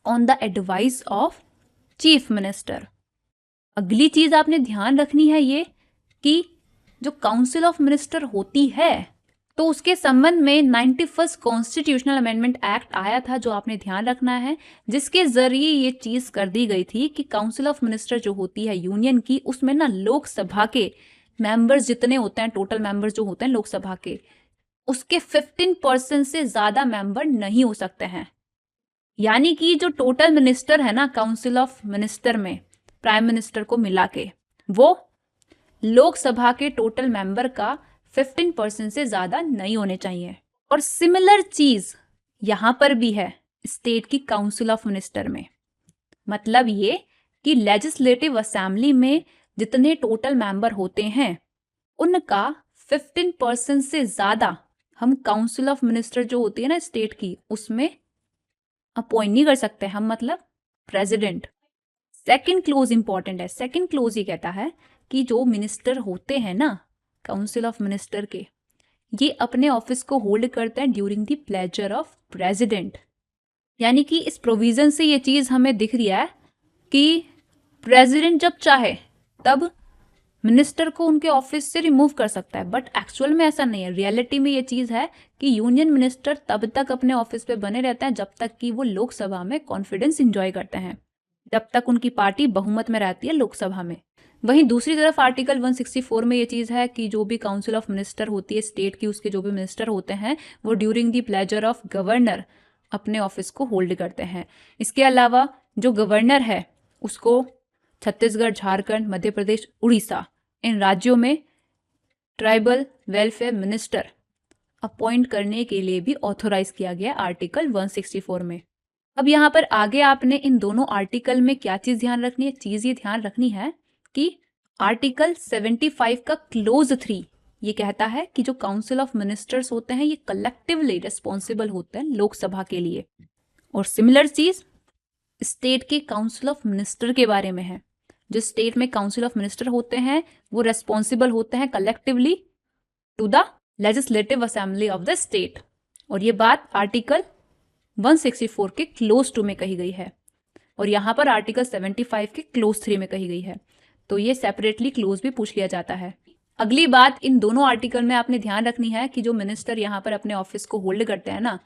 on the advice of chief minister. अगली चीज आपने ध्यान रखनी है ये कि जो काउंसिल ऑफ मिनिस्टर होती है तो उसके संबंध में 91st कॉन्स्टिट्यूशनल अमेंडमेंट एक्ट आया था, जो आपने ध्यान रखना है, जिसके जरिए ये चीज कर दी गई थी कि काउंसिल ऑफ मिनिस्टर जो होती है यूनियन की, उसमें ना लोकसभा के मेंबर्स जितने होते हैं, टोटल मेंबर्स जो होते हैं लोकसभा के, उसके 15% से ज्यादा मेंबर नहीं हो सकते हैं। यानी कि जो टोटल मिनिस्टर है ना काउंसिल ऑफ मिनिस्टर में प्राइम मिनिस्टर को मिला के, वो लोकसभा के टोटल मेंबर का 15% से ज्यादा नहीं होने चाहिए। और सिमिलर चीज यहां पर भी है स्टेट की काउंसिल ऑफ मिनिस्टर में। मतलब ये कि लेजिस्लेटिव असेंबली में जितने टोटल मेंबर होते हैं उनका 15% से ज्यादा हम काउंसिल ऑफ मिनिस्टर जो होती है ना स्टेट की, उसमें अपॉइंट नहीं कर सकते हम, मतलब प्रेसिडेंट। सेकंड क्लोज इंपॉर्टेंट है। सेकंड क्लोज ये कहता है कि जो मिनिस्टर होते हैं ना काउंसिल ऑफ मिनिस्टर के, ये अपने ऑफिस को होल्ड करते हैं during the pleasure of president. यानी कि इस प्रोविजन से ये चीज हमें दिख रही है कि प्रेसिडेंट जब चाहे तब मिनिस्टर को उनके ऑफिस से रिमूव कर सकता है, बट एक्चुअल में ऐसा नहीं है। रियलिटी में ये चीज है कि यूनियन मिनिस्टर तब तक अपने ऑफिस पे बने रहते हैं जब तक कि वो लोकसभा में कॉन्फिडेंस इंजॉय करते हैं, जब तक उनकी पार्टी बहुमत में रहती है लोकसभा में। वहीं दूसरी तरफ आर्टिकल 164 में ये चीज है कि जो भी काउंसिल ऑफ मिनिस्टर होती है स्टेट की, उसके जो भी मिनिस्टर होते हैं वो during the pleasure of governor अपने ऑफिस को होल्ड करते हैं। इसके अलावा जो गवर्नर है उसको छत्तीसगढ़, झारखंड, मध्य प्रदेश, उड़ीसा इन राज्यों में ट्राइबल वेलफेयर मिनिस्टर अपॉइंट करने के लिए भी ऑथोराइज किया गया आर्टिकल 164 में। अब यहाँ पर आगे आपने इन दोनों आर्टिकल में क्या चीज ध्यान रखनी है? चीज ये ध्यान रखनी है कि आर्टिकल 75 का क्लोज 3 ये कहता है कि जो काउंसिल ऑफ मिनिस्टर्स होते हैं ये कलेक्टिवली रिस्पॉन्सिबल होते हैं लोकसभा के लिए। और सिमिलर चीज स्टेट के काउंसिल ऑफ मिनिस्टर के बारे में है। जो स्टेट में काउंसिल ऑफ मिनिस्टर होते हैं वो रेस्पॉन्सिबल होते हैं collectively to the legislative assembly of the state. और ये बात आर्टिकल 164 के क्लोज 2 में कही गई है और यहाँ पर आर्टिकल 75 के क्लोज 3 में कही गई है। तो ये सेपरेटली क्लोज भी पूछ लिया जाता है। अगली बात इन दोनों आर्टिकल में आपने ध्यान रखनी है कि जो मिनिस्टर यहाँ पर अपने ऑफिस को होल्ड करते हैं ना,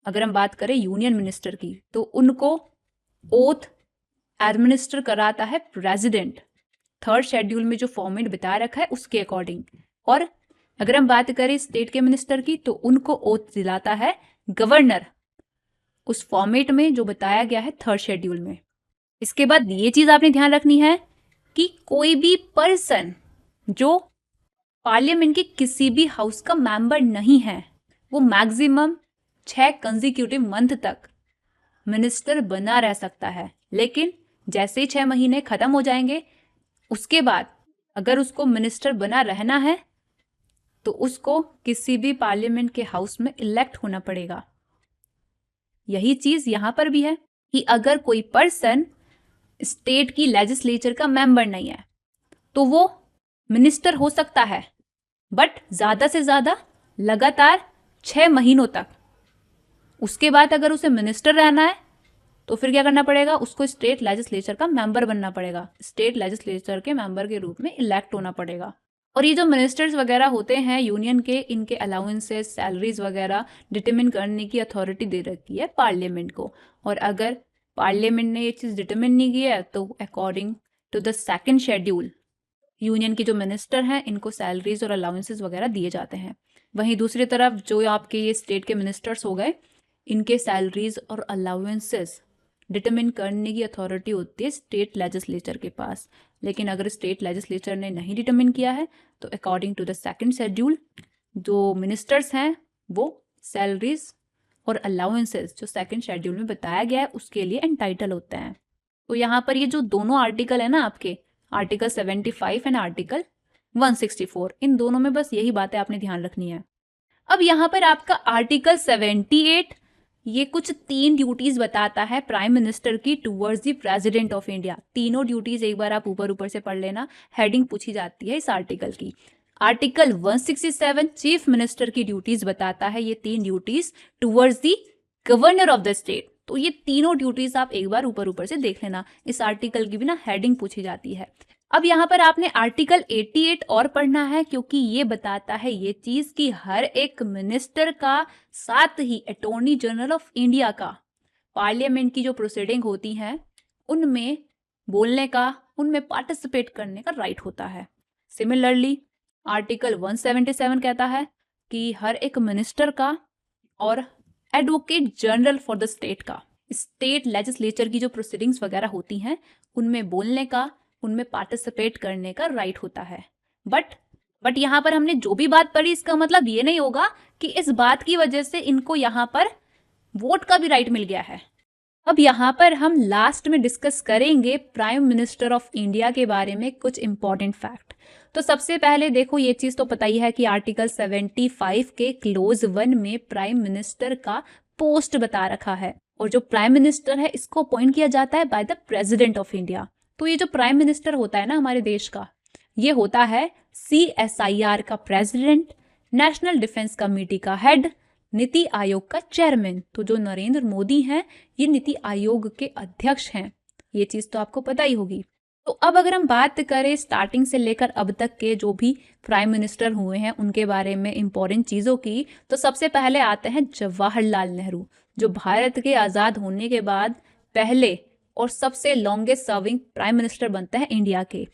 अगर हम बात करें यूनियन मिनिस्टर की तो उनको ओथ एडमिनिस्टर कराता है प्रेसिडेंट, 3rd शेड्यूल में जो फॉर्मेट बताया रखा है उसके अकॉर्डिंग। और अगर हम बात करें स्टेट के मिनिस्टर की तो उनको ओथ दिलाता है गवर्नर, उस फॉर्मेट में जो बताया गया है 3rd शेड्यूल में। इसके बाद ये चीज आपने ध्यान रखनी है कि कोई भी पर्सन जो पार्लियामेंट के किसी भी हाउस का मेंबर नहीं है वो मैक्सिमम 6 कंसेक्यूटिव मंथ तक मिनिस्टर बना रह सकता है। लेकिन जैसे ही 6 महीने खत्म हो जाएंगे उसके बाद अगर उसको मिनिस्टर बना रहना है तो उसको किसी भी पार्लियामेंट के हाउस में इलेक्ट होना पड़ेगा। यही चीज यहां पर भी है कि अगर कोई पर्सन स्टेट की लेजिस्लेचर का मेंबर नहीं है तो वो मिनिस्टर हो सकता है, बट ज्यादा से ज्यादा लगातार 6 महीनों तक। उसके बाद अगर उसे मिनिस्टर रहना है तो फिर क्या करना पड़ेगा? उसको स्टेट लेजिस्लेचर का मेंबर बनना पड़ेगा, स्टेट लेजिस्लेचर के मेंबर के रूप में इलेक्ट होना पड़ेगा। और ये जो मिनिस्टर्स वगैरह होते हैं यूनियन के, इनके अलाउंसेस, सैलरीज वगैरह डिटरमिन करने की अथॉरिटी दे रखी है पार्लियामेंट को। और अगर पार्लियामेंट ने ये चीज डिटरमिन नहीं किया है तो according to the 2nd schedule union के जो मिनिस्टर हैं इनको सैलरीज और अलाउंसेस वगैरह दिए जाते हैं। वहीं दूसरी तरफ जो आपके ये स्टेट के मिनिस्टर्स हो गए, इनके सैलरीज और अलाउंसेस डिटरमिन करने की अथॉरिटी होती है स्टेट लेजिस्लेचर के पास। लेकिन अगर स्टेट लेजिस्लेचर ने नहीं डिटरमिन किया है तो according to the 2nd schedule जो मिनिस्टर्स हैं वो सैलरीज और अलाउंसेस जो 2nd शेड्यूल में बताया गया है उसके लिए एंटाइटल होते हैं। तो यहाँ पर ये जो दोनों आर्टिकल है ना आपके, आर्टिकल 75 एंड आर्टिकल 164, इन दोनों में बस यही बातें आपने ध्यान रखनी है। अब यहाँ पर आपका आर्टिकल 78 ये कुछ 3 ड्यूटीज बताता है प्राइम मिनिस्टर की towards the president of India. तीनों ड्यूटीज एक बार आप ऊपर ऊपर से पढ़ लेना, हेडिंग पूछी जाती है इस आर्टिकल की। आर्टिकल 167 चीफ मिनिस्टर की ड्यूटीज बताता है, ये 3 duties towards the governor of the state. तो ये तीनों ड्यूटीज आप एक बार ऊपर ऊपर से देख लेना, इस आर्टिकल की भी ना हेडिंग पूछी जाती है। अब यहाँ पर आपने आर्टिकल 88 और पढ़ना है क्योंकि ये बताता है ये चीज कि हर एक मिनिस्टर का साथ ही अटॉर्नी जनरल ऑफ इंडिया का पार्लियामेंट की जो प्रोसीडिंग होती हैं उनमें बोलने का, उनमें पार्टिसिपेट करने का राइट होता है। सिमिलरली आर्टिकल 177 कहता है कि हर एक मिनिस्टर का और advocate general for the state का स्टेट लेजिस्लेचर की जो प्रोसीडिंग्स वगैरह होती हैं उनमें बोलने का, उनमें पार्टिसिपेट करने का राइट होता है। बट यहाँ पर हमने जो भी बात पढ़ी इसका मतलब ये नहीं होगा कि इस बात की वजह से इनको यहाँ पर वोट का भी राइट मिल गया है। अब यहाँ पर हम लास्ट में डिस्कस करेंगे प्राइम मिनिस्टर ऑफ इंडिया के बारे में कुछ इंपॉर्टेंट फैक्ट। तो सबसे पहले देखो ये चीज तो पता ही है कि आर्टिकल 75 के क्लोज 1 में प्राइम मिनिस्टर का पोस्ट बता रखा है और जो प्राइम मिनिस्टर है इसको अपॉइंट किया जाता है by the president of India. तो ये जो प्राइम मिनिस्टर होता है ना हमारे देश का, ये होता है CSIR का प्रेसिडेंट नेशनल डिफेंस कमेटी का हेड, नीति आयोग का चेयरमैन। तो जो नरेंद्र मोदी हैं ये नीति आयोग के अध्यक्ष हैं, ये चीज तो आपको पता ही होगी। तो अब अगर हम बात करें स्टार्टिंग से लेकर अब तक के जो भी प्राइम मिनिस्टर हुए हैं उनके बारे में इंपॉर्टेंट चीज़ों की, तो सबसे पहले आते हैं जवाहरलाल नेहरू, जो भारत के आज़ाद होने के बाद पहले और सबसे लॉन्गेस्ट सर्विंग प्राइम मिनिस्टर बनते हैं इंडिया के।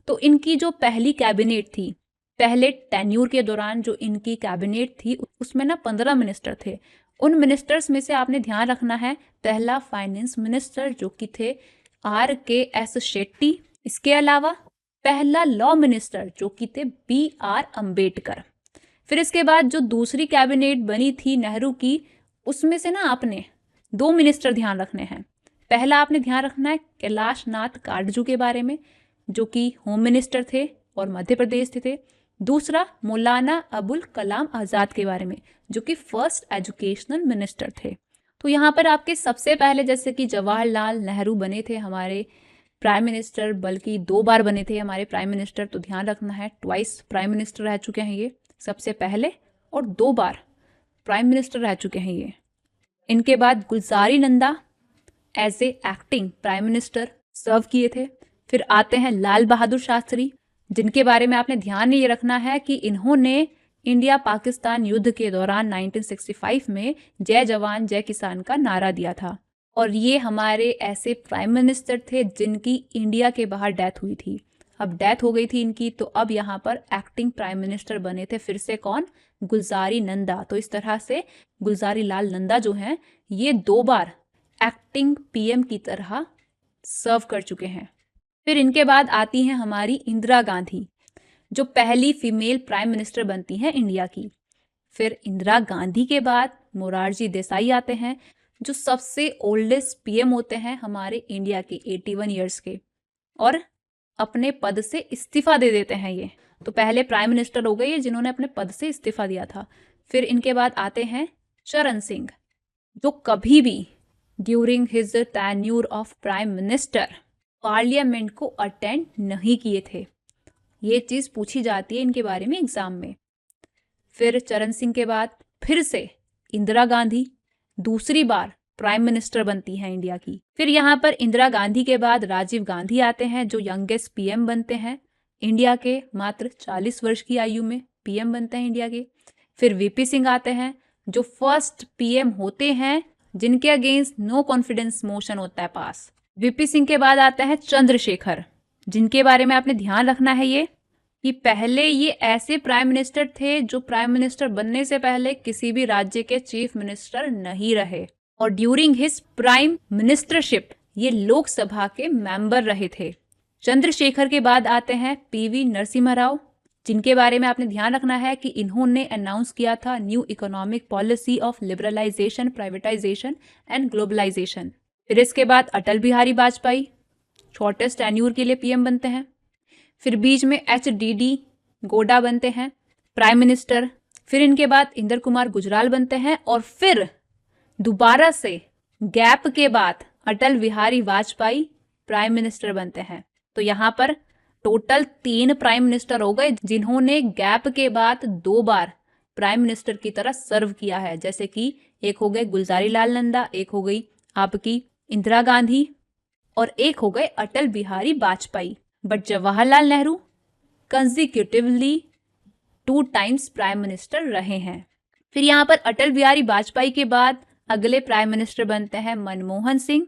तो इनकी जो पहली कैबिनेट थी, पहले टेन्यूर के दौरान जो इनकी कैबिनेट थी उसमें ना 15 मिनिस्टर थे। उन मिनिस्टर्स में से आपने ध्यान रखना है, पहला फाइनेंस मिनिस्टर जो कि थे RKS शेट्टी, इसके अलावा पहला लॉ मिनिस्टर जो कि थे BR अम्बेडकर। फिर इसके बाद जो दूसरी कैबिनेट बनी थी नेहरू की, उसमें से ना आपने 2 मिनिस्टर ध्यान रखने हैं। पहला आपने ध्यान रखना है कैलाश नाथ काटजू के बारे में, जो कि होम मिनिस्टर थे और मध्य प्रदेश थे। दूसरा मौलाना अबुल कलाम आज़ाद के बारे में, जो कि फर्स्ट एजुकेशनल मिनिस्टर थे। तो यहाँ पर आपके सबसे पहले जैसे कि जवाहरलाल नेहरू बने थे हमारे प्राइम मिनिस्टर, बल्कि 2 बार बने थे हमारे प्राइम मिनिस्टर, तो ध्यान रखना है ट्वाइस प्राइम मिनिस्टर रह चुके हैं ये, सबसे पहले, और 2 बार प्राइम मिनिस्टर रह चुके हैं ये। इनके बाद Gulzari Nanda as a acting prime minister serve किए थे। फिर आते हैं लाल बहादुर शास्त्री, जिनके बारे में आपने ध्यान ये रखना है कि इन्होंने इंडिया पाकिस्तान युद्ध के दौरान 1965 में जय जवान जय किसान का नारा दिया था। और ये हमारे ऐसे प्राइम मिनिस्टर थे जिनकी इंडिया के बाहर डेथ हुई थी। अब डेथ हो गई थी इनकी, तो अब यहाँ पर एक्टिंग प्राइम मिनिस्टर बने थे फिर से कौन, गुलजारी नंदा। तो इस तरह से गुलजारी लाल नंदा जो हैं ये 2 बार एक्टिंग PM की तरह सर्व कर चुके हैं। फिर इनके बाद आती हैं हमारी इंदिरा गांधी, जो पहली फीमेल प्राइम मिनिस्टर बनती हैं इंडिया की। फिर इंदिरा गांधी के बाद मोरारजी देसाई आते हैं, जो सबसे ओल्डेस्ट PM होते हैं हमारे इंडिया के, 81 ईयर्स के, और अपने पद से इस्तीफा दे देते हैं ये। तो पहले प्राइम मिनिस्टर हो गए ये जिन्होंने अपने पद से इस्तीफा दिया था। फिर इनके बाद आते हैं चरण सिंह, जो कभी भी during his tenure of prime minister parliament को अटेंड नहीं किए थे। ये चीज़ पूछी जाती है इनके बारे में एग्जाम में। फिर चरण सिंह के बाद फिर से इंदिरा गांधी दूसरी बार प्राइम मिनिस्टर बनती हैं इंडिया की। फिर यहाँ पर इंदिरा गांधी के बाद राजीव गांधी आते हैं, जो यंगेस्ट PM बनते हैं इंडिया के, मात्र 40 वर्ष की आयु में PM बनते हैं इंडिया के। फिर VP सिंह आते हैं, जो फर्स्ट PM होते हैं जिनके अगेंस्ट नो कॉन्फिडेंस मोशन होता है पास। VP सिंह के बाद आता है चंद्रशेखर, जिनके बारे में आपने ध्यान रखना है ये कि पहले ये ऐसे प्राइम मिनिस्टर थे जो प्राइम मिनिस्टर बनने से पहले किसी भी राज्य के चीफ मिनिस्टर नहीं रहे, और ड्यूरिंग हिज प्राइम मिनिस्टरशिप ये लोकसभा के मेंबर रहे थे। चंद्रशेखर के बाद आते हैं PV नरसिम्हा राव, जिनके बारे में आपने ध्यान रखना है कि इन्होंने अनाउंस किया था new economic policy of liberalisation, privatisation and globalisation. फिर इसके बाद अटल बिहारी वाजपेयी शॉर्टेस्ट टेन्यूर के लिए PM बनते हैं। फिर बीच में HDD गोडा बनते हैं प्राइम मिनिस्टर। फिर इनके बाद इंदर कुमार गुजराल बनते हैं, और फिर दोबारा से गैप के बाद अटल बिहारी वाजपेयी प्राइम मिनिस्टर बनते हैं। तो यहाँ पर टोटल 3 प्राइम मिनिस्टर हो गए जिन्होंने गैप के बाद 2 बार प्राइम मिनिस्टर की तरह सर्व किया है। जैसे कि एक हो गए गुलजारी लाल नंदा, एक हो गई आपकी इंदिरा गांधी, और एक हो गए Atal Bihari Vajpayee. But Jawaharlal Nehru consecutively 2 times prime minister रहे हैं। फिर यहाँ पर अटल बिहारी वाजपेयी के बाद अगले प्राइम मिनिस्टर बनते हैं मनमोहन सिंह,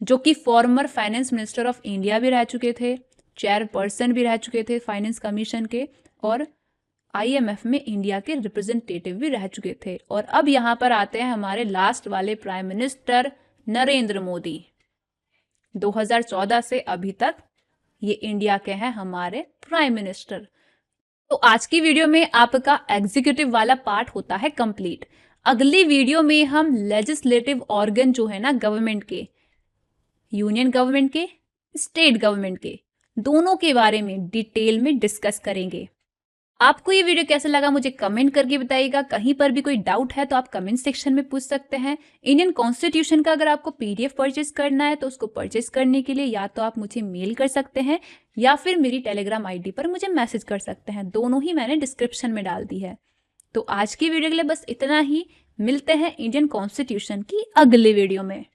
जो कि former finance minister of India भी रह चुके थे, चेयरपर्सन भी रह चुके थे फाइनेंस कमीशन के, और IMF में इंडिया के रिप्रेजेंटेटिव भी रह चुके थे। और अब यहाँ पर आते हैं हमारे लास्ट वाले प्राइम मिनिस्टर नरेंद्र मोदी। 2014 से अभी तक ये इंडिया के हैं हमारे प्राइम मिनिस्टर। तो आज की वीडियो में आपका एग्जीक्यूटिव वाला पार्ट होता है कंप्लीट। अगली वीडियो में हम लेजिस्लेटिव ऑर्गन जो है ना गवर्नमेंट के, यूनियन गवर्नमेंट के, स्टेट गवर्नमेंट के, दोनों के बारे में डिटेल में डिस्कस करेंगे। आपको ये वीडियो कैसा लगा मुझे कमेंट करके बताइएगा। कहीं पर भी कोई डाउट है तो आप कमेंट सेक्शन में पूछ सकते हैं। इंडियन कॉन्स्टिट्यूशन का अगर आपको PDF परचेज करना है तो उसको परचेज करने के लिए या तो आप मुझे मेल कर सकते हैं या फिर मेरी टेलीग्राम ID पर मुझे मैसेज कर सकते हैं। दोनों ही मैंने डिस्क्रिप्शन में डाल दी है। तो आज की वीडियो के लिए बस इतना ही। मिलते हैं इंडियन कॉन्स्टिट्यूशन की अगले वीडियो में।